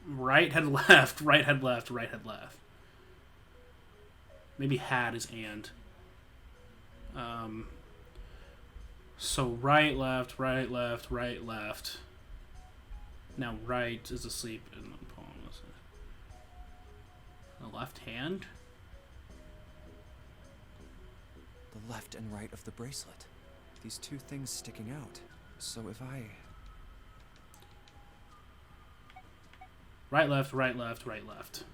right had left, right had left, right had left. Maybe had is and. So right, left, right, left, right, left. Now right is asleep in the poem. The left hand? The left and right of the bracelet. These two things sticking out. So if I... Right, left, right, left, right, left.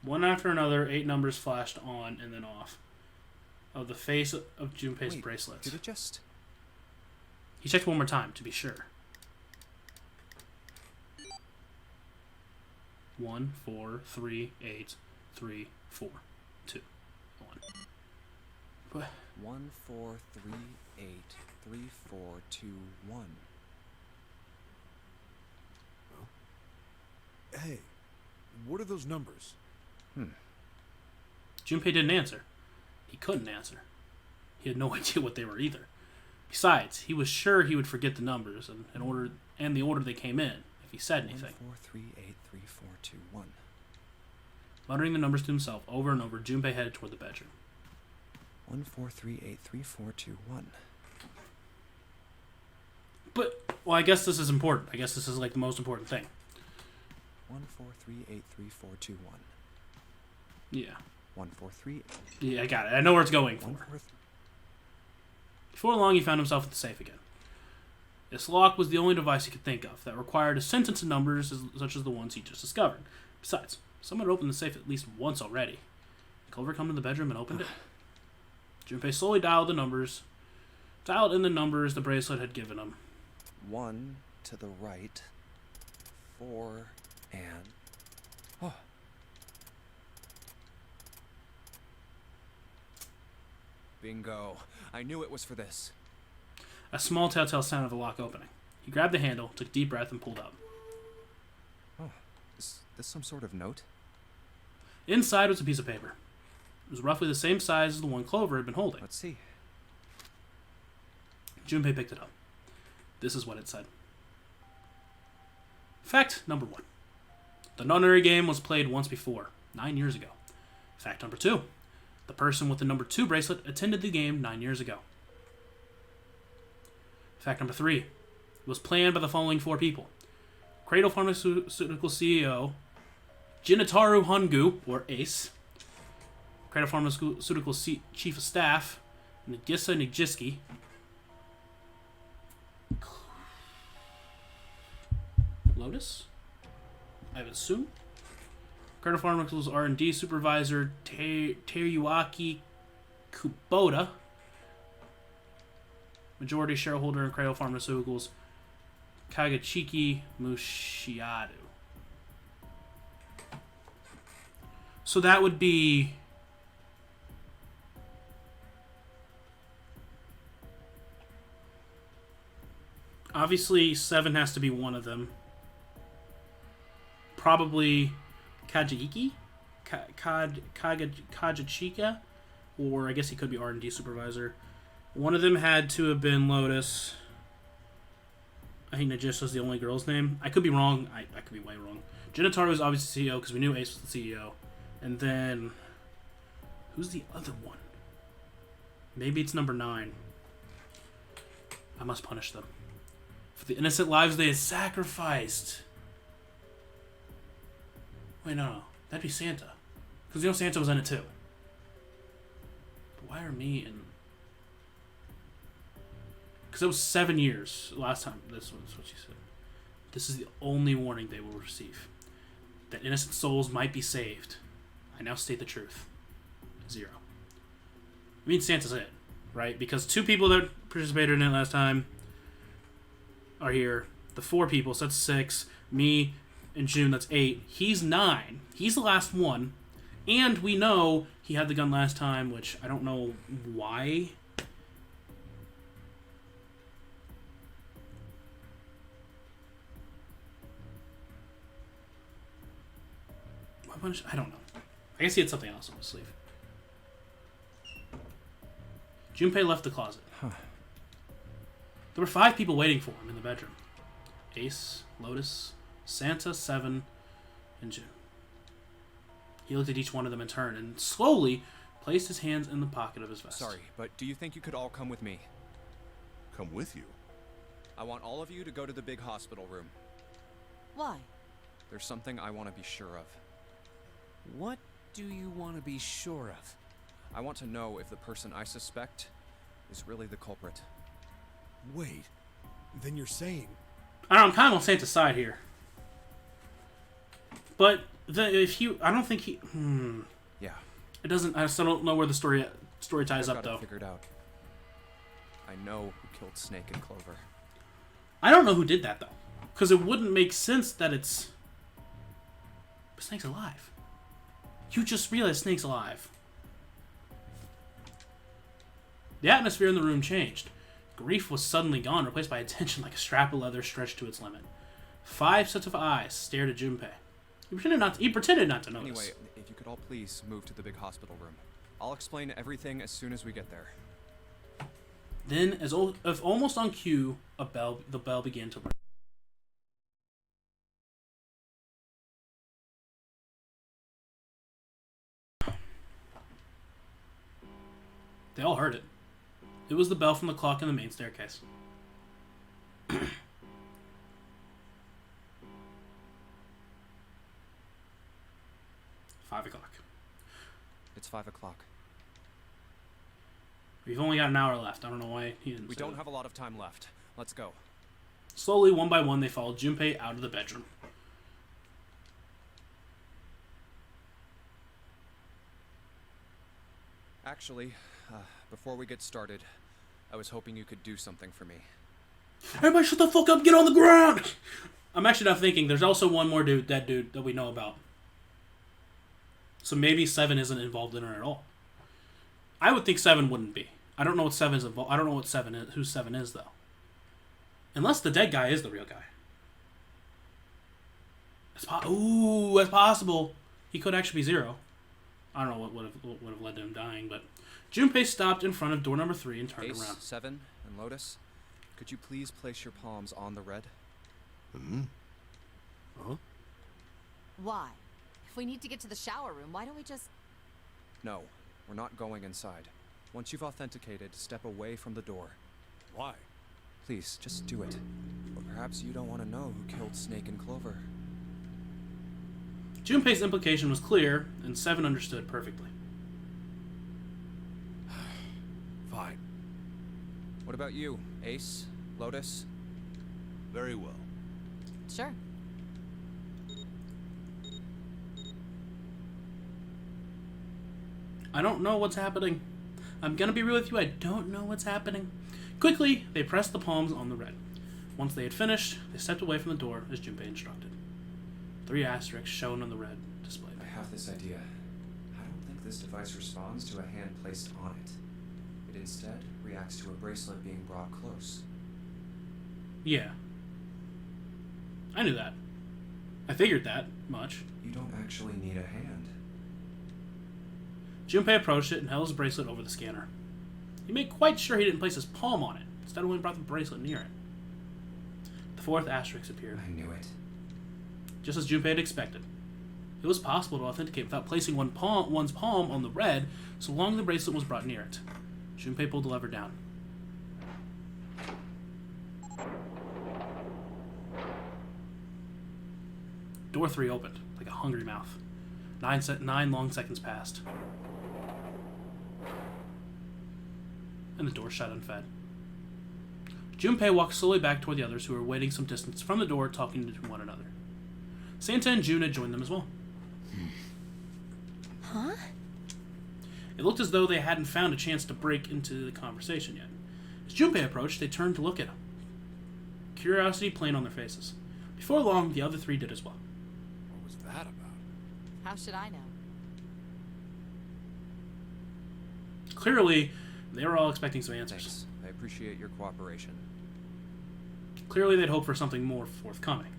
One after another, 8 numbers flashed on and then off of the face of Junpei's Wait, bracelets. did it just... He checked one more time to be sure. 1, 4, 3, 8, 3, 4, 2, 1. What? 1, 4, 3, 8, 3, 4, 2, 1. Hey, what are those numbers? Junpei didn't answer. He couldn't answer. He had no idea what they were either. Besides, he was sure he would forget the numbers and the order they came in if he said anything. 1, 4, 3, 8, 3, 4, 2, 1. Muttering the numbers to himself over and over, Junpei headed toward the bedroom. 1, 4, 3, 8, 3, 4, 2, 1. But, well, I guess this is important. I guess this is like the most important thing. 1, 4, 3, 8, 3, 4, 2, 1. Yeah. 1, 4, 3. Yeah, I got it. I know where it's going 1, for. 4, Before long, he found himself at the safe again. This lock was the only device he could think of that required a sentence of numbers such as the ones he just discovered. Besides, someone had opened the safe at least once already. Had Culver come to the bedroom and opened it? Junpei slowly dialed in the numbers the bracelet had given him. 1 to the right. 4 and... Oh. Bingo. I knew it was for this. A small telltale sound of the lock opening. He grabbed the handle, took a deep breath, and pulled up. Oh, is this some sort of note? Inside was a piece of paper. It was roughly the same size as the one Clover had been holding. Let's see. Junpei picked it up. This is what it said. Fact number 1. The nunnery game was played once before, 9 years ago. Fact number 2. The person with the number 2 bracelet attended the game 9 years ago. Fact number 3. It was planned by the following 4 people. Cradle Pharmaceutical CEO Jinichiro Hongu, or Ace. Cradle Pharmaceutical Chief of Staff Nagisa Nijiski. Lotus? I would assume. Cradle Pharmaceuticals R&D Supervisor Teruyuki Kubota. Majority shareholder in Cradle Pharmaceuticals Kagachiki Mushiadu. So that would be... Obviously, 7 has to be one of them. Probably Kagachiki? Kajachika, or I guess he could be R&D supervisor. One of them had to have been Lotus. I think Nagisha's the only girl's name. I could be wrong. I could be way wrong. Genitaro was obviously CEO because we knew Ace was the CEO. And then... who's the other one? Maybe it's number 9. I must punish them. For the innocent lives they had sacrificed. Wait, no. That'd be Santa. Because you know Santa was in it too. But why are me and... because it was 7 years last time. This was what she said. This is the only warning they will receive. That innocent souls might be saved. I now state the truth. 0. I mean, Santa's it, right? Because 2 people that participated in it last time are here. The 4 people, so that's 6. Me and June, that's 8. He's 9. He's the last one. And we know he had the gun last time, which I don't know why. I don't know. I guess he had something else on his sleeve. Junpei left the closet. There were 5 people waiting for him in the bedroom. Ace, Lotus, Santa, 7, and June. He looked at each one of them in turn and slowly placed his hands in the pocket of his vest. Sorry, but do you think you could all come with me? Come with you. I want all of you to go to the big hospital room. Why? There's something I want to be sure of. What do you want to be sure of? I want to know if the person I suspect is really the culprit. Wait, then you're saying... I don't know, I'm kind of on Santa's side here. But I don't think he... Yeah. It doesn't... I still don't know where the story ties I've up, got it though. figured out. I know who killed Snake and Clover. I don't know who did that, though. Because it wouldn't make sense that it's... But Snake's alive. You just realized Snake's alive. The atmosphere in the room changed. Grief was suddenly gone, replaced by attention like a strap of leather stretched to its limit. 5 sets of eyes stared at Junpei. He pretended not to notice. Anyway, if you could all please move to the big hospital room. I'll explain everything as soon as we get there. Then, as almost on cue, the bell began to ring. They all heard it. It was the bell from the clock in the main staircase. 5 o'clock. It's 5 o'clock. We've only got an hour left. I don't know why he didn't We say don't that. have a lot of time left. Let's go. Slowly, one by one, they followed Junpei out of the bedroom. Actually, before we get started, I was hoping you could do something for me. Everybody shut the fuck up, get on the ground! I'm actually not thinking, there's also one more dead dude that we know about. So maybe 7 isn't involved in it at all. I would think 7 wouldn't be. I don't know what 7's involved. I don't know what 7 is, who 7 is, though. Unless the dead guy is the real guy. Ooh, that's possible. He could actually be 0. I don't know what would have led to him dying, but... Junpei stopped in front of door number 3 and turned Ace, around. 7, and Lotus, could you please place your palms on the red? Hmm? Huh? Why? If we need to get to the shower room, why don't we just... No, we're not going inside. Once you've authenticated, step away from the door. Why? Please, just do it. Or perhaps you don't want to know who killed Snake and Clover. Junpei's implication was clear, and 7 understood perfectly. Fine. What about you, Ace? Lotus? Very well. Sure. I don't know what's happening. I'm gonna be real with you, I don't know what's happening. Quickly, they pressed the palms on the red. Once they had finished, they stepped away from the door as Junpei instructed. 3 asterisks shown on the red display. I have this idea. I don't think this device responds to a hand placed on it. It instead reacts to a bracelet being brought close. Yeah. I knew that. I figured that much. You don't actually need a hand. Junpei approached it and held his bracelet over the scanner. He made quite sure he didn't place his palm on it. Instead, only brought the bracelet near it. The fourth asterisk appeared, I knew it. just as Junpei had expected. It was possible to authenticate without placing one's palm on the red, so long as the bracelet was brought near it. Junpei pulled the lever down. Door 3 opened, like a hungry mouth. 9 long seconds passed. And the door shut unfed. Junpei walked slowly back toward the others who were waiting some distance from the door, talking to one another. Santa and June had joined them as well. Huh? It looked as though they hadn't found a chance to break into the conversation yet. As Junpei approached, they turned to look at him. Curiosity plain on their faces. Before long, the other three did as well. What was that about? How should I know? Clearly, they were all expecting some answers. Thanks. I appreciate your cooperation. Clearly, they'd hoped for something more forthcoming.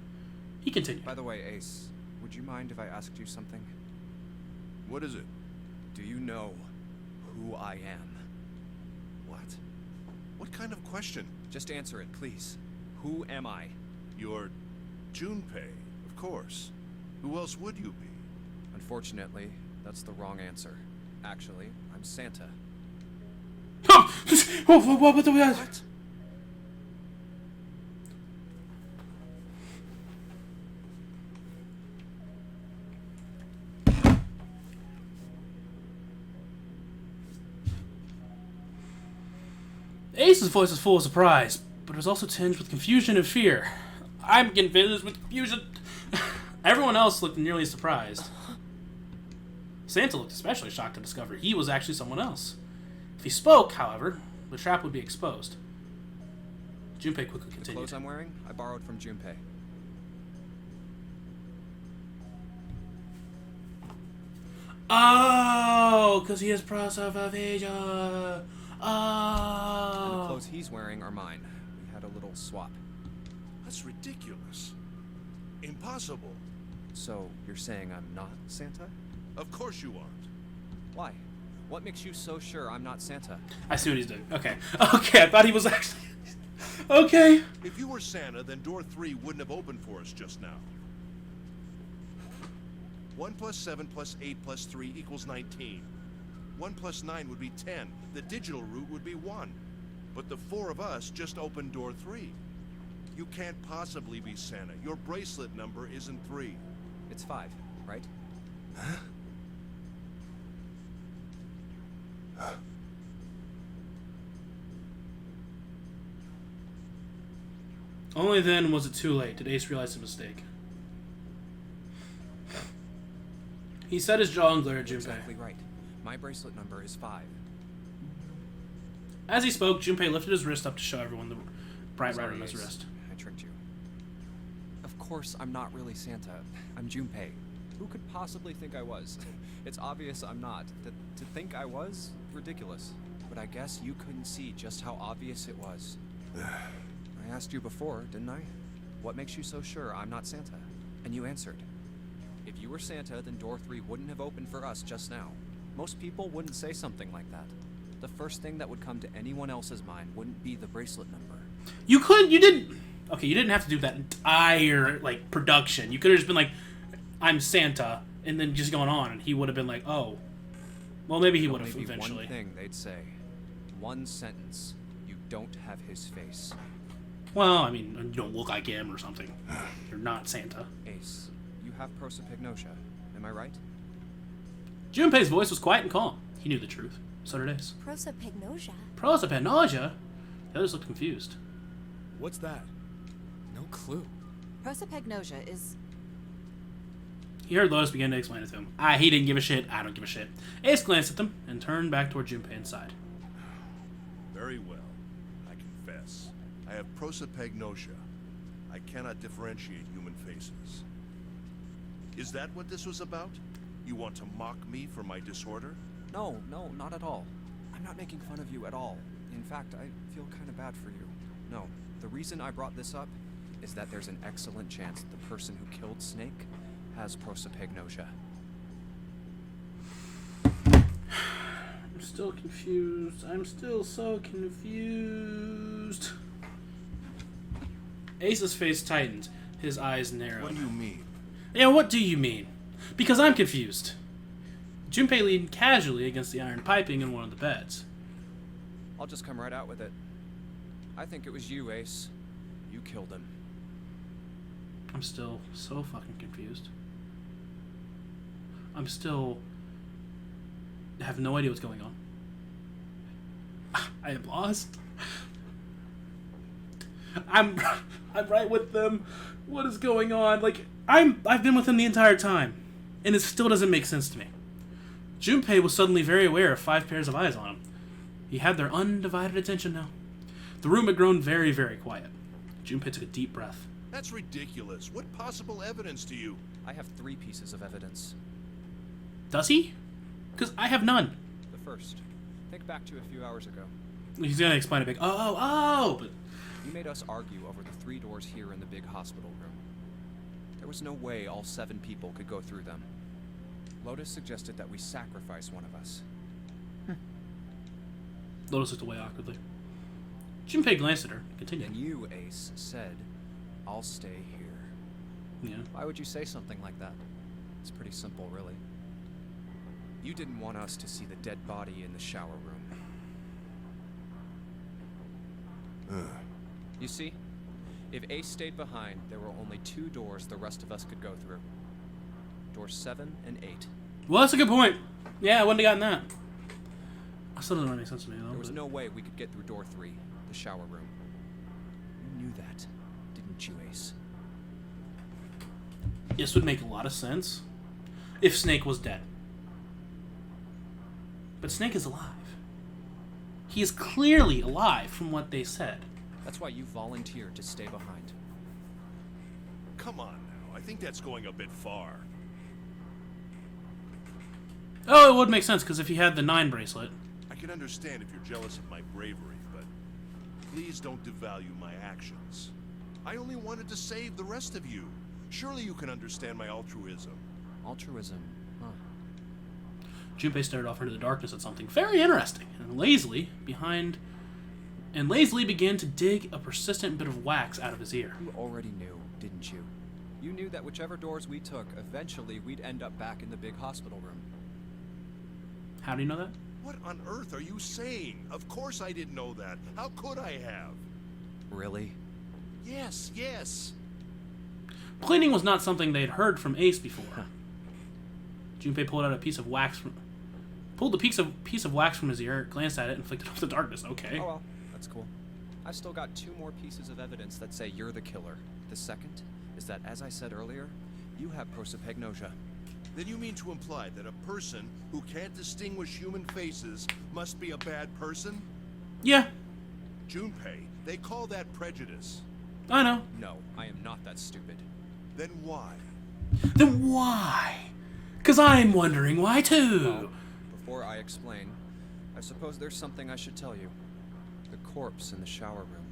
He continued. By the way, Ace, would you mind if I asked you something? What is it? Do you know who I am? What? What kind of question? Just answer it, please. Who am I? You're Junpei, of course. Who else would you be? Unfortunately, that's the wrong answer. Actually, I'm Santa. What? Ace's voice was full of surprise, but it was also tinged with confusion and fear. I'm confused with confusion. Everyone else looked nearly as surprised. Santa looked especially shocked to discover he was actually someone else. If he spoke, however, the trap would be exposed. Junpei quickly The continued. clothes I'm wearing, I borrowed from Junpei. Oh, because he has prosophagia. And the Oh. clothes he's wearing are mine. We had a little swap. That's ridiculous. Impossible. So, you're saying I'm not Santa? Of course you aren't. Why? What makes you so sure I'm not Santa? I see what he's doing. Okay. Okay, I thought he was actually... Okay. If you were Santa, then door 3 wouldn't have opened for us just now. 1 plus 7 plus 8 plus 3 equals 19. 1 plus 9 would be 10. The digital route would be 1. But the 4 of us just opened door 3. You can't possibly be Santa. Your bracelet number isn't 3. It's 5, right? Only then was it too late did Ace realize his mistake. He set his jaw and glared at You're Junpei. exactly right. My bracelet number is 5. As he spoke, Junpei lifted his wrist up to show everyone the bright red on his Ace. wrist. I tricked you. Of course, I'm not really Santa. I'm Junpei. Who could possibly think I was? It's obvious I'm not. To think I was? Ridiculous. But I guess you couldn't see just how obvious it was. I asked you before, didn't I? What makes you so sure I'm not Santa? And you answered. If you were Santa, then door 3 wouldn't have opened for us just now. Most people wouldn't say something like that. The first thing that would come to anyone else's mind wouldn't be the bracelet number. You didn't have to do that entire, like, production. You could have just been like, I'm Santa, and then just gone on, and he would have been like, oh. Well, maybe he would have Maybe eventually. one thing they'd say. One sentence. You don't have his face. Well, I mean, you don't look like him or something. You're not Santa. Ace, you have prosopagnosia. Am I right? Junpei's voice was quiet and calm. He knew the truth. So did Ace. Prosopagnosia? Prosopagnosia? The others looked confused. What's that? No clue. Prosopagnosia is... He heard Lotus begin to explain it to him. He didn't give a shit. I don't give a shit. Ace glanced at them and turned back toward Junpei and sighed. Very well. I confess. I have prosopagnosia. I cannot differentiate human faces. Is that what this was about? You want to mock me for my disorder? No, not at all. I'm not making fun of you at all. In fact, I feel kind of bad for you. No, the reason I brought this up is that there's an excellent chance the person who killed Snake has prosopagnosia. I'm still confused. I'm still so confused. Ace's face tightened. His eyes narrowed. What do you mean? Yeah, what do you mean? Because I'm confused. Junpei leaned casually against the iron piping in one of the beds. I'll just come right out with it. I think it was you, Ace. You killed him. I'm still so fucking confused. I'm still... have no idea what's going on. I am lost. I'm right with them. What is going on? Like, I've been with him the entire time, and it still doesn't make sense to me. Junpei was suddenly very aware of 5 pairs of eyes on him. He had their undivided attention now. The room had grown very, very quiet. Junpei took a deep breath. That's ridiculous. What possible evidence do you... I have 3 pieces of evidence. Does he? Because I have none. The first. Think back to a few hours ago. He's gonna explain it big. But You made us argue over the 3 doors here in the big hospital room. There was no way all 7 people could go through them. Lotus suggested that we sacrifice one of us. Lotus looked away awkwardly. Junpei glanced at her. Continued. And you, Ace, said, I'll stay here. Yeah. Why would you say something like that? It's pretty simple, really. You didn't want us to see the dead body in the shower room. You see, if Ace stayed behind, there were only 2 doors the rest of us could go through. Doors 7 and 8. Well, that's a good point. Yeah, I wouldn't have gotten that. That still doesn't really make sense to me, though. There was no way we could get through door 3, the shower room. You knew that, didn't you, Ace? This would make a lot of sense if Snake was dead. But Snake is alive. He is clearly alive from what they said. That's why you volunteered to stay behind. Come on now. I think that's going a bit far. Oh, it would make sense, because if he had the 9 bracelet... I can understand if you're jealous of my bravery, but please don't devalue my actions. I only wanted to save the rest of you. Surely you can understand my altruism. Altruism, huh? Junpei stared off into the darkness at something very interesting, and lazily began to dig a persistent bit of wax out of his ear. You already knew, didn't you? You knew that whichever doors we took, eventually we'd end up back in the big hospital room. How do you know that? What on earth are you saying? Of course I didn't know that. How could I have? Really? Yes, yes. Cleaning was not something they had heard from Ace before. Junpei pulled out a piece of wax from his ear, glanced at it, and flicked it off the darkness. Okay. Oh well, that's cool. I've still got 2 more pieces of evidence that say you're the killer. The second is that, as I said earlier, you have prosopagnosia. Then you mean to imply that a person who can't distinguish human faces must be a bad person? Yeah, Junpei, they call that prejudice. I know. No, I am not that stupid. Then why? Then why? Because I'm wondering why too. Well, before I explain, I suppose there's something I should tell you. The corpse in the shower room.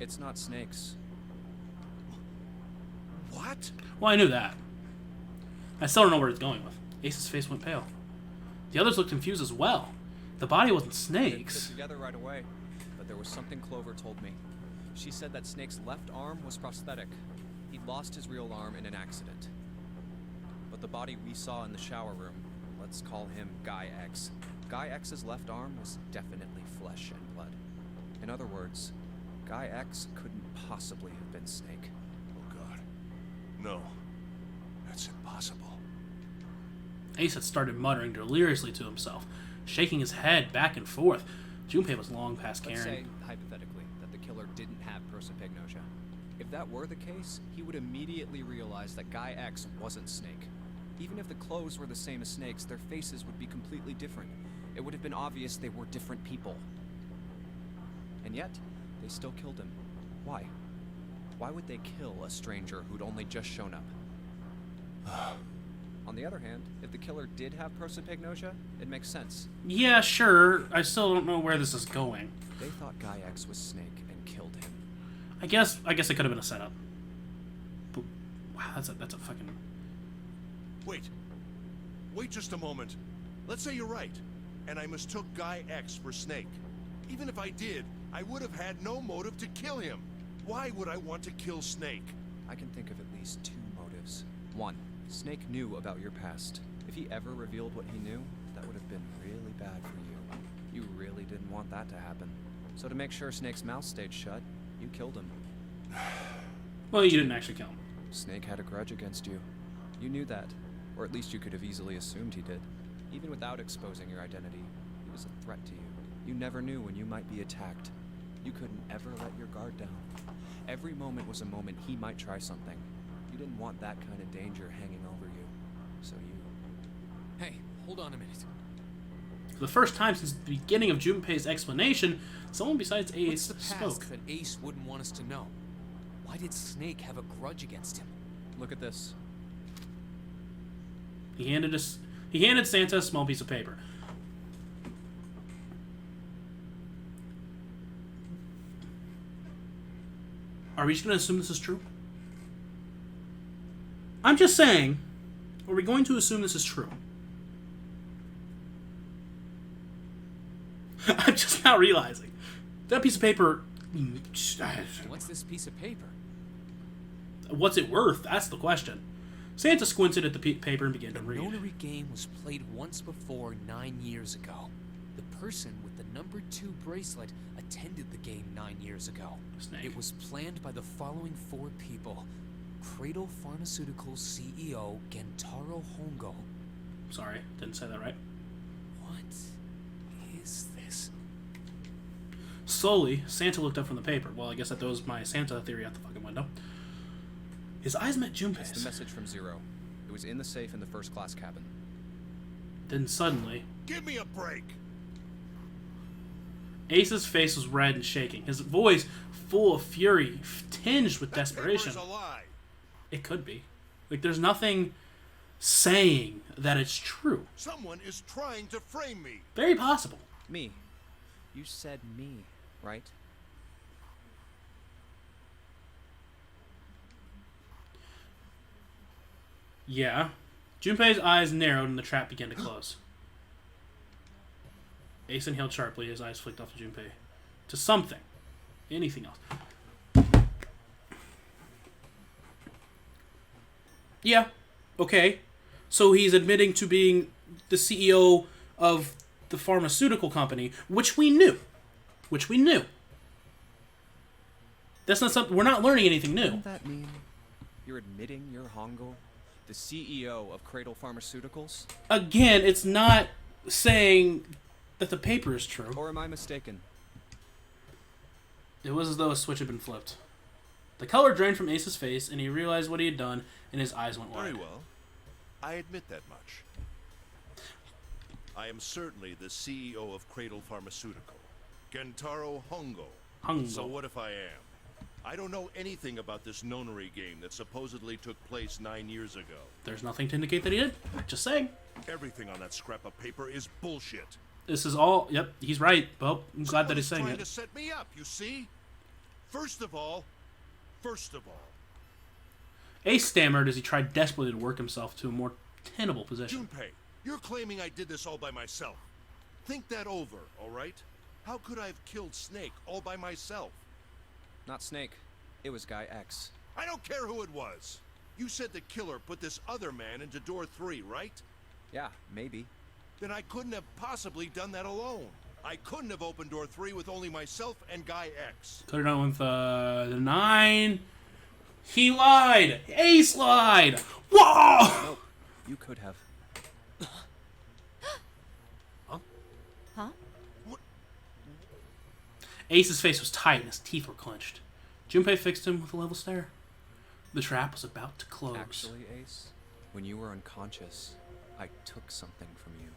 It's not Snake's. What? Well, I knew that. I still don't know where it's going with. Ace's face went pale. The others looked confused as well. The body wasn't They put Snake's. it together right away, but there was something Clover told me. She said that Snake's left arm was prosthetic. He'd lost his real arm in an accident. But the body we saw in the shower room, let's call him Guy X. Guy X's left arm was definitely flesh and blood. In other words, Guy X couldn't possibly have been Snake. Oh God. No. That's impossible. Ace had started muttering deliriously to himself, shaking his head back and forth. Junpei was long past Let's say, caring. hypothetically, that the killer didn't have prosopagnosia. If that were the case, he would immediately realize that Guy X wasn't Snake. Even if the clothes were the same as Snake's, their faces would be completely different. It would have been obvious they were different people. And yet, they still killed him. Why? Why would they kill a stranger who'd only just shown up? On the other hand, if the killer did have prosopagnosia, it makes sense. Yeah, sure. I still don't know where this is going. They thought Guy X was Snake and killed him. I guess it could have been a setup. But, wow, that's a fucking... Wait. Wait just a moment. Let's say you're right. and I mistook Guy X for Snake. Even if I did, I would have had no motive to kill him. Why would I want to kill Snake? I can think of at least 2 motives. 1, Snake knew about your past. If he ever revealed what he knew, that would have been really bad for you. You really didn't want that to happen. So to make sure Snake's mouth stayed shut, you killed him. Well, you didn't actually kill him. Snake had a grudge against you. You knew that. Or at least you could have easily assumed he did. Even without exposing your identity, he was a threat to you. You never knew when you might be attacked. You couldn't ever let your guard down. Every moment was a moment he might try something. You didn't want that kind of danger hanging over you. So you... Hey, hold on a minute. For the first time since the beginning of Junpei's explanation, someone besides What's Ace the past spoke. that Ace wouldn't want us to know? Why did Snake have a grudge against him? Look at this. He handed Santa a small piece of paper. Are we just going to assume this is true? I'm just saying, are we going to assume this is true? I'm just now realizing. That piece of paper... What's this piece of paper? What's it worth? That's the question. Santa squinted at the paper and began The to read. notary game was played once before 9 years ago. The person with the number 2 bracelet attended the game 9 years ago. Snake. It was planned by the following 4 people. Cradle Pharmaceuticals CEO Gentaro Hongo. Sorry, didn't say that right. What is this? Slowly, Santa looked up from the paper. Well, I guess that throws my Santa theory out the fucking window. His eyes met It's Junpei's. the message from Zero. It was in the safe in the first class cabin. Then suddenly, Give me a break! Ace's face was red and shaking. His voice full of fury, tinged with That desperation. paper is a lie! It could be. Like, there's nothing saying that it's true. Someone is trying to frame me! Very possible. Me. You said me, right? Yeah. Junpei's eyes narrowed and the trap began to close. Ace inhaled sharply. His eyes flicked off to Junpei. To something. Anything else. Yeah. Okay. So he's admitting to being the CEO of the pharmaceutical company, which we knew. That's not something... We're not learning anything new. Doesn't that mean you're admitting you're Hongo, the CEO of Cradle Pharmaceuticals? Again, it's not saying that the paper is true. Or am I mistaken? It was as though a switch had been flipped. The color drained from Ace's face, and he realized what he had done, and his eyes went wide. Very well. I admit that much. I am certainly the CEO of Cradle Pharmaceutical, Gentaro Hongo. Hongo. So what if I am? I don't know anything about this nonary game that supposedly took place 9 years ago. There's nothing to indicate that he did. Just saying. Everything on that scrap of paper is bullshit. This is all... Yep, he's right. Well, I'm glad that he's saying Someone is it. trying to set me up, you see? First of all... Ace stammered as he tried desperately to work himself to a more tenable position. Junpei, you're claiming I did this all by myself. Think that over, all right? How could I have killed Snake all by myself? Not Snake. It was Guy X. I don't care who it was. You said the killer put this other man into door 3, right? Yeah, maybe. Then I couldn't have possibly done that alone. I couldn't have opened door 3 with only myself and Guy X. Could have done with the 9. He lied! Ace lied! Whoa! Nope. You could have. Huh? Ace's face was tight and his teeth were clenched. Junpei fixed him with a level stare. The trap was about to close. Actually, Ace, when you were unconscious, I took something from you.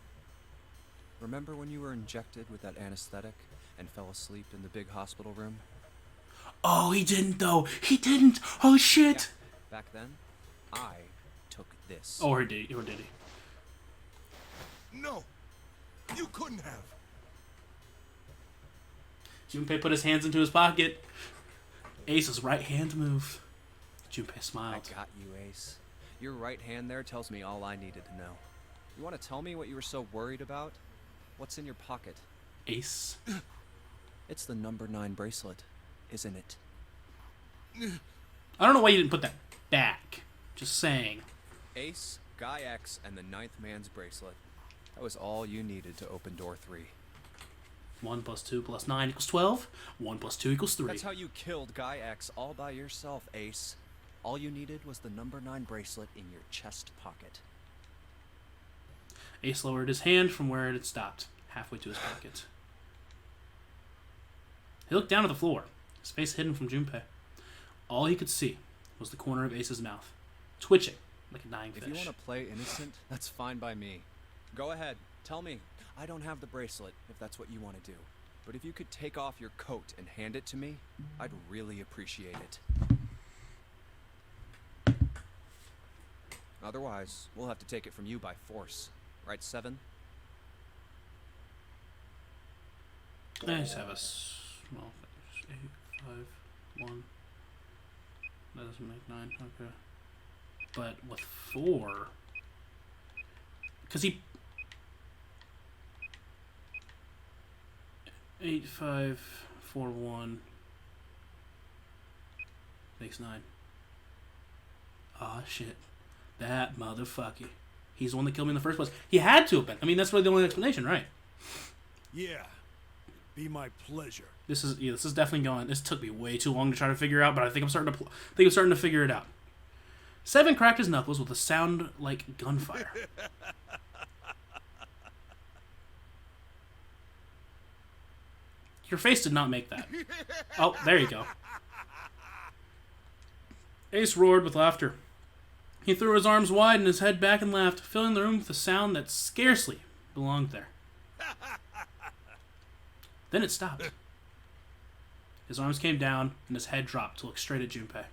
Remember when you were injected with that anesthetic and fell asleep in the big hospital room? Oh, he didn't though. He didn't. Oh shit. Yeah, back then, I took this. Or did he? No! You couldn't have! Junpei put his hands into his pocket. Ace's right hand moved. Junpei I smiled. got you, Ace. Your right hand there tells me all I needed to know. You want to tell me what you were so worried about? What's in your pocket? Ace. It's the number 9 bracelet, isn't it? I don't know why you didn't put that back. Just saying. Ace, Guy X, and the 9th man's bracelet. That was all you needed to open door 3. 1 plus 2 plus 9 equals 12. 1 plus 2 equals 3. That's how you killed Guy X all by yourself, Ace. All you needed was the number 9 bracelet in your chest pocket. Ace lowered his hand from where it had stopped, halfway to his pocket. He looked down at the floor, his face hidden from Junpei. All he could see was the corner of Ace's mouth, twitching like a dying fish. If you want to play innocent, that's fine by me. Go ahead, tell me. I don't have the bracelet, if that's what you want to do. But if you could take off your coat and hand it to me, I'd really appreciate it. Otherwise, we'll have to take it from you by force. Right, 7? I just have a small thing. 8, 5, 1. That doesn't make 9. Okay. But with 4... Because he... 8, 5, 4, 1... makes 9. Ah, shit. That motherfucker. He's the one that killed me in the first place. He had to have been. I mean, that's really the only explanation, right? Yeah. Be my pleasure. This is definitely going. This took me way too long to try to figure out, but I think I'm starting to figure it out. 7 cracked his knuckles with a sound like gunfire. Your face did not make that. Oh, there you go. Ace roared with laughter. He threw his arms wide and his head back and laughed, filling the room with a sound that scarcely belonged there. Then it stopped. His arms came down and his head dropped to look straight at Junpei.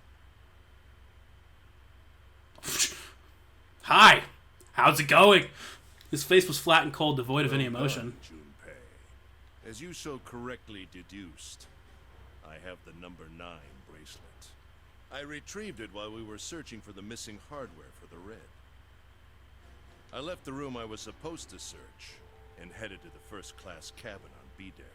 Hi! How's it going? His face was flat and cold, devoid of any emotion. Junpei. As you so correctly deduced, I have the number 9 bracelet. I retrieved it while we were searching for the missing hardware for the Red. I left the room I was supposed to search and headed to the first-class cabin on B-deck.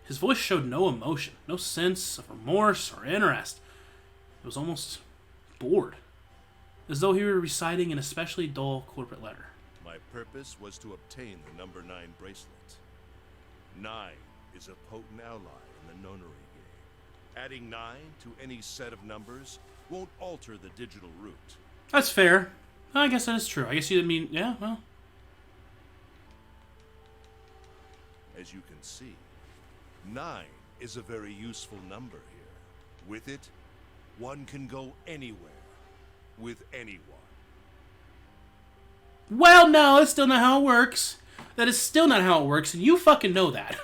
His voice showed no emotion, no sense of remorse or interest. It was almost bored, as though he were reciting an especially dull corporate letter. My purpose was to obtain the number 9 bracelet. 9 is a potent ally in the nonary game. Adding 9 to any set of numbers won't alter the digital root. That's fair. I guess that is true. I guess you didn't mean... Yeah, well... As you can see, 9 is a very useful number here. With it, one can go anywhere. With anyone. Well, no, that's still not how it works. That is still not how it works, and you fucking know that.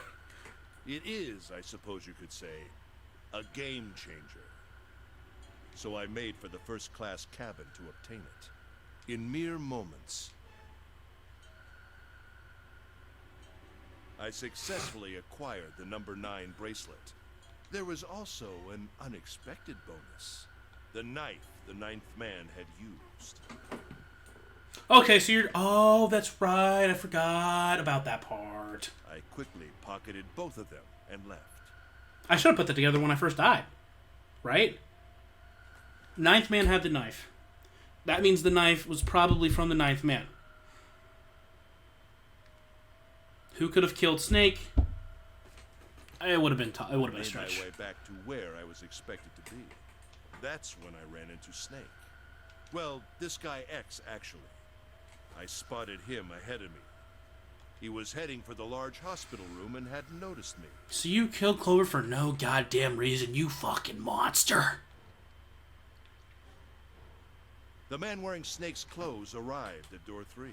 It is, I suppose you could say, a game changer. So I made for the first-class cabin to obtain it. In mere moments, I successfully acquired the number 9 bracelet. There was also an unexpected bonus. The knife the 9th man had used. Okay, so you're... Oh, that's right. I forgot about that part. I quickly pocketed both of them and left. I should have put that together when I first died. Right? 9th man had the knife. That means the knife was probably from the 9th man. Who could have killed Snake? It would have been it would have been a stretch. I made my way back to where I was expected to be. That's when I ran into Snake. Well, this guy X, actually. I spotted him ahead of me. He was heading for the large hospital room and hadn't noticed me. So you killed Clover for no goddamn reason, you fucking monster. The man wearing Snake's clothes arrived at door 3.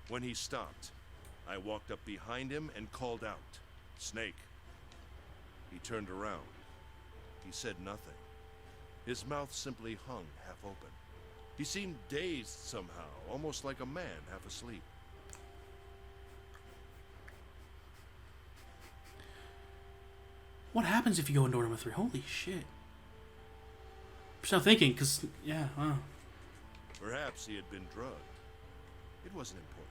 When he stopped, I walked up behind him and called out, "Snake." He turned around. He said nothing. His mouth simply hung half open. He seemed dazed somehow, almost like a man half asleep. What happens if you go in door number 3? Holy shit. I'm just now thinking, because, yeah, wow. Perhaps he had been drugged. It wasn't important.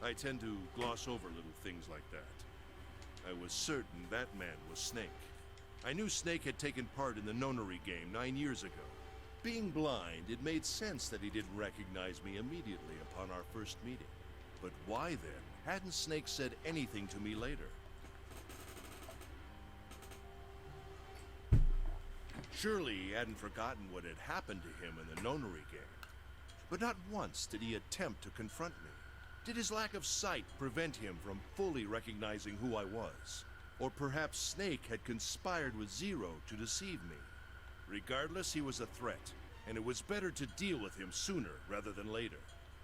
I tend to gloss over little things like that. I was certain that man was Snake. I knew Snake had taken part in the nonary game 9 years ago. Being blind, it made sense that he didn't recognize me immediately upon our first meeting. But why then hadn't Snake said anything to me later? Surely he hadn't forgotten what had happened to him in the nonary game. But not once did he attempt to confront me. Did his lack of sight prevent him from fully recognizing who I was? Or perhaps Snake had conspired with Zero to deceive me? Regardless, he was a threat, and it was better to deal with him sooner rather than later.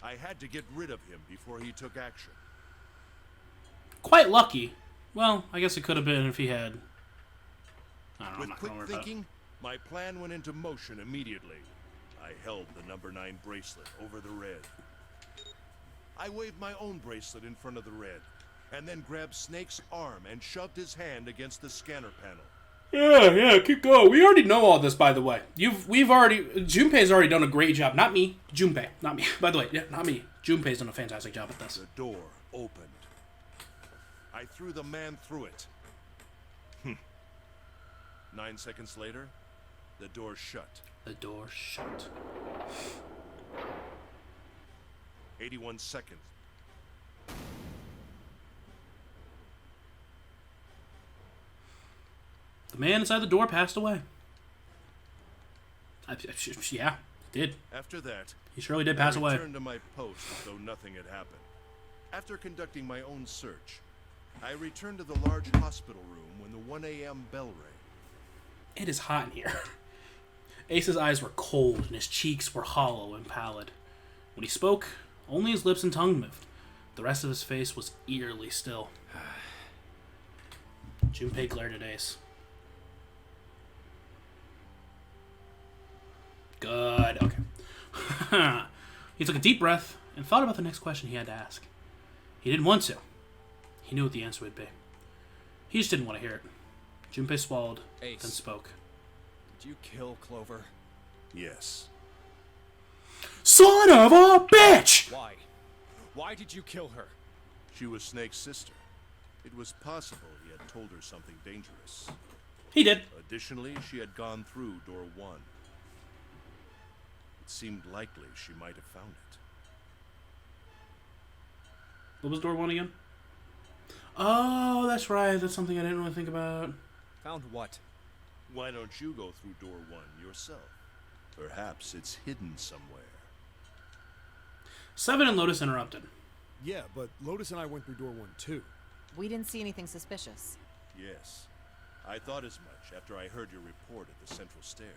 I had to get rid of him before he took action. Quite lucky. Well, I guess it could have been if he had... I don't know, I'm With not quick gonna worry about it. thinking, my plan went into motion immediately. I held the number 9 bracelet over the red. I waved my own bracelet in front of the red, and then grabbed Snake's arm and shoved his hand against the scanner panel. Yeah, keep going. We already know all this, by the way. Junpei's already done a great job. Not me. Junpei. Not me. By the way, yeah, not me. Junpei's done a fantastic job at this. The door opened. I threw the man through it. 9 seconds later, the door shut. The door shut. 81 seconds. The man inside the door passed away. Yeah, he did. After that, He surely did pass I away. returned to my post as though nothing had happened. After conducting my own search, I returned to the large hospital room when the 1 a.m. bell rang. It is hot in here. Ace's eyes were cold and his cheeks were hollow and pallid. When he spoke, only his lips and tongue moved. The rest of his face was eerily still. Junpei glared at Ace. Good. Okay. He took a deep breath and thought about the next question he had to ask. He didn't want to. He knew what the answer would be. He just didn't want to hear it. Junpei swallowed, Ace. then spoke. Did you kill Clover? Yes. Son of a bitch! Why? Why did you kill her? She was Snake's sister. It was possible he had told her something dangerous. He did. Additionally, she had gone through door 1. It seemed likely she might have found it. What was door 1 again? Oh, that's right. That's something I didn't really think about. Found what? Why don't you go through door 1 yourself? Perhaps it's hidden somewhere. Seven and Lotus interrupted. Yeah, but Lotus and I went through door 1 too. We didn't see anything suspicious. Yes. I thought as much after I heard your report at the central stairs.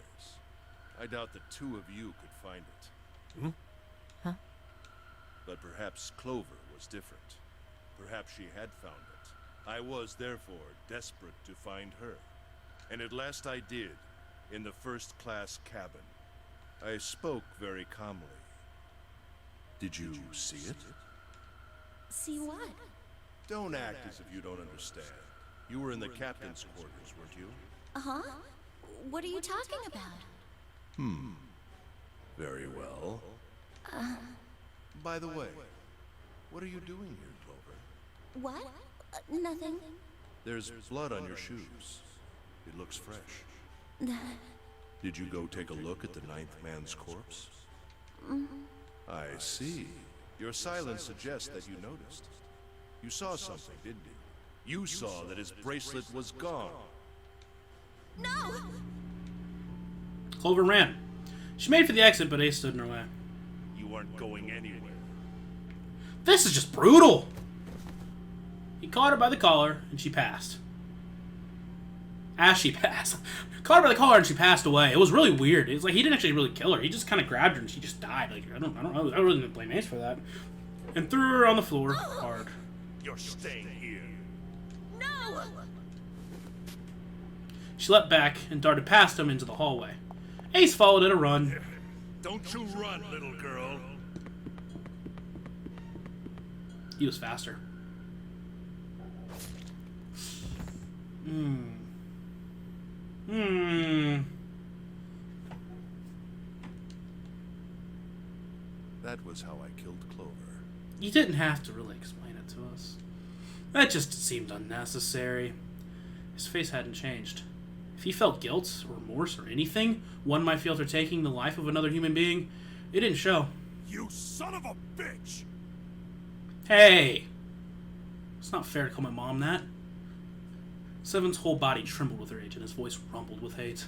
I doubt the two of you could find it. Huh? But perhaps Clover was different. Perhaps she had found it. I was, therefore, desperate to find her. And at last I did, in the first-class cabin. I spoke very calmly. Did you see it? See what? Don't act as if you don't understand. You were in the captain's quarters, weren't you? Uh-huh. What are you talking about? Very well. By the way, what are you doing here, Clover? What? Nothing. There's blood on your shoes. It looks fresh. Did you go take a look at the 9th man's corpse? I see. Your silence suggests that you noticed. You saw something, didn't you? You saw that his bracelet was gone. No! Clover ran. She made for the exit, but Ace stood in her way. You aren't going anywhere. This is just brutal! He caught her by the collar, and she passed. As she passed. Caught her by the collar, and she passed away. It was really weird. It's like he didn't actually really kill her. He just kind of grabbed her, and she just died. Like, I don't know. I really didn't blame Ace for that. And threw her on the floor hard. You're staying here. No! She leapt back and darted past him into the hallway. Ace followed at a run. Don't you run, little girl. He was faster. That was how I killed Clover. You didn't have to really explain it to us. That just seemed unnecessary. His face hadn't changed. If he felt guilt or remorse or anything one might feel for taking the life of another human being, it didn't show. You son of a bitch! Hey! It's not fair to call my mom that. Seven's whole body trembled with rage and his voice rumbled with hate.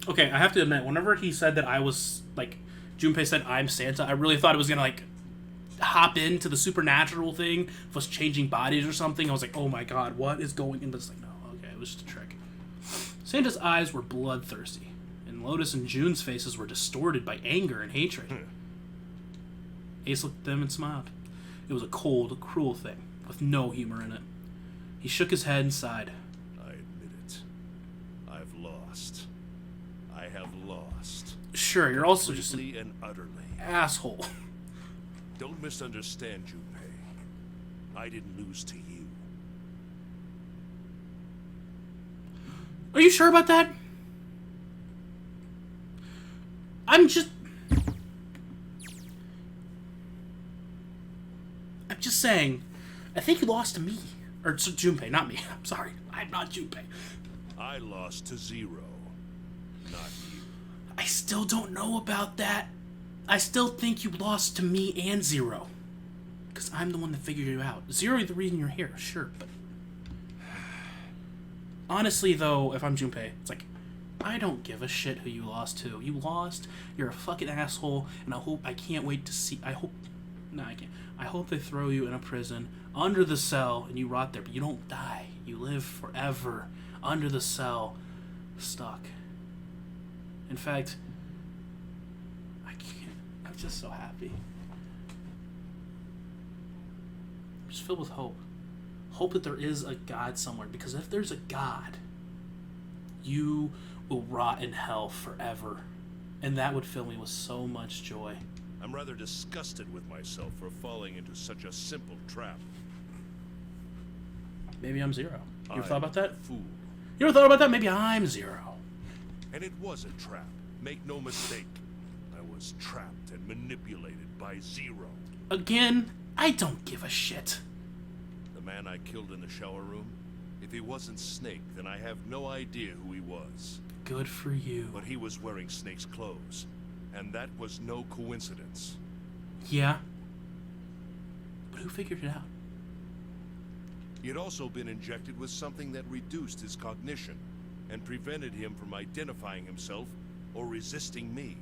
Okay, I have to admit, whenever he said that I was, like, Junpei said I'm Santa, I really thought it was gonna, like, hop into the supernatural thing of us changing bodies or something. I was like, oh my god, what is going on? But it's like, no, okay, it was just a trick. Santa's eyes were bloodthirsty, and Lotus and June's faces were distorted by anger and hatred. Ace looked at them and smiled. It was a cold, cruel thing, with no humor in it. He shook his head and sighed. I admit it. I've lost. I have lost. Sure, you're also just Completely an and utterly. asshole. Don't misunderstand, Junpei. I didn't lose to you. Are you sure about that? I'm just saying, I think you lost to me. Or to Junpei, not me. I'm sorry. I'm not Junpei. I lost to Zero, not you. I still don't know about that. I still think you lost to me and Zero. Because I'm the one that figured you out. Zero is the reason you're here, sure, but... Honestly, though, if I'm Junpei, it's like, I don't give a shit who you lost to. You lost, you're a fucking asshole, and I can't wait to see... I hope they throw you in a prison, under the cell, and you rot there, but you don't die. You live forever, under the cell, stuck. In fact... I'm just so happy. I'm just filled with hope. Hope that there is a God somewhere. Because if there's a God, you will rot in hell forever. And that would fill me with so much joy. I'm rather disgusted with myself for falling into such a simple trap. Maybe I'm Zero. You ever thought about that? Fool. You ever thought about that? Maybe I'm Zero. And it was a trap. Make no mistake. I was trapped and manipulated by Zero. Again, I don't give a shit. The man I killed in the shower room? If he wasn't Snake, then I have no idea who he was. Good for you. But he was wearing Snake's clothes. And that was no coincidence. Yeah. But who figured it out? He had also been injected with something that reduced his cognition and prevented him from identifying himself or resisting me.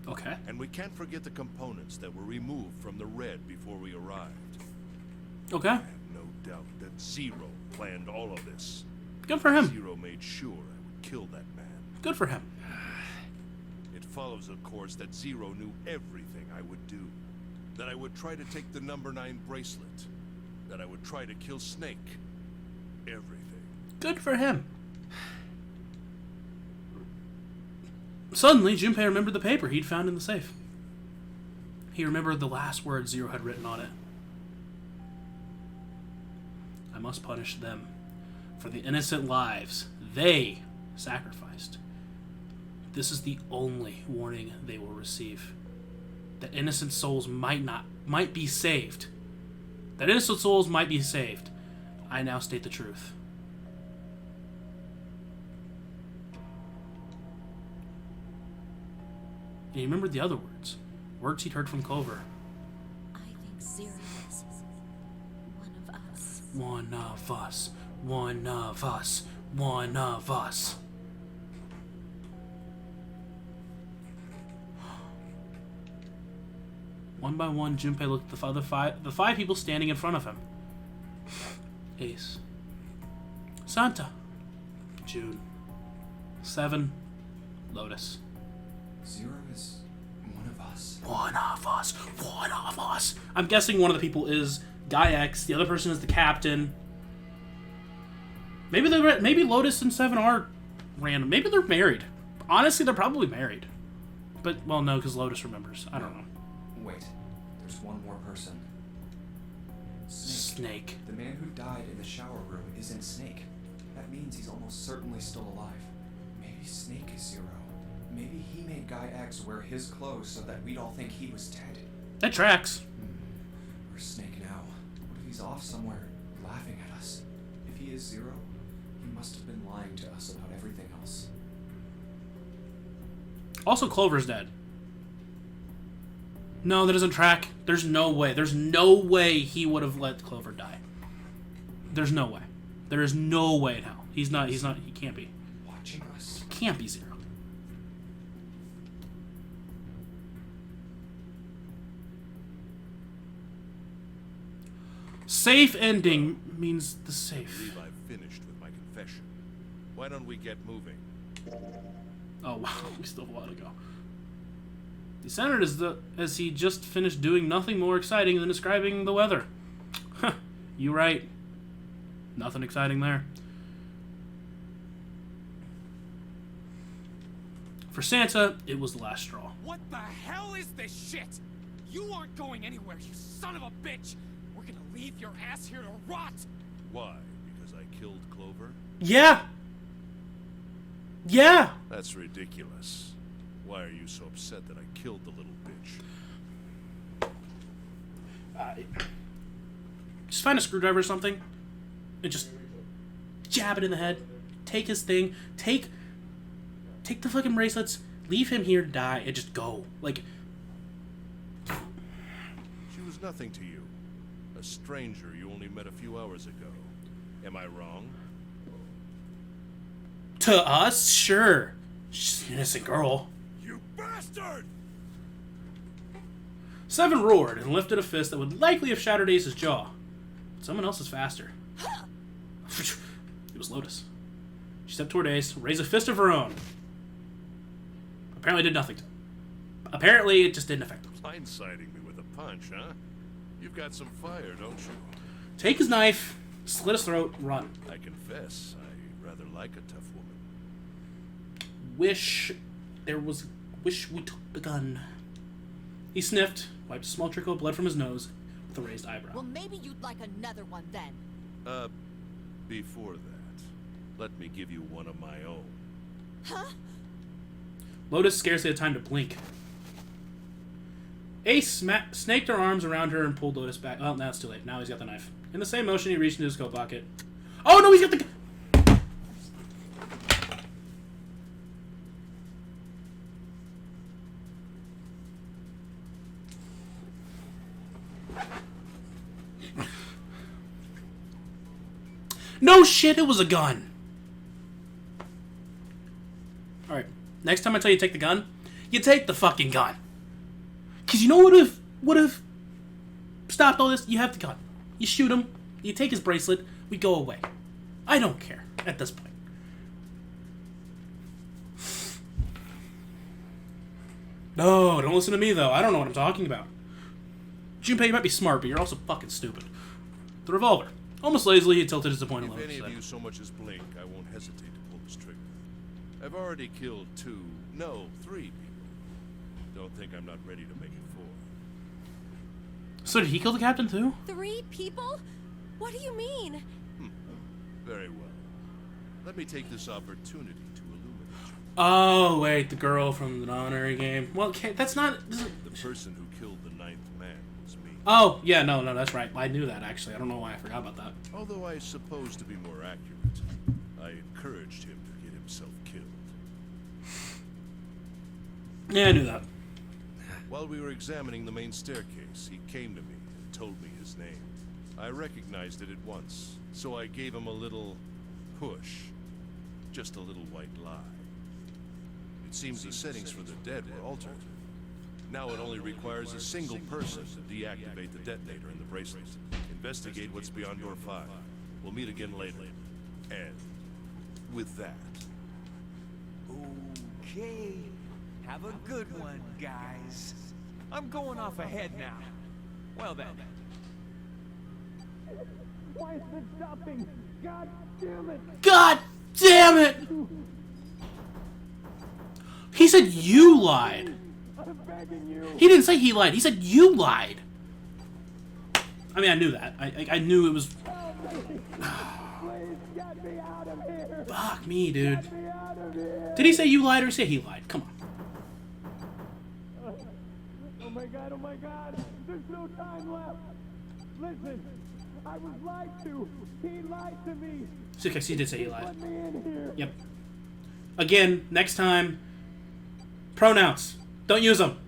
Okay. And we can't forget the components that were removed from the Red before we arrived. Okay. I have no doubt that Zero planned all of this. Good for him. Zero made sure I would kill that man. Good for him. It follows, of course, that Zero knew everything I would do. That I would try to take the number 9 bracelet. That I would try to kill Snake. Everything. Good for him. Suddenly, Junpei remembered the paper he'd found in the safe. He remembered the last words Zero had written on it. I must punish them for the innocent lives they sacrificed. This is the only warning they will receive. That innocent souls might be saved. That innocent souls might be saved. I now state the truth. And he remembered the other words. Words he'd heard from Clover. I think Zero is one of us. One of us. One of us. One of us. One by one, Junpei looked at the five people standing in front of him. Ace. Santa. June. 7. Lotus. Zero is one of us. One of us. One of us. I'm guessing one of the people is Guy X. The other person is the captain. Maybe Lotus and 7 are random. Maybe they're married. Honestly, they're probably married. But, well, no, because Lotus remembers. I don't know. Wait, there's one more person. Snake. The man who died in the shower room isn't Snake. That means he's almost certainly still alive. Maybe Snake is Zero. Maybe he made Guy X wear his clothes so that we'd all think he was dead. That tracks. Or Snake now. What if he's off somewhere laughing at us? If he is Zero, he must have been lying to us about everything else. Also, Clover's dead. No, that doesn't track. There's no way. There's no way he would have let Clover die. There's no way. There is no way in hell. He can't be. Watching us. Can't be Zero. Safe ending means the I safe. believe I've finished with my confession. Why don't we get moving? Oh wow, we still have a while to go. The Senator as he just finished doing nothing more exciting than describing the weather. Huh, you right. Nothing exciting there. For Santa, it was the last straw. What the hell is this shit? You aren't going anywhere, you son of a bitch! We're gonna leave your ass here to rot! Why? Because I killed Clover? Yeah! Yeah! That's ridiculous. Why are you so upset that I killed the little bitch? Just find a screwdriver or something and just jab it in the head. Take his thing. Take the fucking bracelets. Leave him here to die and just go. Like, She was nothing to you. A stranger you only met a few hours ago. Am I wrong? to us, sure. She's an innocent girl. You bastard! Seven roared and lifted a fist that would likely have shattered Ace's jaw. But someone else is faster. It was Lotus. She stepped toward Ace, raised a fist of her own. Apparently did nothing to him. Apparently it just didn't affect him. Blindsiding me with a punch, huh? You've got some fire, don't you? Take his knife, slit his throat, run. I confess, I rather like a tough woman. Wish we took the gun. He sniffed, wiped a small trickle of blood from his nose with a raised eyebrow. Well, maybe you'd like another one then. Before that, let me give you one of my own. Huh? Lotus scarcely had time to blink. Ace snaked her arms around her and pulled Lotus back. Oh, now it's too late. Now he's got the knife. In the same motion, he reached into his coat pocket. Oh, no, he's got the... No shit, it was a gun. Alright, next time I tell you to take the gun, you take the fucking gun. Because you know what would have stopped all this? You have the gun. You shoot him, you take his bracelet, we go away. I don't care at this point. No, don't listen to me though. I don't know what I'm talking about. Junpei, you might be smart, but you're also fucking stupid. The revolver. Almost lazily, he tilted his appointed If Lotus. any of you so much as blink, I won't hesitate to pull this trigger. I've already killed 3 people. Don't think I'm not ready to make it 4. So did he kill the captain too? 3 people? What do you mean? Very well. Let me take this opportunity to illuminate you. Oh, wait, the girl from the non-honorary game. Well, okay, that's not... The person who killed the 9th man was me. Oh, yeah, no, that's right. I knew that, actually. I don't know why I forgot about that. Although I suppose, to be more accurate, I encouraged him to get himself killed. Yeah, I knew that. While we were examining the main staircase, he came to me and told me his name. I recognized it at once, so I gave him a little push. Just a little white lie. It seems the settings for the dead were altered. Now it only requires a single person to deactivate the detonator in the bracelet. Investigate what's beyond door 5. We'll meet again later. And with that... Okay. Have a good one, guys. I'm going off ahead now. Well then. Why is it stopping? God damn it! God damn it! He said you lied. I'm begging you. He didn't say he lied. He said you lied. I mean, I knew that. I knew it was... Please get me out of here. Fuck me, dude. Get me out of here. Did he say you lied or say he lied? Come on. my God! There's no time left! Listen, I was lied to! He lied to me! Okay, he did say he lied. Put me in here! Yep. Again, next time, pronouns. Don't use them.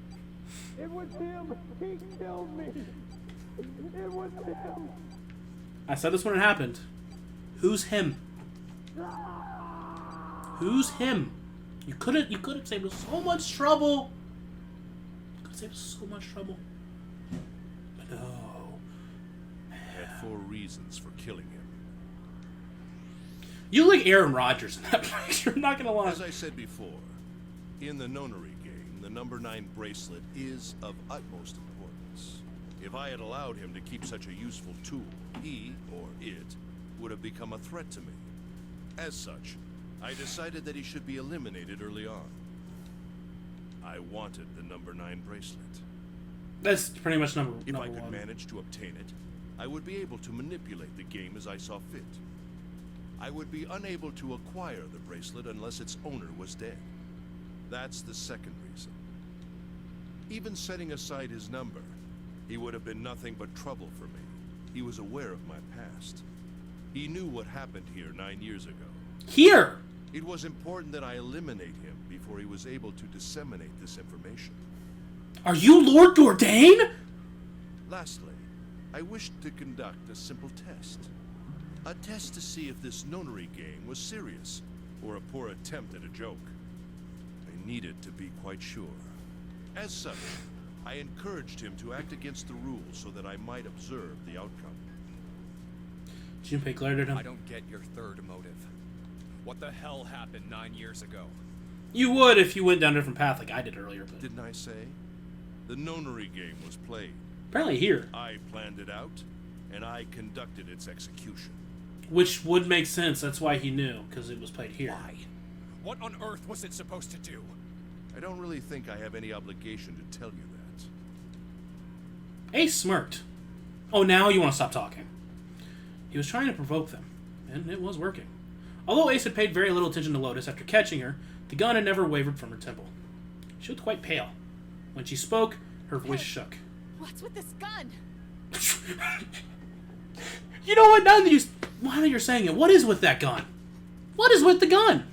It was him! He killed me! It was him! I said this when it happened. Who's him? Who's him? You could have saved us so much trouble. You could have saved us so much trouble. But no. Had 4 reasons for killing him. You look like Aaron Rodgers in that picture, I'm not gonna lie. As I said before, in the nonary game, the number 9 bracelet is of utmost importance. If I had allowed him to keep such a useful tool, he, or it, would have become a threat to me. As such, I decided that he should be eliminated early on. I wanted the number 9 bracelet. That's pretty much number If I could one. manage to obtain it, I would be able to manipulate the game as I saw fit. I would be unable to acquire the bracelet unless its owner was dead. That's the second reason. Even setting aside his number, he would have been nothing but trouble for me. He was aware of my past. He knew what happened here 9 years ago. Here! It was important that I eliminate him before he was able to disseminate this information. Are you Lord Dordain? Lastly, I wished to conduct a simple test. A test to see if this nonary game was serious, or a poor attempt at a joke. I needed to be quite sure. As such, I encouraged him to act against the rules so that I might observe the outcome. Junpei glared at him. I don't get your third motive. What the hell happened 9 years ago? You would if you went down a different path like I did earlier, but Didn't I say? The nonary game was played. apparently here. I planned it out, and I conducted its execution. Which would make sense, that's why he knew, because it was played here. Why? What on earth was it supposed to do? I don't really think I have any obligation to tell you that. Ace smirked. Oh, now you want to stop talking. He was trying to provoke them, and it was working. Although Ace had paid very little attention to Lotus after catching her, the gun had never wavered from her temple. She looked quite pale. When she spoke, her voice shook. What's with this gun? You know what? Now that you're saying it, what is with that gun? What is with the gun?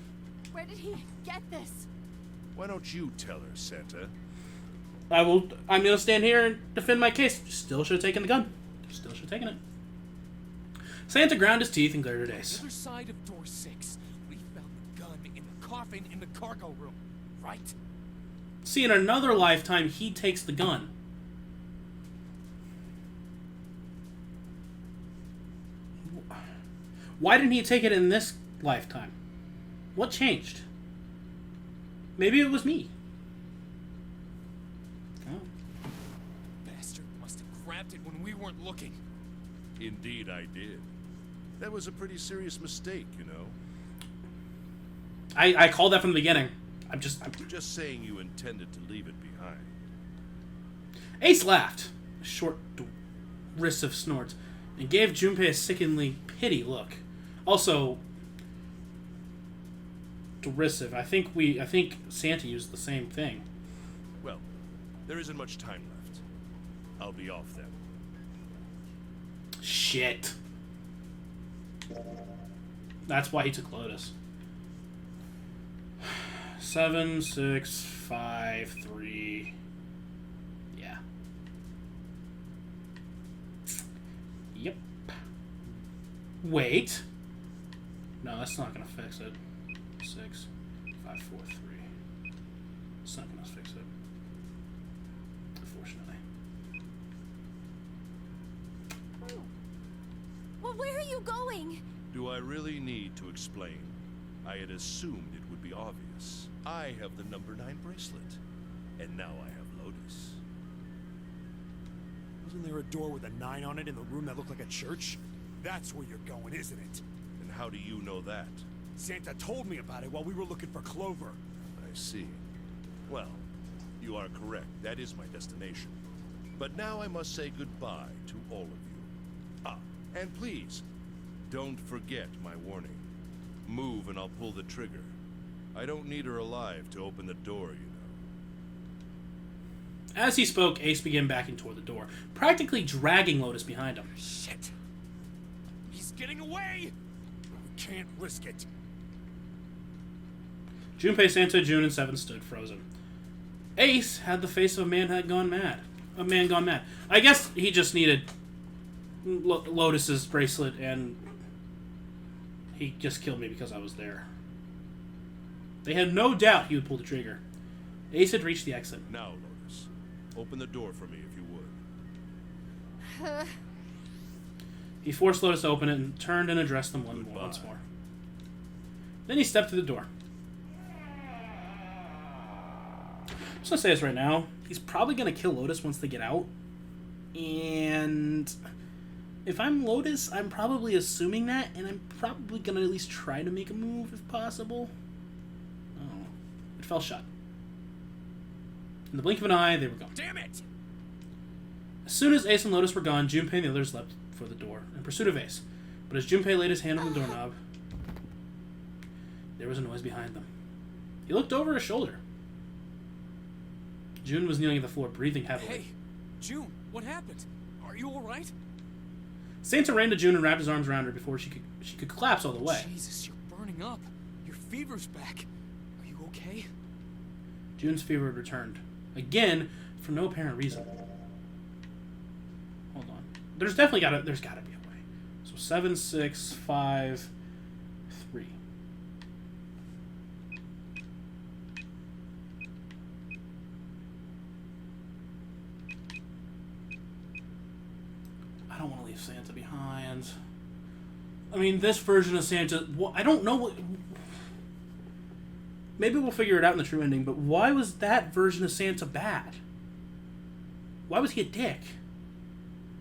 Where did he get this? Why don't you tell her, Santa? I'm gonna stand here and defend my case. Still should have taken the gun. Still should have taken it. Santa ground his teeth and glared at On Ace. the other side of door 6, we found the gun in the coffin in the cargo room, right? See, in another lifetime, he takes the gun. Why didn't he take it in this lifetime? What changed? Maybe it was me. Oh. Bastard must have grabbed it when we weren't looking. Indeed, I did. That was a pretty serious mistake, you know. I called that from the beginning. I'm just saying you intended to leave it behind. Ace laughed, a short, derisive snort, and gave Junpei a sickeningly pity look. Also, derisive. I think Santa used the same thing. Well, there isn't much time left. I'll be off then. Shit. That's why he took Lotus. 7, 6, 5, 3. Yeah. Yep. Wait. No, that's not gonna fix it. 6, 5, 4, 3. It's not gonna fix it. Unfortunately. Well, where are you going? Do I really need to explain? I had assumed it would be obvious. I have the number 9 bracelet, and now I have Lotus. Wasn't there a door with a 9 on it in the room that looked like a church? That's where you're going, isn't it? And how do you know that? Santa told me about it while we were looking for Clover. I see. Well, you are correct. That is my destination. But now I must say goodbye to all of you. Ah, and please, don't forget my warning. Move and I'll pull the trigger. I don't need her alive to open the door, you As he spoke, Ace began backing toward the door, practically dragging Lotus behind him. Shit. He's getting away! We can't risk it. Junpei, Santa, June, and Seven stood frozen. Ace had the face of a man had gone mad. A man gone mad. I guess he just needed Lotus's bracelet, and he just killed me because I was there. They had no doubt he would pull the trigger. Ace had reached the exit. Now, Lotus, open the door for me if you would. He forced Lotus to open it and turned and addressed them once more. Then he stepped through the door. I'm just gonna say this right now. He's probably gonna kill Lotus once they get out. And if I'm Lotus, I'm probably assuming that, and I'm probably gonna at least try to make a move if possible. Oh, it fell shut. In the blink of an eye, they were gone. Damn it! As soon as Ace and Lotus were gone, Junpei and the others leapt for the door in pursuit of Ace. But as Junpei laid his hand on the doorknob, there was a noise behind them. He looked over his shoulder. June was kneeling at the floor, breathing heavily. Hey, June, what happened? Are you all right? Santa ran to June and wrapped his arms around her before she could collapse all the way. Jesus, you're burning up. Your fever's back. Are you okay? June's fever had returned. Again, for no apparent reason. Hold on. There's gotta be a way. So 7, 6, 5, 3. I don't want to leave Santa behind. I mean, this version of Santa... Well, I don't know what... Maybe we'll figure it out in the true ending, but why was that version of Santa bad? Why was he a dick?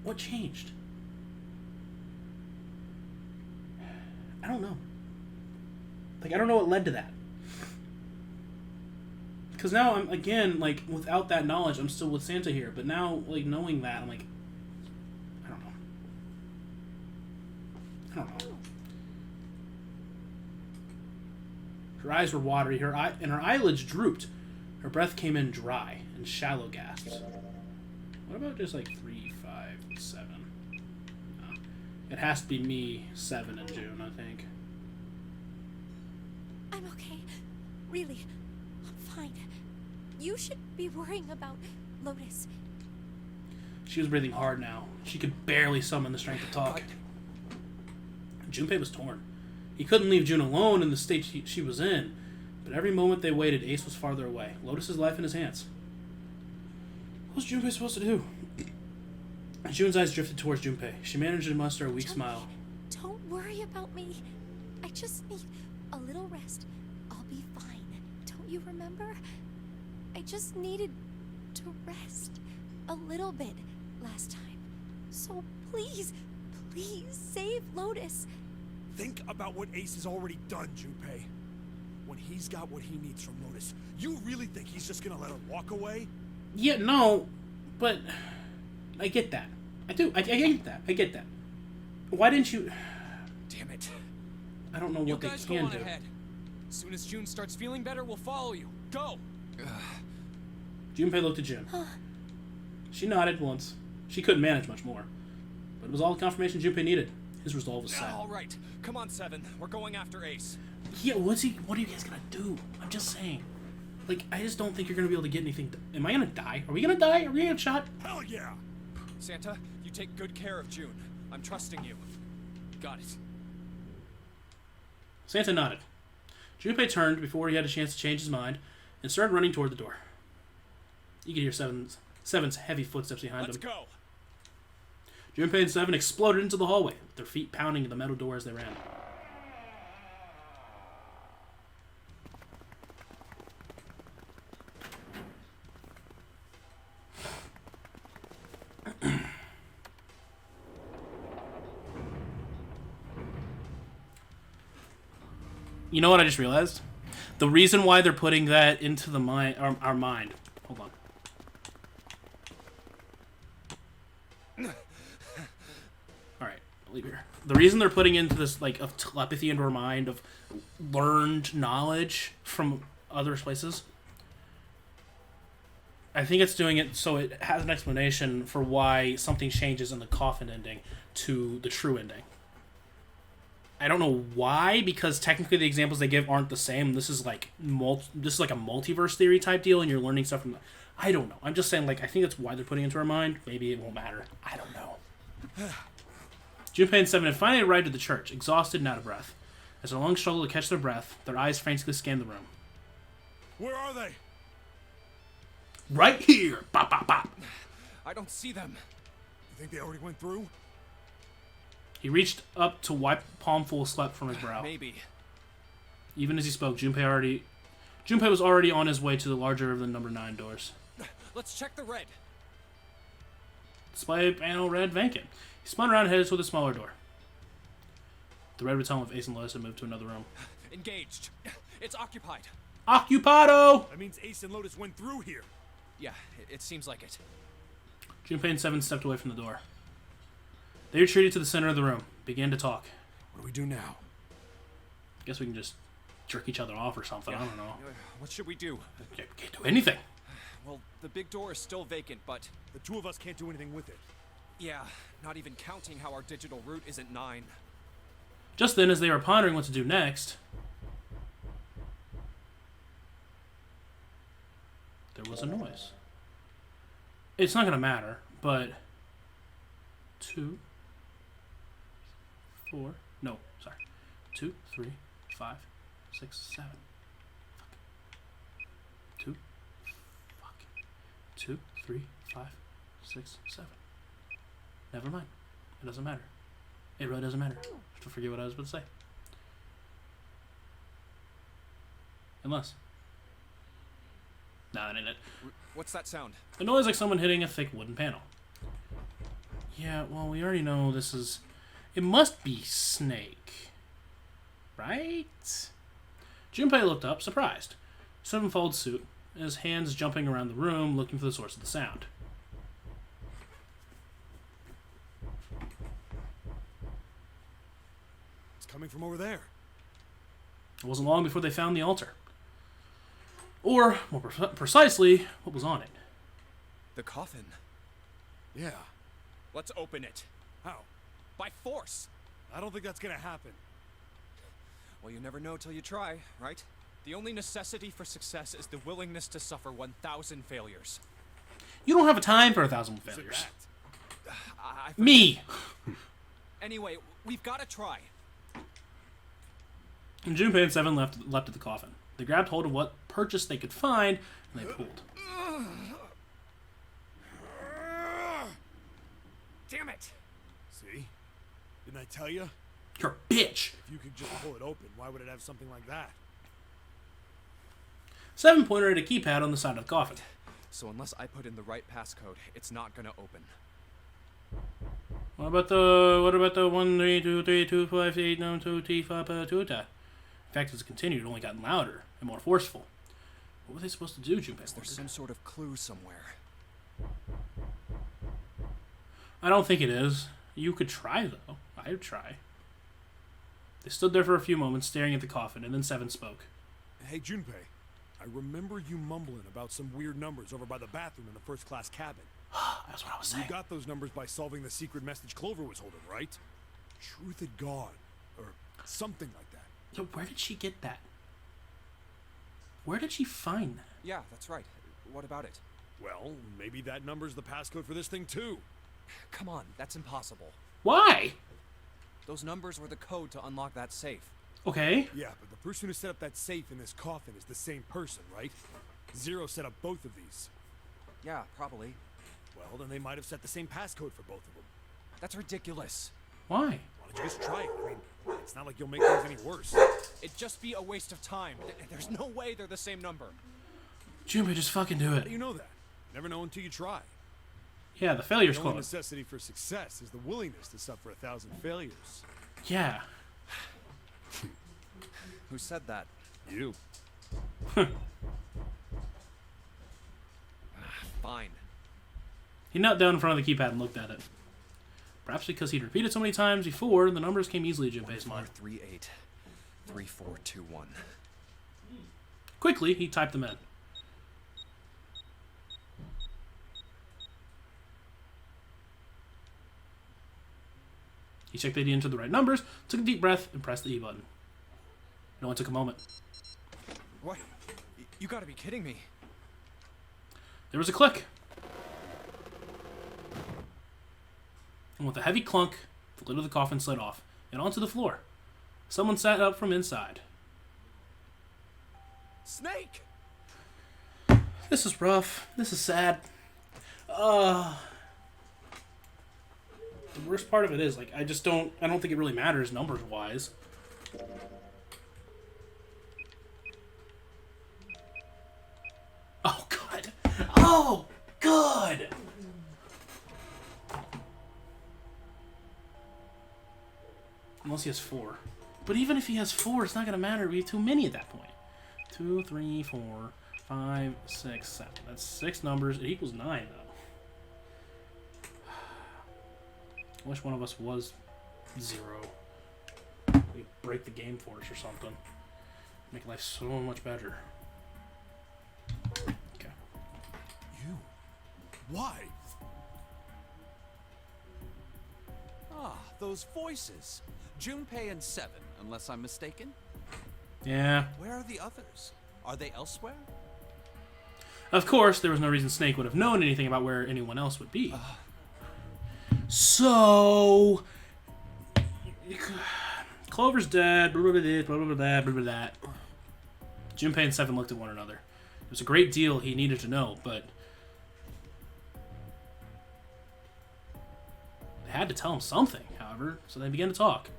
What changed? I don't know. Like, I don't know what led to that. Because now I'm, again, like, without that knowledge, I'm still with Santa here. But now, like, knowing that, I'm like... I don't know. Her eyes were watery, her eyelids drooped. Her breath came in dry and shallow gasps. What about just like 3, 5, 7? No. It has to be me, 7, and June, I think. I'm okay. Really. I'm fine. You should be worrying about Lotus. She was breathing hard now. She could barely summon the strength to talk. Junpei was torn. He couldn't leave June alone in the state she was in, but every moment they waited, Ace was farther away, Lotus's life in his hands. What was Junpei supposed to do? June's eyes drifted towards Junpei. She managed to muster a weak smile. Don't worry about me. I just need a little rest. I'll be fine. Don't you remember? I just needed to rest a little bit last time. So please, please save Lotus. Think about what Ace has already done, Junpei. When he's got what he needs from Lotus, you really think he's just gonna let her walk away? Yeah, no, but I get that. I do. I get that. I get that. Why didn't you... Damn it. I don't know what they You guys can go on do. ahead. As soon as June starts feeling better, we'll follow you. Go! Junpei looked at June. She nodded once. She couldn't manage much more. But it was all the confirmation Junpei needed. His resolve was set. All right, come on, Seven. We're going after Ace. Yeah, what are you guys gonna do? I'm just saying. Like, I just don't think you're gonna be able to get anything. Am I gonna die? Are we gonna die? Are we gonna get shot? Hell yeah! Santa, you take good care of June. I'm trusting you. Got it. Santa nodded. Junpei turned before he had a chance to change his mind and started running toward the door. You could hear Seven's heavy footsteps behind Let's him. go. Junpei and Seven exploded into the hallway, with their feet pounding the metal door as they ran. You know what I just realized? The reason why they're putting that into the mind, our mind. Hold on. Alright, I'll leave here. The reason they're putting into this, like, of telepathy into our mind, of learned knowledge from other places, I think it's doing it so it has an explanation for why something changes in the coffin ending to the true ending. I don't know why, because technically the examples they give aren't the same. This is like a multiverse theory type deal, and you're learning stuff from. I don't know. I'm just saying, like, I think that's why they're putting it into our mind. Maybe it won't matter. I don't know. Junpei and Seven had finally arrived at the church, exhausted and out of breath. As their long struggle to catch their breath, their eyes frantically scanned the room. Where are they? Right here! Bop, bop, bop. I don't see them. You think they already went through? He reached up to wipe a palmful of sweat from his brow. Maybe. Even as he spoke, Junpei was already on his way to the larger than number 9 doors. Let's check the red. Display panel read vacant. He spun around and headed toward the smaller door. The red would tell him if Ace and Lotus had moved to another room. Engaged. It's occupied. Occupado! That means Ace and Lotus went through here. Yeah, it seems like it. Junpei and Seven stepped away from the door. They retreated to the center of the room, began to talk. What do we do now? Guess we can just jerk each other off or something. I don't know. What should we do? Can't do anything. Well, the big door is still vacant, but... The two of us can't do anything with it. Yeah, not even counting how our digital route isn't 9. Just then, as they were pondering what to do next, there was a noise. It's not going to matter, but 2, 4, no, sorry, 2, 3, 5, 6, 7. 2, 2, 3, 5, 6, 7. Never mind. It doesn't matter. It really doesn't matter. I forget what I was about to say. Unless. Nah, that ain't it. What's that sound? A noise like someone hitting a thick wooden panel. Yeah, well, we already know this is... It must be Snake. Right? Junpei looked up, surprised. Seven followed suit, his hands jumping around the room, looking for the source of the sound. It's coming from over there. It wasn't long before they found the altar. Or, more precisely, what was on it. The coffin. Yeah. Let's open it. How? By force. I don't think that's gonna happen. Well, you never know till you try, right? The only necessity for success is the willingness to suffer 1,000 failures. You don't have a time for 1,000 Who said failures. that? I forget. Me! Anyway, we've got to try. And Junpei and Seven leapt at the coffin. They grabbed hold of what purchase they could find, and they pulled. Damn it! See? Didn't I tell you? You're a bitch! If you could just pull it open, why would it have something like that? Seven pointed at a keypad on the side of the coffin. So unless I put in the right passcode, it's not gonna open. What about the 1 3 2 3 2 5 8 9 2 T 5 2 ta? In fact, as it continued, it only got louder and more forceful. What were they supposed to do, Junpei? There's some sort of clue somewhere. I don't think it is. You could try, though. I would try. They stood there for a few moments, staring at the coffin, and then Seven spoke. Hey, Junpei. I remember you mumbling about some weird numbers over by the bathroom in the first-class cabin. That's what I was saying. You got those numbers by solving the secret message Clover was holding, right? Truth had gone. Or something like that. Yo, where did she get that? Where did she find that? Yeah, that's right. What about it? Well, maybe that number's the passcode for this thing, too. Come on, that's impossible. Why? Those numbers were the code to unlock that safe. Okay. Yeah, but the person who set up that safe in this coffin is the same person, right? Zero set up both of these. Yeah, probably. Well, then they might have set the same passcode for both of them. That's ridiculous. Why? Why don't you just try it? I mean, it's not like you'll make things any worse. It'd just be a waste of time. There's no way they're the same number. Junpei, just fucking do How it. do you know that? Never know until you try. Yeah, the failure's The only close. necessity for success is the willingness to suffer 1,000 failures. Yeah. Who said that? You. Fine. He knelt down in front of the keypad and looked at it. Perhaps because he'd repeated so many times before, the numbers came easily to Junpei's mind. 438 3421. Quickly, he typed them in. He checked that he entered the right numbers, took a deep breath, and pressed the E button. It only took a moment. What? You gotta be kidding me. There was a click. And with a heavy clunk, the lid of the coffin slid off and onto the floor. Someone sat up from inside. Snake! This is rough. This is sad. The worst part of it is, like, I don't think it really matters numbers-wise. Oh, God. Oh, God! Unless he has 4. But even if he has 4, it's not going to matter. We have too many at that point. 2, 3, 4, 5, 6, 7. That's 6 numbers. It equals 9, though. I wish one of us was 0. We break the game for us or something. Make life so much better. Okay. You? Why? Ah, those voices. Junpei and Seven, unless I'm mistaken. Yeah. Where are the others? Are they elsewhere? Of course, there was no reason Snake would have known anything about where anyone else would be. So... Clover's dead, blah, blah, blah, blah, blah, blah, blah, blah, blah. Junpei and Seven looked at one another. It was a great deal he needed to know, but... They had to tell him something, however, so they began to talk.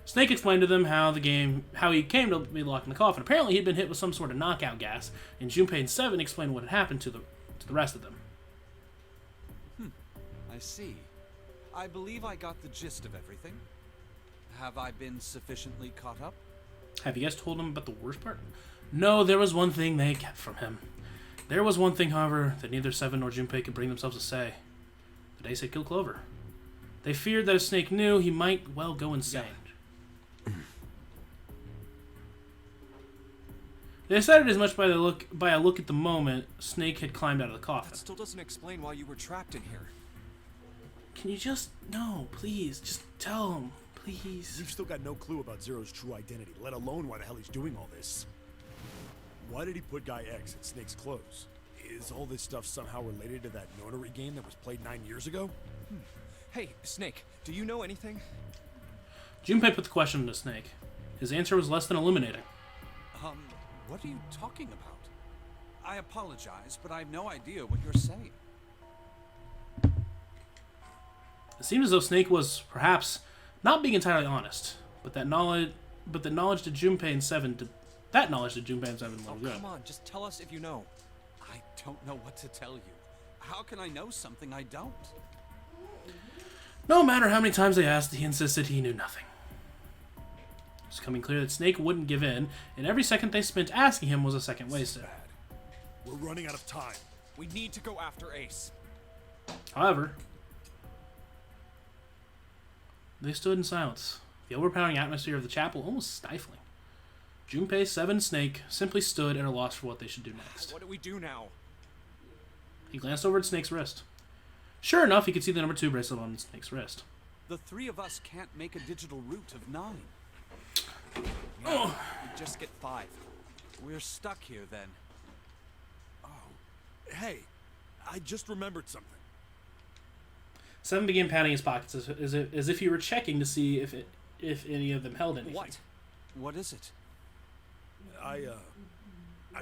Snake explained to them how he came to be locked in the coffin. Apparently, he'd been hit with some sort of knockout gas, and Junpei and Seven explained what had happened to the rest of them. I see. I believe I got the gist of everything. Have I been sufficiently caught up? Have you guys told him about the worst part? No, there was one thing they kept from him. There was one thing, however, that neither Seven nor Junpei could bring themselves to say. The Ace had killed Clover. They feared that if Snake knew, he might well go insane. They decided as much by a look at the moment Snake had climbed out of the coffin. That still doesn't explain why you were trapped in here. Can you just... No, please. Just tell him. Please. You've still got no clue about Zero's true identity, let alone why the hell he's doing all this. Why did he put Guy X in Snake's clothes? Is all this stuff somehow related to that notary game that was played 9 years ago? Hey, Snake, do you know anything? Junpei put the question to Snake. His answer was less than illuminating. What are you talking about? I apologize, but I have no idea what you're saying. It seemed as though Snake was, perhaps, not being entirely honest, but that knowledge to Junpei and Seven that knowledge to Junpei and Seven Oh, was good. come on, just tell us if you know. I don't know what to tell you. How can I know something I don't? No matter how many times they asked, he insisted he knew nothing. It was becoming clear that Snake wouldn't give in, and every second they spent asking him was a second wasted. Bad. We're running out of time. We need to go after Ace. However, they stood in silence, the overpowering atmosphere of the chapel almost stifling. Junpei, Seven, and Snake simply stood at a loss for what they should do next. What do we do now? He glanced over at Snake's wrist. Sure enough, he could see the number 2 bracelet on Snake's wrist. The three of us can't make a digital route of 9. Yeah, we just get 5. We're stuck here then. Hey, I just remembered something. Seven began patting his pockets as if he were checking to see if any of them held anything. What? What is it? I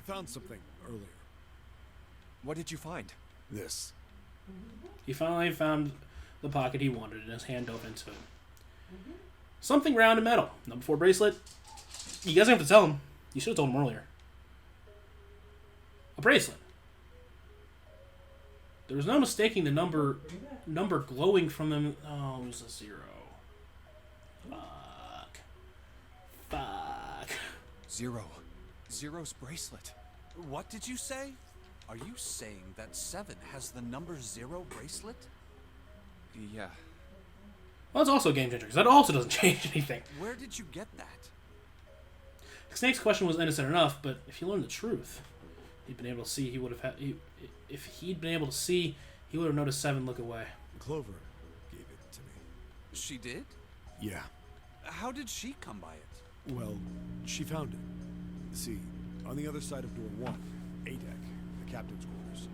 found something earlier. What did you find? This. He finally found the pocket he wanted, and his hand dove into it. Something round and metal. Number 4 bracelet. You guys don't have to tell him. You should have told him earlier. A bracelet. There was no mistaking the number glowing from them. Oh, it was a 0. Fuck. Zero's bracelet. What did you say? Are you saying that 7 has the number 0 bracelet? Yeah. Well, that's also a game changer, because that also doesn't change anything. Where did you get that? Snake's question was innocent enough, but if he learned the truth, he'd been able to see, he would have had... If he'd been able to see, he would have noticed 7 look away. Clover gave it to me. She did? Yeah. How did she come by it? Well, she found it. See, on the other side of door 1, A deck, the captain's quarters.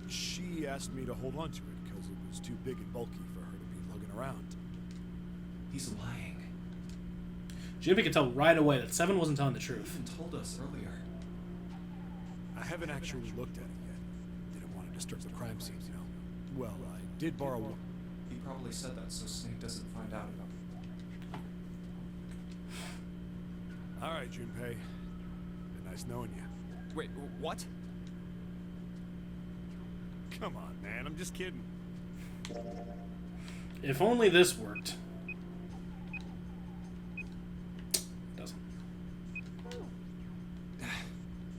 She asked me to hold on to it because it was too big and bulky for her to be lugging around. He's lying. Junpei could tell right away that Seven wasn't telling the He truth. even told us earlier. I haven't actually looked at it yet. Didn't want to disturb the crime scene, you know. Well, I did borrow one. He probably said that so Snake doesn't find out about it. All right, Junpei. Been nice knowing you. Wait, what? Come on, man. I'm just kidding. If only this worked. Doesn't.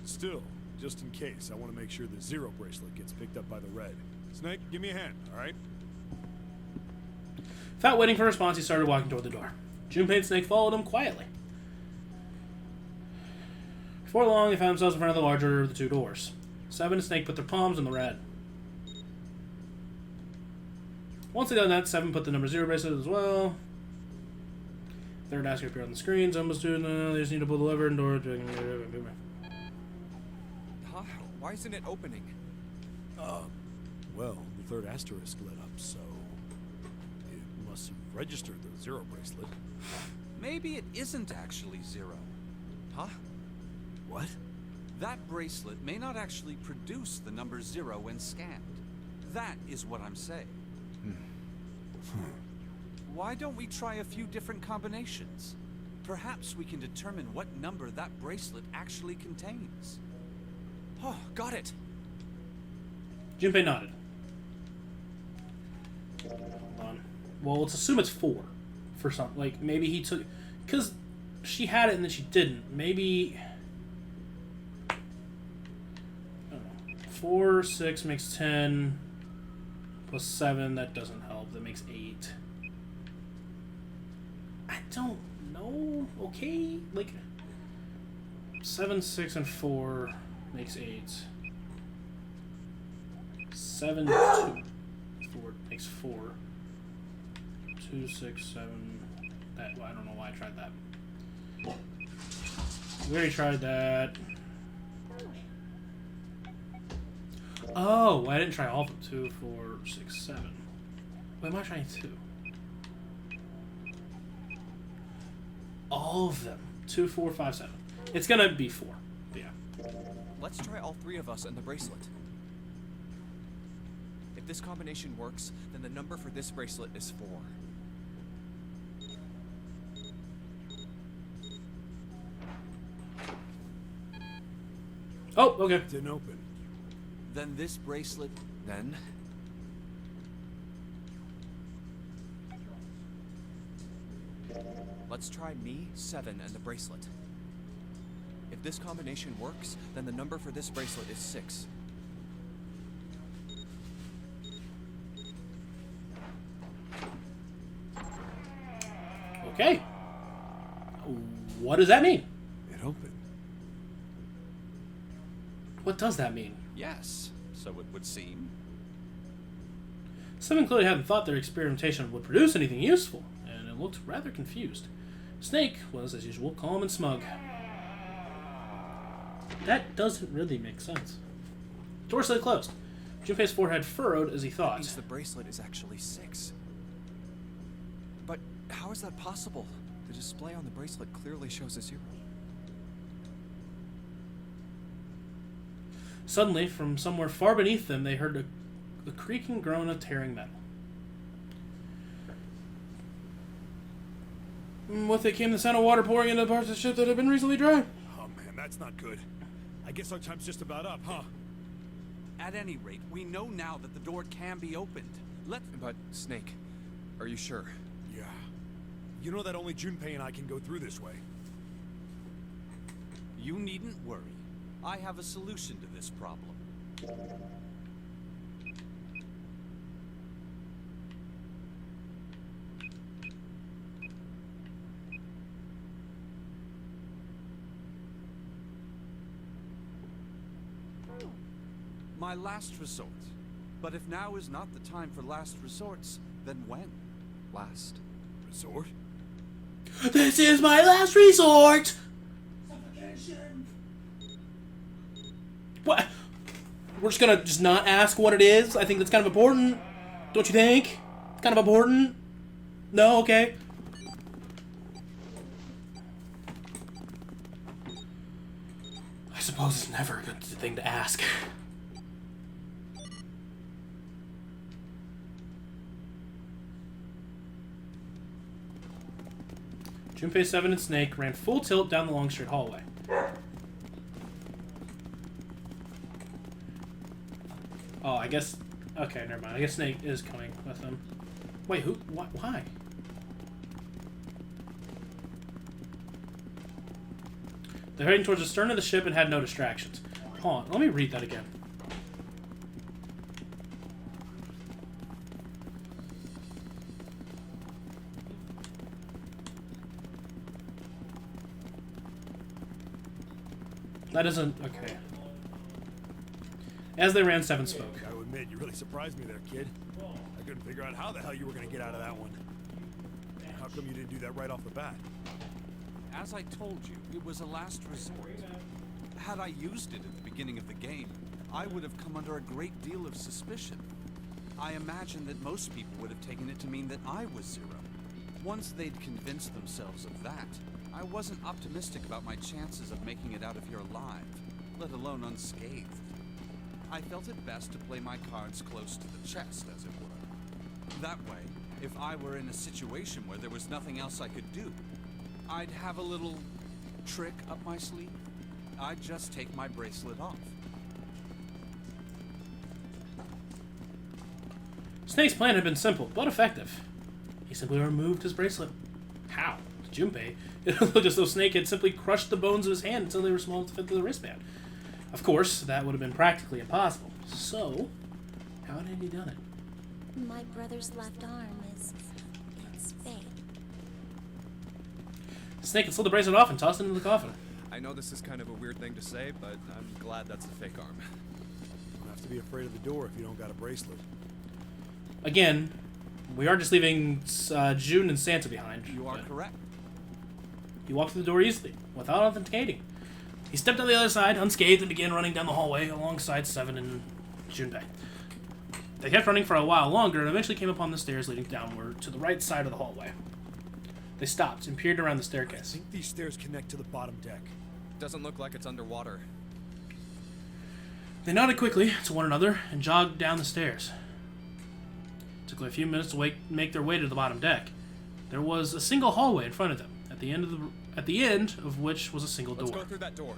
Still, just in case, I want to make sure the Zero bracelet gets picked up by the Red. Snake, give me a hand, all right? Without waiting for a response, he started walking toward the door. Junpei and Snake followed him quietly. Before long, they found themselves in front of the larger of the two doors. Seven and Snake put their palms on the Red. Once they done that, Seven put the number 0 bracelet as well. Third asker appeared on the screen. Almost doing. They just need to pull the lever and door. Huh? Why isn't it opening? Well, the third asterisk lit up, so it must have registered the Zero bracelet. Maybe it isn't actually 0. Huh? What? That bracelet may not actually produce the number 0 when scanned. That is what I'm saying. Why don't we try a few different combinations? Perhaps we can determine what number that bracelet actually contains. Oh, got it. Junpei nodded. Hold on. Well, let's assume it's 4 for some. Like, maybe he took... Because she had it and then she didn't. Maybe... I don't know. 4, 6 makes 10. Plus 7, that doesn't help. That makes 8. I don't know. Okay? Like... 7, 6, and 4 makes 8. 7, 2, 4 makes 4. 2, 6, 7. That, well, I don't know why I tried that. We already tried that. Oh, I didn't try all of them. 2, 4, 6, 7. Why am I trying 2? All of them. 2, 4, 5, 7. It's gonna be 4. Yeah. Let's try all 3 of us and the bracelet. If this combination works, then the number for this bracelet is 4. Oh, okay. Didn't open. Then this bracelet... Then... Let's try me, 7, and the bracelet. If this combination works, then the number for this bracelet is 6. Okay. What does that mean? It opened. What does that mean? Yes, so it would seem. Seven clearly hadn't thought their experimentation would produce anything useful, and it looked rather confused. Snake was, as usual, calm and smug. That doesn't really make sense. Door slid closed. Junpei's forehead furrowed as he That thought. means the bracelet is actually 6. But how is that possible? The display on the bracelet clearly shows a 0. Suddenly, from somewhere far beneath them, they heard a creaking groan of tearing metal. With it came the sound of water pouring into parts of the ship that had been recently dry. Oh man, that's not good. I guess our time's just about up, huh? At any rate, we know now that the door can be opened. But, Snake, are you sure? Yeah. You know that only Junpei and I can go through this way. You needn't worry. I have a solution to this problem. My last resort. But if now is not the time for last resorts, then when? Last. Resort? This is my last resort! Suffocation. What? We're just gonna not ask what it is? I think that's kind of important. Don't you think? It's kind of important? No? Okay. I suppose it's never a good thing to ask. Junpei, Seven, and Snake ran full tilt down the long straight hallway. Oh, I guess... Okay, never mind. I guess Snake is coming with them. Wait, who? Why? They're heading towards the stern of the ship and had no distractions. Hold on, let me read that again. That isn't... Okay. As they ran, Seven spoke. I will admit, you really surprised me there, kid. I couldn't figure out how the hell you were going to get out of that one. How come you didn't do that right off the bat? As I told you, it was a last resort. Had I used it at the beginning of the game, I would have come under a great deal of suspicion. I imagine that most people would have taken it to mean that I was Zero. Once they'd convinced themselves of that, I wasn't optimistic about my chances of making it out of here alive, let alone unscathed. I felt it best to play my cards close to the chest, as it were. That way, if I were in a situation where there was nothing else I could do, I'd have a little trick up my sleeve. I'd just take my bracelet off. Snake's plan had been simple, but effective. He simply removed his bracelet. How? To Junpei, it looked as though Snake had simply crushed the bones of his hand until they were small enough to fit through the wristband. Of course, that would have been practically impossible. So, how had he done it? My brother's left arm is... it's fake. Snake had slid the bracelet off and tossed it into the coffin. I know this is kind of a weird thing to say, but I'm glad that's a fake arm. You don't have to be afraid of the door if you don't got a bracelet. Again, we are just leaving June and Santa behind. You are correct. He walked through the door easily, without authenticating. He stepped on the other side, unscathed, and began running down the hallway alongside Seven and Junpei. They kept running for a while longer and eventually came upon the stairs leading downward to the right side of the hallway. They stopped and peered around the I staircase. think these stairs connect to the bottom deck. Doesn't look like it's underwater. They nodded quickly to one another and jogged down the stairs. It took them a few minutes to make their way to the bottom deck. There was a single hallway in front of them, at the end of which was a single door. Let's go through that door.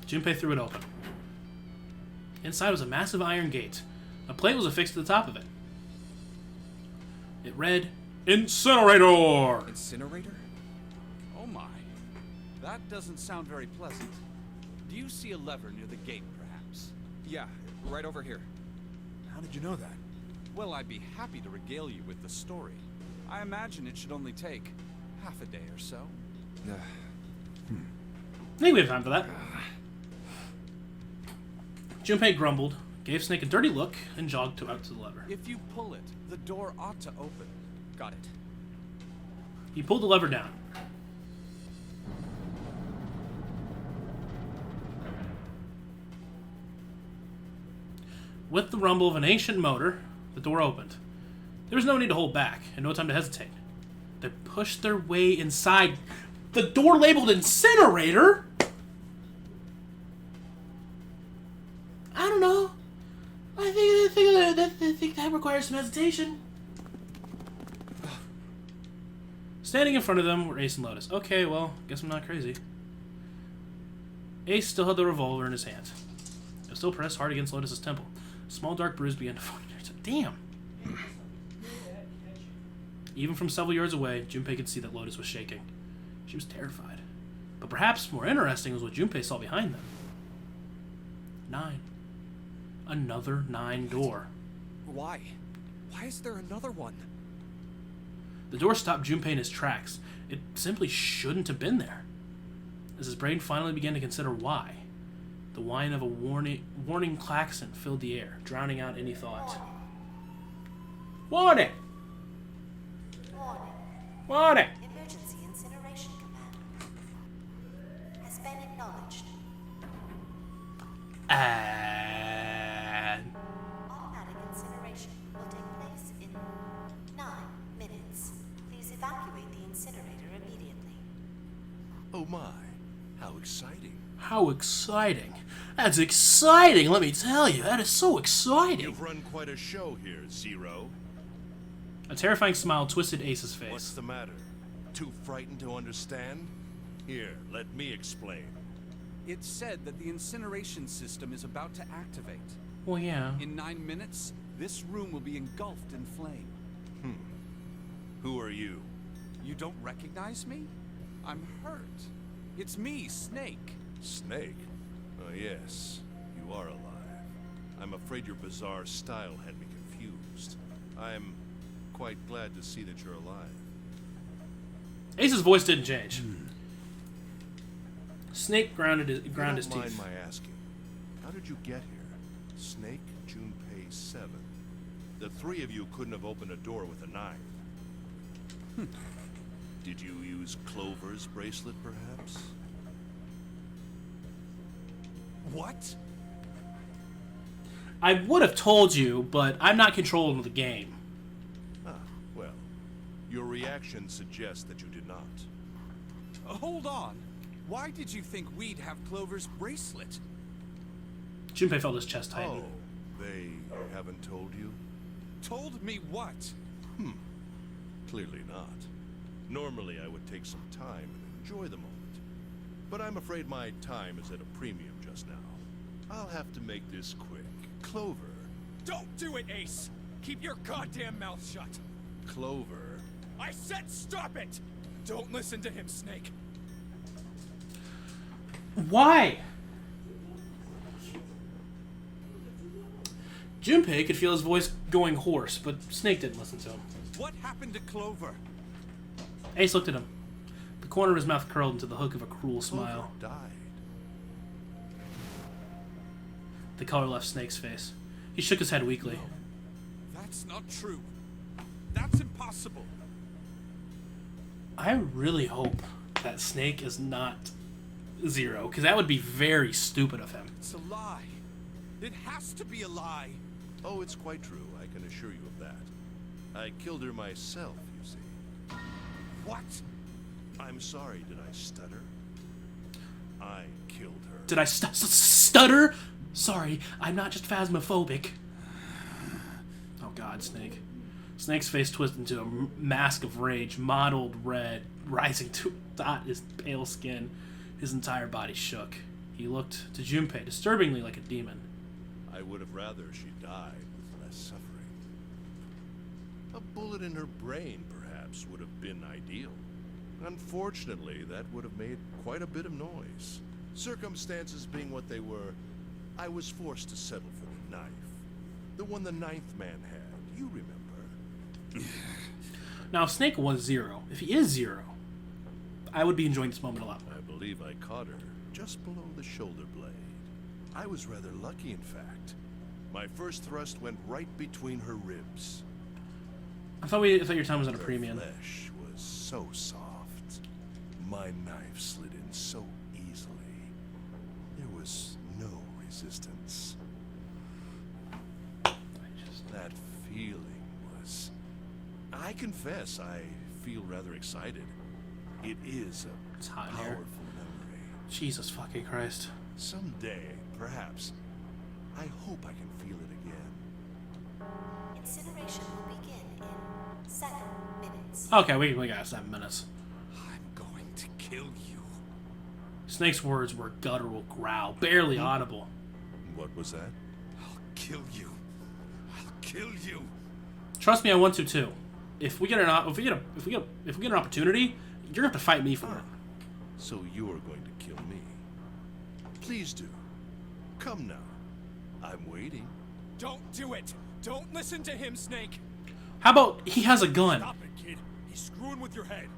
Junpei threw it open. Inside was a massive iron gate. A plate was affixed to the top of it. It read, "Incinerator!" Incinerator? Oh my. That doesn't sound very pleasant. Do you see a lever near the gate, perhaps? Yeah, right over here. How did you know that? Well, I'd be happy to regale you with the story. I imagine it should only take half a day or so. I think we have time for that. Junpei grumbled, gave Snake a dirty look, and jogged out to the lever. If you pull it, the door ought to open. Got it. He pulled the lever down. With the rumble of an ancient motor, the door opened. There was no need to hold back, and no time to hesitate. They pushed their way inside the door labeled Incinerator? I don't know. I think that requires some hesitation. Standing in front of them were Ace and Lotus. Okay, well, guess I'm not crazy. Ace still had the revolver in his hand. It was still pressed hard against Lotus's temple. A small dark bruise began to form. Damn! Even from several yards away, Junpei could see that Lotus was shaking. She was terrified. But perhaps more interesting was what Junpei saw behind them. 9. Another 9 door. Why? Why is there another one? The door stopped Junpei in his tracks. It simply shouldn't have been there. As his brain finally began to consider why, the whine of a warning klaxon filled the air, drowning out any thought. Warning! Water. Emergency incineration command has been acknowledged. And Automatic incineration will take place in 9 minutes. Please evacuate the incinerator immediately. Oh my, how exciting. how exciting. That's exciting, let me tell you. That is so exciting. You've run quite a show here, Zero. A terrifying smile twisted Ace's face. What's the matter? Too frightened to understand? Here, let me explain. It's said that the incineration system is about to activate. Well, yeah. In 9 minutes, this room will be engulfed in flame. Who are you? You don't recognize me? I'm hurt. It's me, Snake. Snake? Oh, yes. You are alive. I'm afraid your bizarre style had me confused. I'm quite glad to see that you're alive. Ace's voice didn't change. Snake ground his If you don't teeth. mind my asking, how did you get here? Snake, Junpei 7. The three of you couldn't have opened a door with a knife. Did you use Clover's bracelet, perhaps? What? I would have told you, but I'm not controlling the game. Ah, well, your reaction suggests that you did not. Hold on. Why did you think we'd have Clover's bracelet? Junpei felt his chest tighten. Oh, they haven't told you? Told me what? Clearly not. Normally, I would take some time and enjoy the moment. But I'm afraid my time is at a premium just now. I'll have to make this quick. Clover. Don't do it, Ace! Keep your goddamn mouth shut! Clover. I said stop it! Don't listen to him, Snake. Why? Junpei could feel his voice going hoarse, but Snake didn't listen to him. What happened to Clover? Ace looked at him. The corner of his mouth curled into the hook of a cruel Clover smile. died. The color left Snake's face. He shook his head weakly. That's not true. That's impossible. I really hope that Snake is not Zero, because that would be very stupid of him. It's a lie. It has to be a lie. Oh, it's quite true. I can assure you of that. I killed her myself, you see. What? I'm sorry, did I stutter? I killed her. Did I stutter? Sorry, I'm not just phasmophobic. Oh god, Snake. Snake's face twisted into a mask of rage, mottled red, rising to dot his pale skin. His entire body shook. He looked to Junpei, disturbingly like a demon. I would have rather she died with less suffering. A bullet in her brain, perhaps, would have been ideal. Unfortunately, that would have made quite a bit of noise. Circumstances being what they were, I was forced to settle for the knife. The one the ninth man had, you remember. Now, if Snake was Zero, if he is Zero, I would be enjoying this moment a lot more. I believe I caught her just below the shoulder blade. I was rather lucky, in fact. My first thrust went right between her ribs. I thought your time was at a Her premium. flesh was so soft. My knife slid in so easily. There was no resistance. That feeling was... I confess, I feel rather excited. It is a It's hot in powerful here. memory. Jesus fucking Christ. Someday, perhaps, I hope I can feel it again. Incineration will begin in 7 minutes. Okay, we got 7 minutes. I'm going to kill you. Snake's words were a guttural growl, barely audible. What was that? I'll kill you. I'll kill you. Trust me, I want to too. If we get an opportunity, you're gonna have to fight me for it. So you are going to kill me. Please do. Come now. I'm waiting. Don't do it! Don't listen to him, Snake! How about he has a gun? Stop it, kid. He's screwing with your head.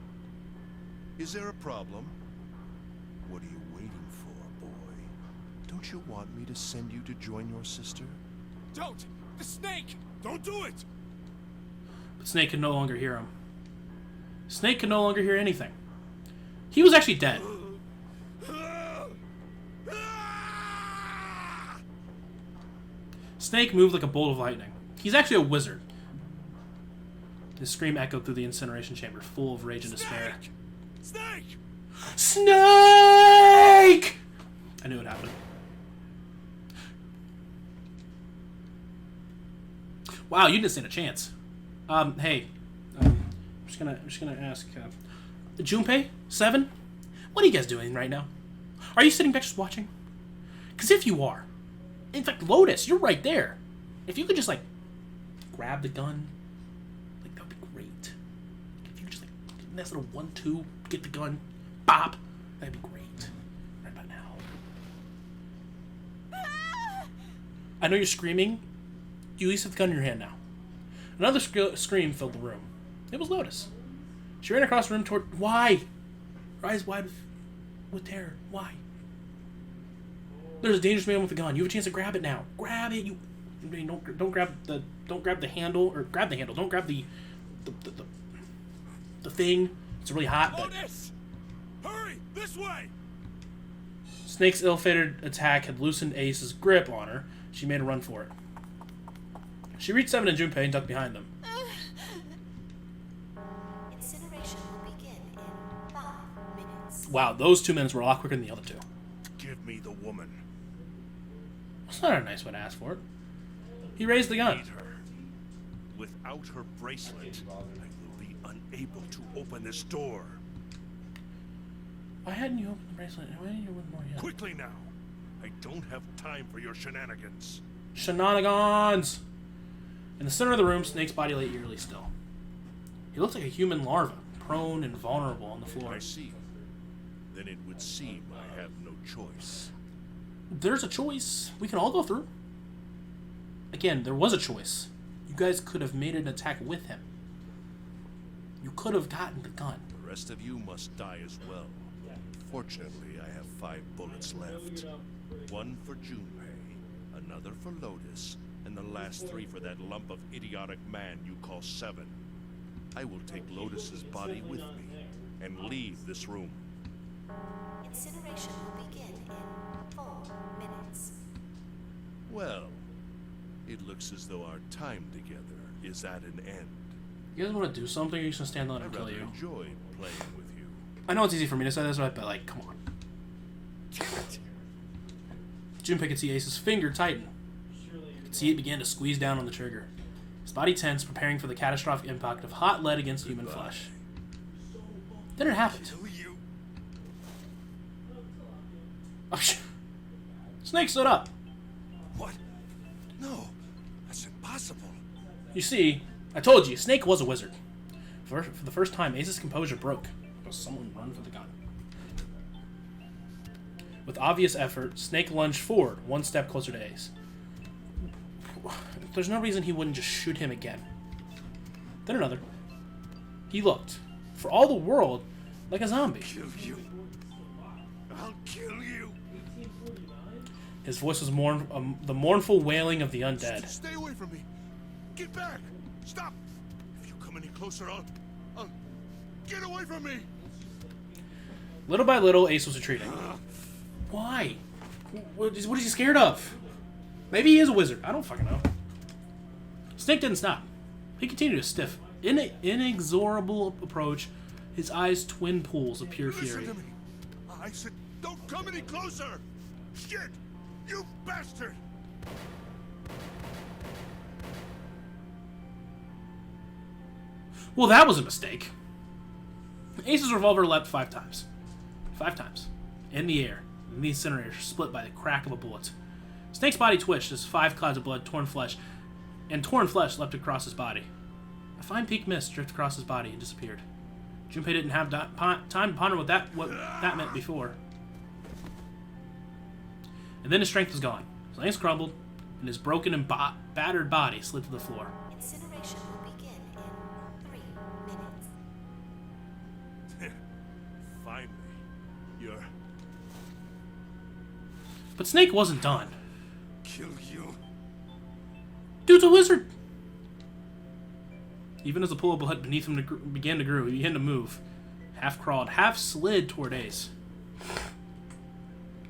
Is there a problem? What are you waiting for, boy? Don't you want me to send you to join your sister? Don't! The Snake! Don't do it! But Snake could no longer hear him. Snake could no longer hear anything. He was actually dead. Snake moved like a bolt of lightning. He's actually a wizard. His scream echoed through the incineration chamber, full of rage and despair. Snake! Snake! I knew it happened. Wow, you didn't stand a chance. Hey, I'm just gonna ask, Junpei, 7, what are you guys doing right now? Are you sitting back just watching? Because if you are, in fact, Lotus, you're right there. If you could just, like, grab the gun, like, that would be great. If you could just, like, nice little 1-2, get the gun, bop, that'd be great. Right about now. I know you're screaming. You at least have the gun in your hand now. Another scream filled the room. It was Lotus. She ran across the room toward... Why? Her eyes wide with terror. Why? There's a dangerous man with a gun. You have a chance to grab it now. Grab it. You don't grab the handle, or grab the handle. Don't grab the thing. It's really hot. Lotus! Hurry! This way! Snake's ill-fated attack had loosened Ace's grip on her. She made a run for it. She reached 7 and Junpei and ducked behind them. Incineration will begin in 5 minutes. Wow, those 2 minutes were a lot quicker than the other 2. Give me the woman. That's not a nice way to ask for it. He raised the gun. Need her. Without her bracelet, I will be unable to open this door. Why hadn't you opened the bracelet? Why didn't you open more yet? Quickly now. I don't have time for your shenanigans. Shenanigans! In the center of the room, Snake's body lay eerily still. He looked like a human larva, prone and vulnerable on the floor. I see. Then it would seem I have no choice. There's a choice. We can all go through. Again, there was a choice. You guys could have made an attack with him. You could have gotten the gun. The rest of you must die as well. Fortunately, I have 5 bullets left. 1 for Junpei, another for Lotus, and the last 3 for that lump of idiotic man you call 7. I will take Lotus's body with me and leave this room. Incineration will begin in 4 minutes. Well, it looks as though our time together is at an end. You guys want to do something, or you just gonna stand on I and kill rather you? enjoyed playing with you. I know it's easy for me to say this, right? But, like, come on. Junpei could see Ace's finger tighten. He could see it begin to squeeze down on the trigger. His body tense, preparing for the catastrophic impact of hot lead against human flesh. Then it happened. Oh, Snake stood up. What? No, that's impossible. You see, I told you, Snake was a wizard. For the first time, Ace's composure broke. Someone run for the gun. With obvious effort, Snake lunged forward, 1 step closer to Ace. There's no reason he wouldn't just shoot him again. Then another. He looked, for all the world, like a zombie. Kill you. I'll kill you. His voice was the mournful wailing of the undead. Stay away from me. Get back. Stop. If you come any closer, I'll get away from me. Little by little, Ace was retreating. Why? What is he scared of? Maybe he is a wizard. I don't fucking know. Snake didn't stop. He continued his stiff, inexorable approach, his eyes twin pools of pure fury. Listen to me. I said, don't come any closer. Shit! You bastard! Well, that was a mistake. Ace's revolver leapt 5 times. 5 times. In the air. And the incinerator split by the crack of a bullet. Snake's body twitched as 5 clouds of blood, torn flesh leapt across his body. A fine peak mist drifted across his body and disappeared. Junpei didn't have time to ponder what that meant before. And then his strength was gone. His legs crumbled, and his broken and battered body slid to the floor. Incineration will begin in 3 minutes. Finally, you're... But Snake wasn't done. Kill you. Dude's a wizard. Even as the pool of blood beneath him began to grow, he began to move. Half crawled, half slid toward Ace.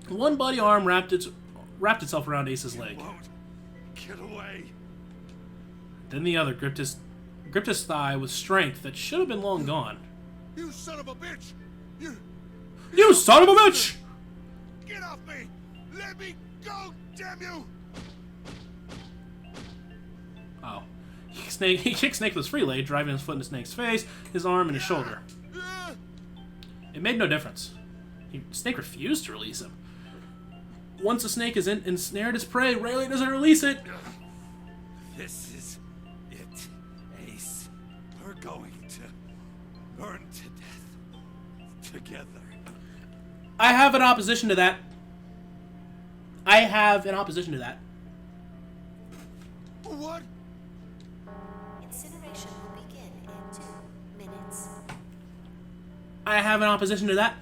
One bloody arm wrapped itself around Ace's leg. Won't get away. Then the other gripped his thigh with strength that should have been long gone. You son of a bitch! You son of a bitch! Get off me! Let me go, damn you! Oh. He kicked Snake with his free leg, driving his foot into Snake's face, his arm, and his shoulder. It made no difference. Snake refused to release him. Once a snake is ensnared its prey, Rayleigh doesn't release it. This is it, Ace. We're going to burn to death together. I have an opposition to that. What? Incineration will begin in 2 minutes. I have an opposition to that.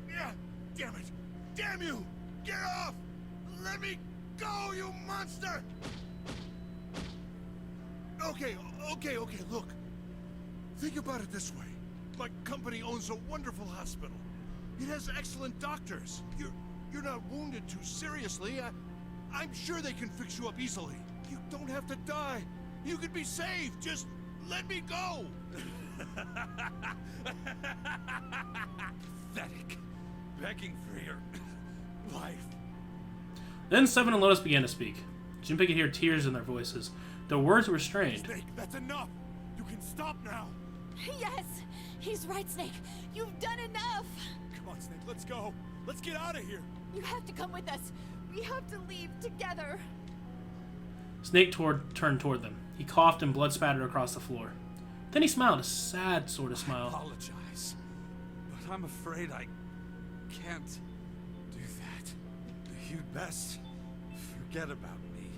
Yeah, damn it! Damn you! Get off! Let me go, you monster! Okay, look. Think about it this way. My company owns a wonderful hospital. It has excellent doctors. You're not wounded too seriously. I'm sure they can fix you up easily. You don't have to die. You could be saved. Just let me go. Pathetic. Begging for your life. Then Seven and Lotus began to speak. Junpei could hear tears in their voices. Their words were strained. Snake, that's enough. You can stop now. Yes! He's right, Snake. You've done enough! Come on, Snake, let's go. Let's get out of here. You have to come with us. We have to leave together. Snake turned toward them. He coughed and blood spattered across the floor. Then he smiled, a sad sort of I smile. apologize, but I'm afraid I can't do that. You'd best forget about me.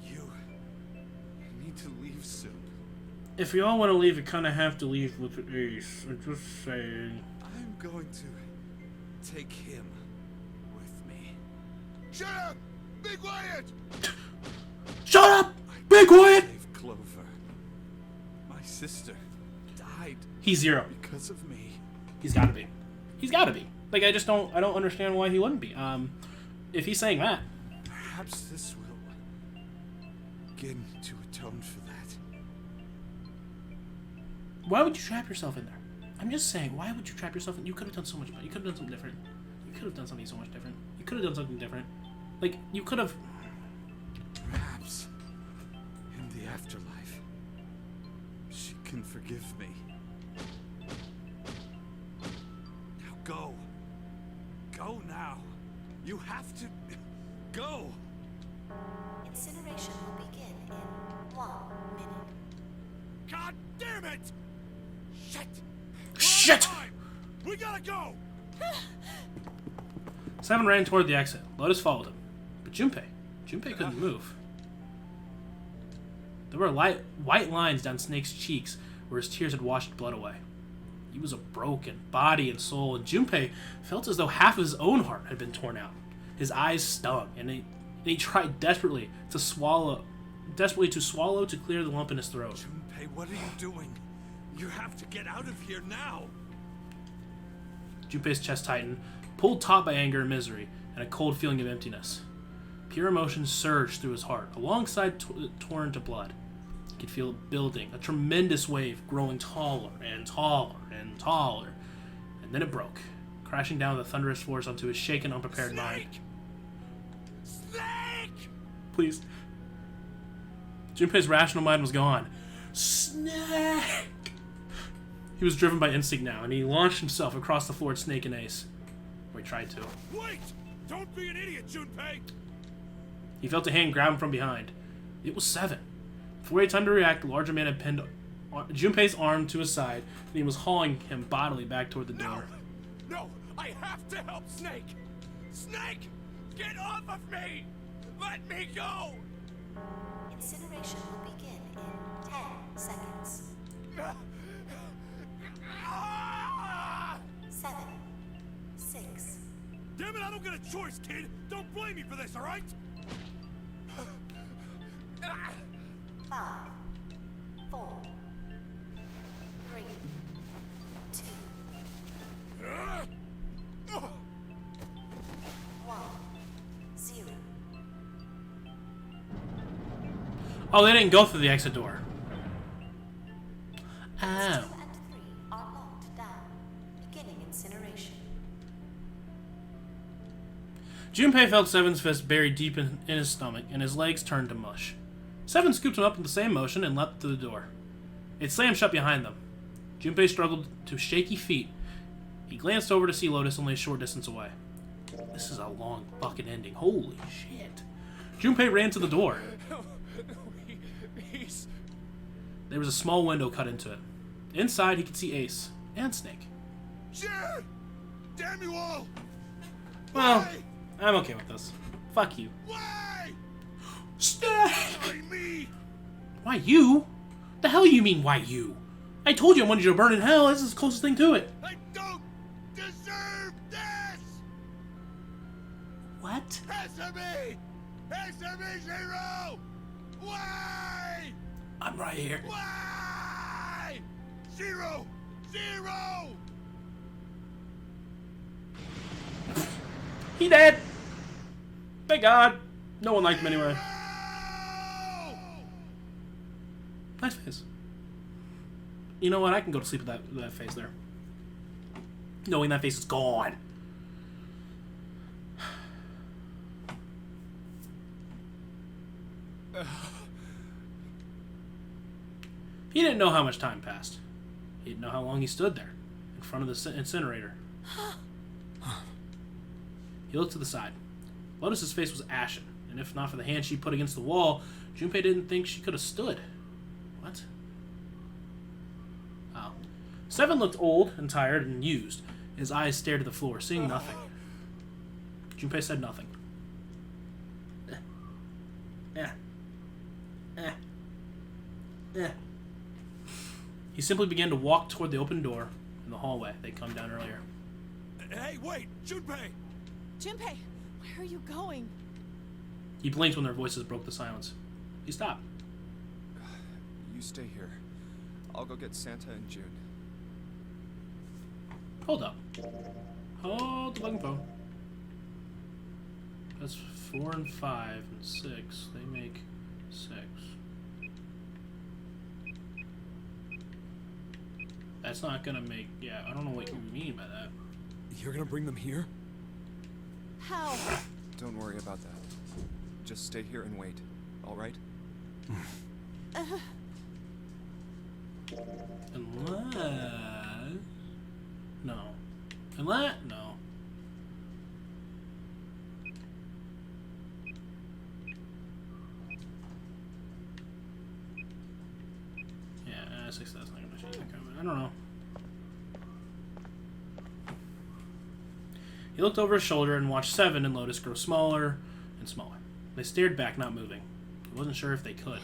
You need to leave soon. If you all want to leave, you kind of have to leave with Ace. I'm just saying. I'm going to take him with me. Shut up! Be quiet! Shut up! Be quiet! Save Clover. My sister died He's Zero. because of me. He's gotta be. He's gotta be. Like, I don't understand why he wouldn't be. If he's saying that. Perhaps this will begin to atone for that. Why would you trap yourself in there? I'm just saying, why would you trap yourself in? You could have done so much better. You could have done something different. You could have done something so much different. You could have done something different. Like, you could have... Perhaps in the afterlife, she can forgive me. Now go. Go now. You have to go. Incineration will begin in 1 minute. God damn it! Shit! Shit! We gotta go! Seven ran toward the exit. Lotus followed him. But Junpei couldn't move. There were white lines down Snake's cheeks where his tears had washed blood away. He was a broken body and soul, and Junpei felt as though half of his own heart had been torn out. His eyes stung, and he tried desperately to swallow to clear the lump in his throat. Junpei, what are you doing? You have to get out of here now. Junpei's chest tightened, pulled taut by anger and misery, and a cold feeling of emptiness. Pure emotion surged through his heart, alongside torn to blood. He could feel it building, a tremendous wave growing taller and taller and taller. And then it broke, crashing down with a thunderous force onto his shaken, unprepared mind. Snake! Please. Junpei's rational mind was gone. Snake! He was driven by instinct now, and he launched himself across the floor at Snake and Ace. Or he tried to. Wait! Don't be an idiot, Junpei! He felt a hand grab him from behind. It was Seven. Before he had time to react, the larger man had pinned Junpei's arm to his side, and he was hauling him bodily back toward the door. No! I have to help Snake! Snake! Get off of me! Let me go! Incineration will begin in 10 seconds. 7, 6. Damn it, I don't get a choice, kid! Don't blame me for this, alright? 5, 4, 3, 2, 1, 0. Oh, they didn't go through the exit door. Oh. 2 and 3 are locked down. Beginning incineration. Junpei felt Seven's fist buried deep in his stomach, and his legs turned to mush. Seven scooped him up in the same motion and leapt to the door. It slammed shut behind them. Junpei struggled to shaky feet. He glanced over to see Lotus only a short distance away. This is a long fucking ending. Holy shit. Junpei ran to the door. There was a small window cut into it. Inside, he could see Ace and Snake. Shit! Damn you all! Well, Why? I'm okay with this. Fuck you. Why? Snake! Why me? Why you? The hell you mean, why you? I told you I wanted you to burn in hell. This is the closest thing to it. I don't deserve this! What? Answer me! Answer me, Zero! Why? I'm right here. Why? Zero! Zero! He dead. Thank God. No one liked him anyway. Nice face. You know what? I can go to sleep with that face there. Knowing that face is gone. He didn't know how much time passed. He didn't know how long he stood there, in front of the incinerator. He looked to the side. Lotus's face was ashen, and if not for the hand she put against the wall, Junpei didn't think she could have stood. What? Oh. Seven looked old and tired and used. His eyes stared at the floor, seeing nothing. Junpei said nothing. He simply began to walk toward the open door in the hallway they'd come down earlier. Hey, wait! Junpei! Junpei, where are you going? He blinked when their voices broke the silence. He stopped. You stay here. I'll go get Santa and June. Hold up. Hold the fucking phone. That's 4 and 5 and 6. They make 6. That's not gonna make... Yeah, I don't know what you mean by that. You're gonna bring them here? How? Don't worry about that. Just stay here and wait, alright? Unless... No. Unless... No. Yeah, 6, that's not gonna change the comment. I don't know. He looked over his shoulder and watched Seven and Lotus grow smaller and smaller. They stared back, not moving. He wasn't sure if they could.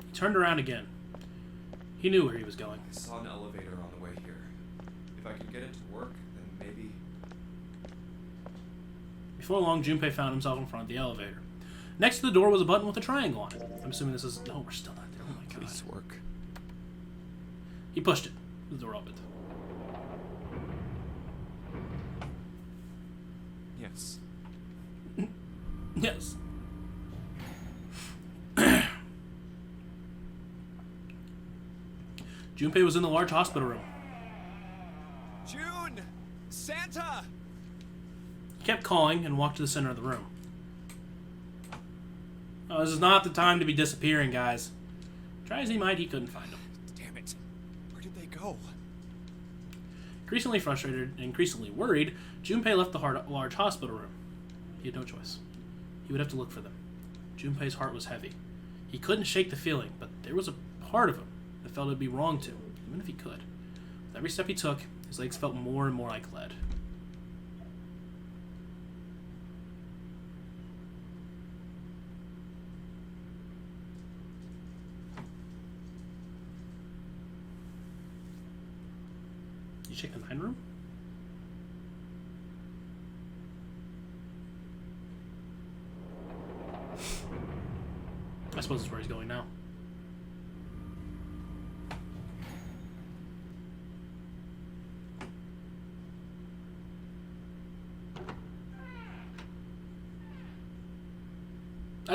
He turned around again. He knew where he was going. I saw an elevator on the way here. If I could get it to work, then maybe... Before long, Junpei found himself in front of the elevator. Next to the door was a button with a triangle on it. I'm assuming this is... No, we're still not there. Oh my god. Please work. He pushed it. The door opened. Yes. Yes. Junpei was in the large hospital room. June! Santa! He kept calling and walked to the center of the room. Oh, this is not the time to be disappearing, guys. Try as he might, he couldn't find them. Damn it. Where did they go? Increasingly frustrated and increasingly worried, Junpei left the large hospital room. He had no choice. He would have to look for them. Junpei's heart was heavy. He couldn't shake the feeling, but there was a part of him that felt it would be wrong to, even if he could. With every step he took, his legs felt more and more like lead. You check the mine room? I suppose that's where he's going now.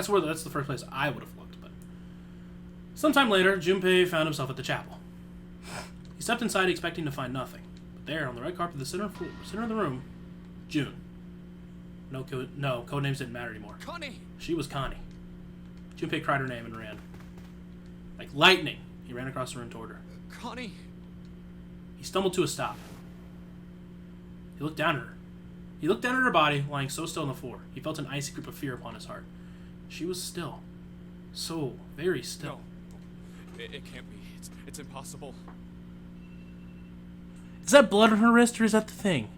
That's the first place I would have looked. But sometime later, Junpei found himself at the chapel. He stepped inside expecting to find nothing. But there, on the red carpet, the center of the room, June. No, codenames didn't matter anymore. Connie! She was Connie. Junpei cried her name and ran. Like lightning, he ran across the room toward her. Connie! He stumbled to a stop. He looked down at her. He looked down at her body, lying so still on the floor. He felt an icy grip of fear upon his heart. She was still. So very still. No. It can't be. It's impossible. Is that blood on her wrist, or is that the thing?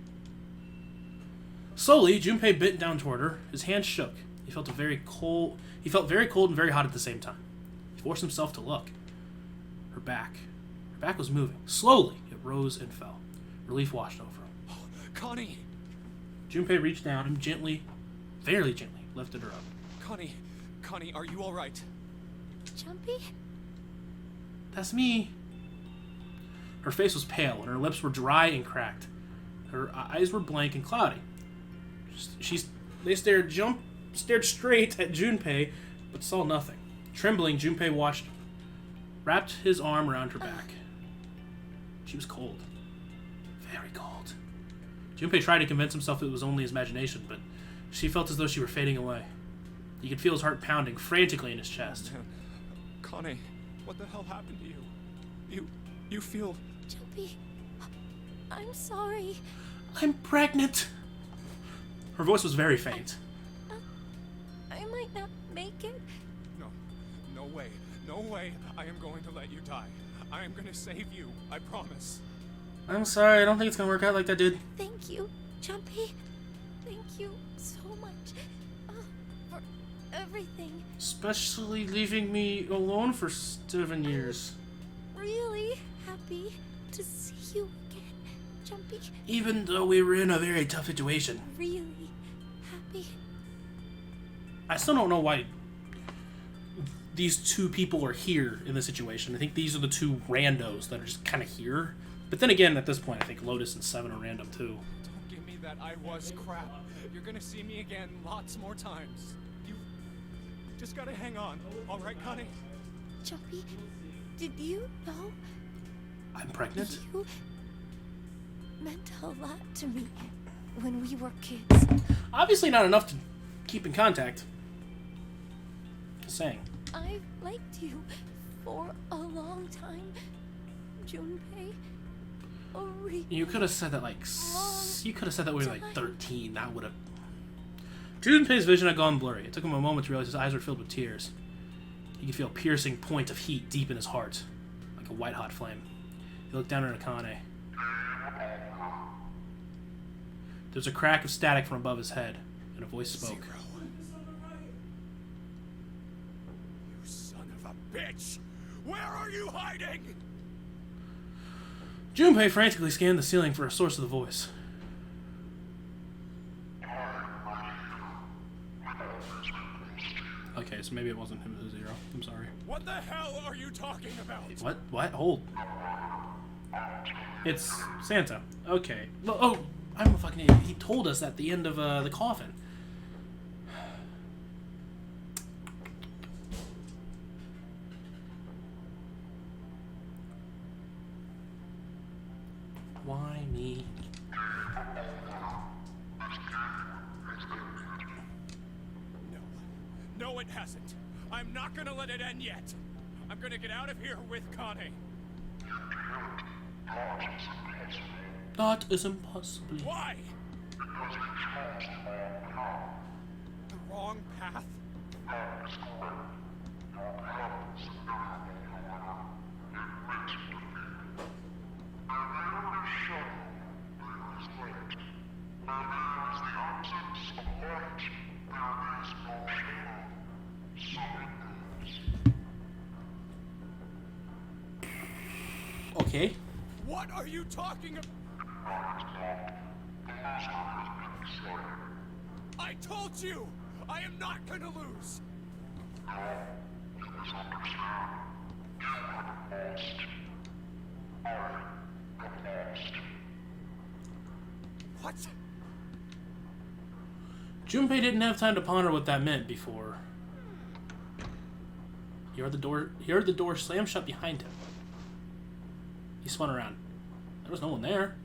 Slowly, Junpei bent down toward her. His hand shook. He felt very cold and very hot at the same time. He forced himself to look. Her back. Her back was moving. Slowly, it rose and fell. Relief washed over him. Oh, Connie! Junpei reached down and gently, very gently, lifted her up. Connie, are you alright? Jumpy? That's me. Her face was pale and her lips were dry and cracked. Her eyes were blank and cloudy. They stared straight at Junpei, but saw nothing. Trembling, Junpei wrapped his arm around her back. She was cold. Very cold. Junpei tried to convince himself it was only his imagination, but she felt as though she were fading away. He could feel his heart pounding frantically in his chest. Connie, what the hell happened to you? You feel... Jumpy, I'm sorry. I'm pregnant. Her voice was very faint. I might not make it. No way. No way I am going to let you die. I am going to save you. I promise. I'm sorry. I don't think it's going to work out like that, dude. Thank you, Jumpy. Thank you so much for everything. Especially leaving me alone for 7 years. Really happy to see you again, Jumpy. Even though we were in a very tough situation. Really happy. I still don't know why these two people are here in this situation. I think these are the two randos that are just kind of here. But then again, at this point, I think Lotus and Seven are random too. Don't give me that I was crap. You're gonna see me again lots more times. You just gotta hang on. All right, Connie? Jumpy, did you know? I'm pregnant? You meant a lot to me when we were kids. Obviously not enough to keep in contact. Just saying. I've liked you for a long time, Junpei. You could have said that you could have said that when we were like 13. That would have. Junpei's vision had gone blurry. It took him a moment to realize his eyes were filled with tears. He could feel a piercing point of heat deep in his heart, like a white-hot flame. He looked down at Akane. There was a crack of static from above his head, and a voice spoke. Zero. You son of a bitch! Where are you hiding? Junpei frantically scanned the ceiling for a source of the voice. Okay, so maybe it wasn't him, it was Zero. I'm sorry. What the hell are you talking about? What? What? Hold. It's Santa. Okay. Oh, I'm a fucking idiot. He told us at the end of the coffin. Why me? No, it hasn't. I'm not gonna let it end yet. I'm gonna get out of here with Connie. That is impossible. Why? The wrong path? Okay. What are you talking about? I told you! I am not gonna lose! What? Junpei didn't have time to ponder what that meant before He heard the door slam shut behind him. He spun around. There was no one there.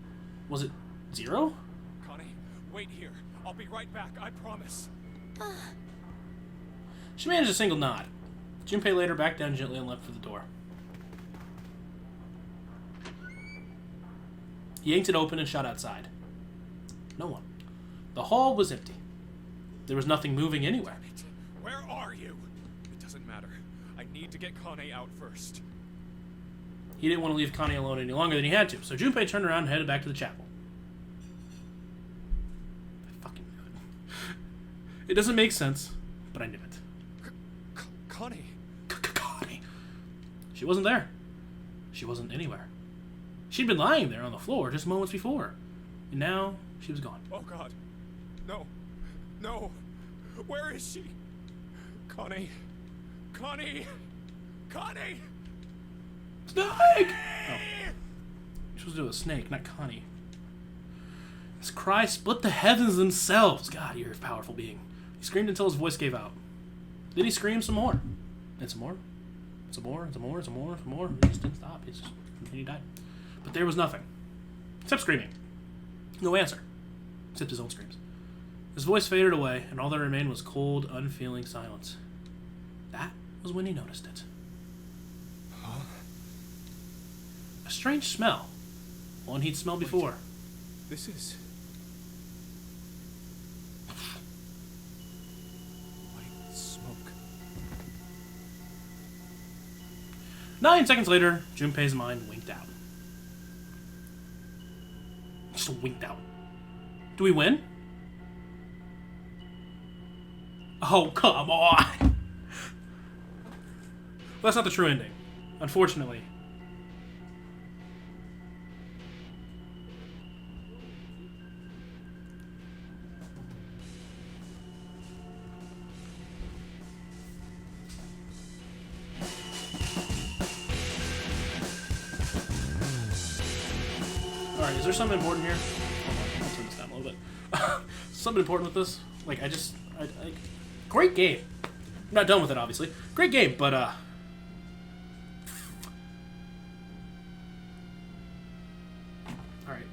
Was it Zero? Connie, wait here. I'll be right back, I promise. She managed a single nod. Junpei laid her back down gently and left for the door. He yanked it open and shot outside. No one. The hall was empty. There was nothing moving anywhere. Where are you? It doesn't matter. I need to get Connie out first. He didn't want to leave Connie alone any longer than he had to, so Junpei turned around and headed back to the chapel. I fucking knew it. It doesn't make sense, but I knew it. Connie? Connie. She wasn't there. She wasn't anywhere. She'd been lying there on the floor just moments before, and now she was gone. Oh God. No. No. Where is she? Connie. Connie. Connie. Snake! Oh. You're supposed to do a snake, not Connie. His cry split the heavens themselves. God, you're a powerful being. He screamed until his voice gave out. Then he screamed some more. And some more. Some more, some more, some more, some more. He just didn't stop. He died. But there was nothing. Except screaming. No answer. Except his own screams. His voice faded away, and all that remained was cold, unfeeling silence. That was when he noticed it. Huh? A strange smell. One he'd smelled before. This is... white smoke. 9 seconds later, Junpei's mind winked out. Just winked out. Do we win? Oh, come on! Well, that's not the true ending. Unfortunately. Alright, is there something important here? Hold on, I'll turn this down a little bit. Something important with this? Like, great game. I'm not done with it, obviously. Great game, but, Alright,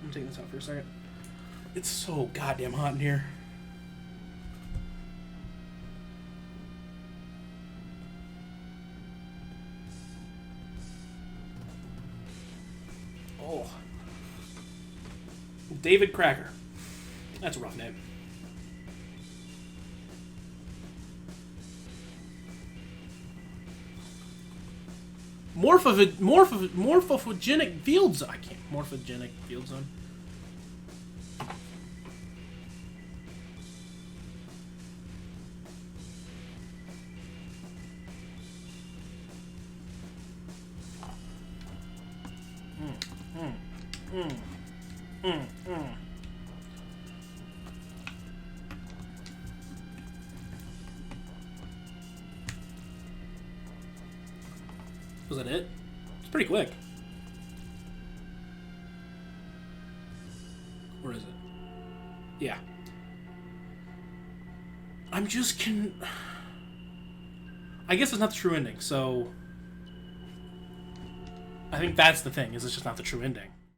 I'm taking this out for a second. It's so goddamn hot in here. Oh. David Cracker. That's a rough name. Morphogenic field zone. I can't. Morphogenic field zone. Was that it? It's pretty quick. Where is it? Yeah. I'm just I guess it's not the true ending, so... I think that's the thing, is it's just not the true ending.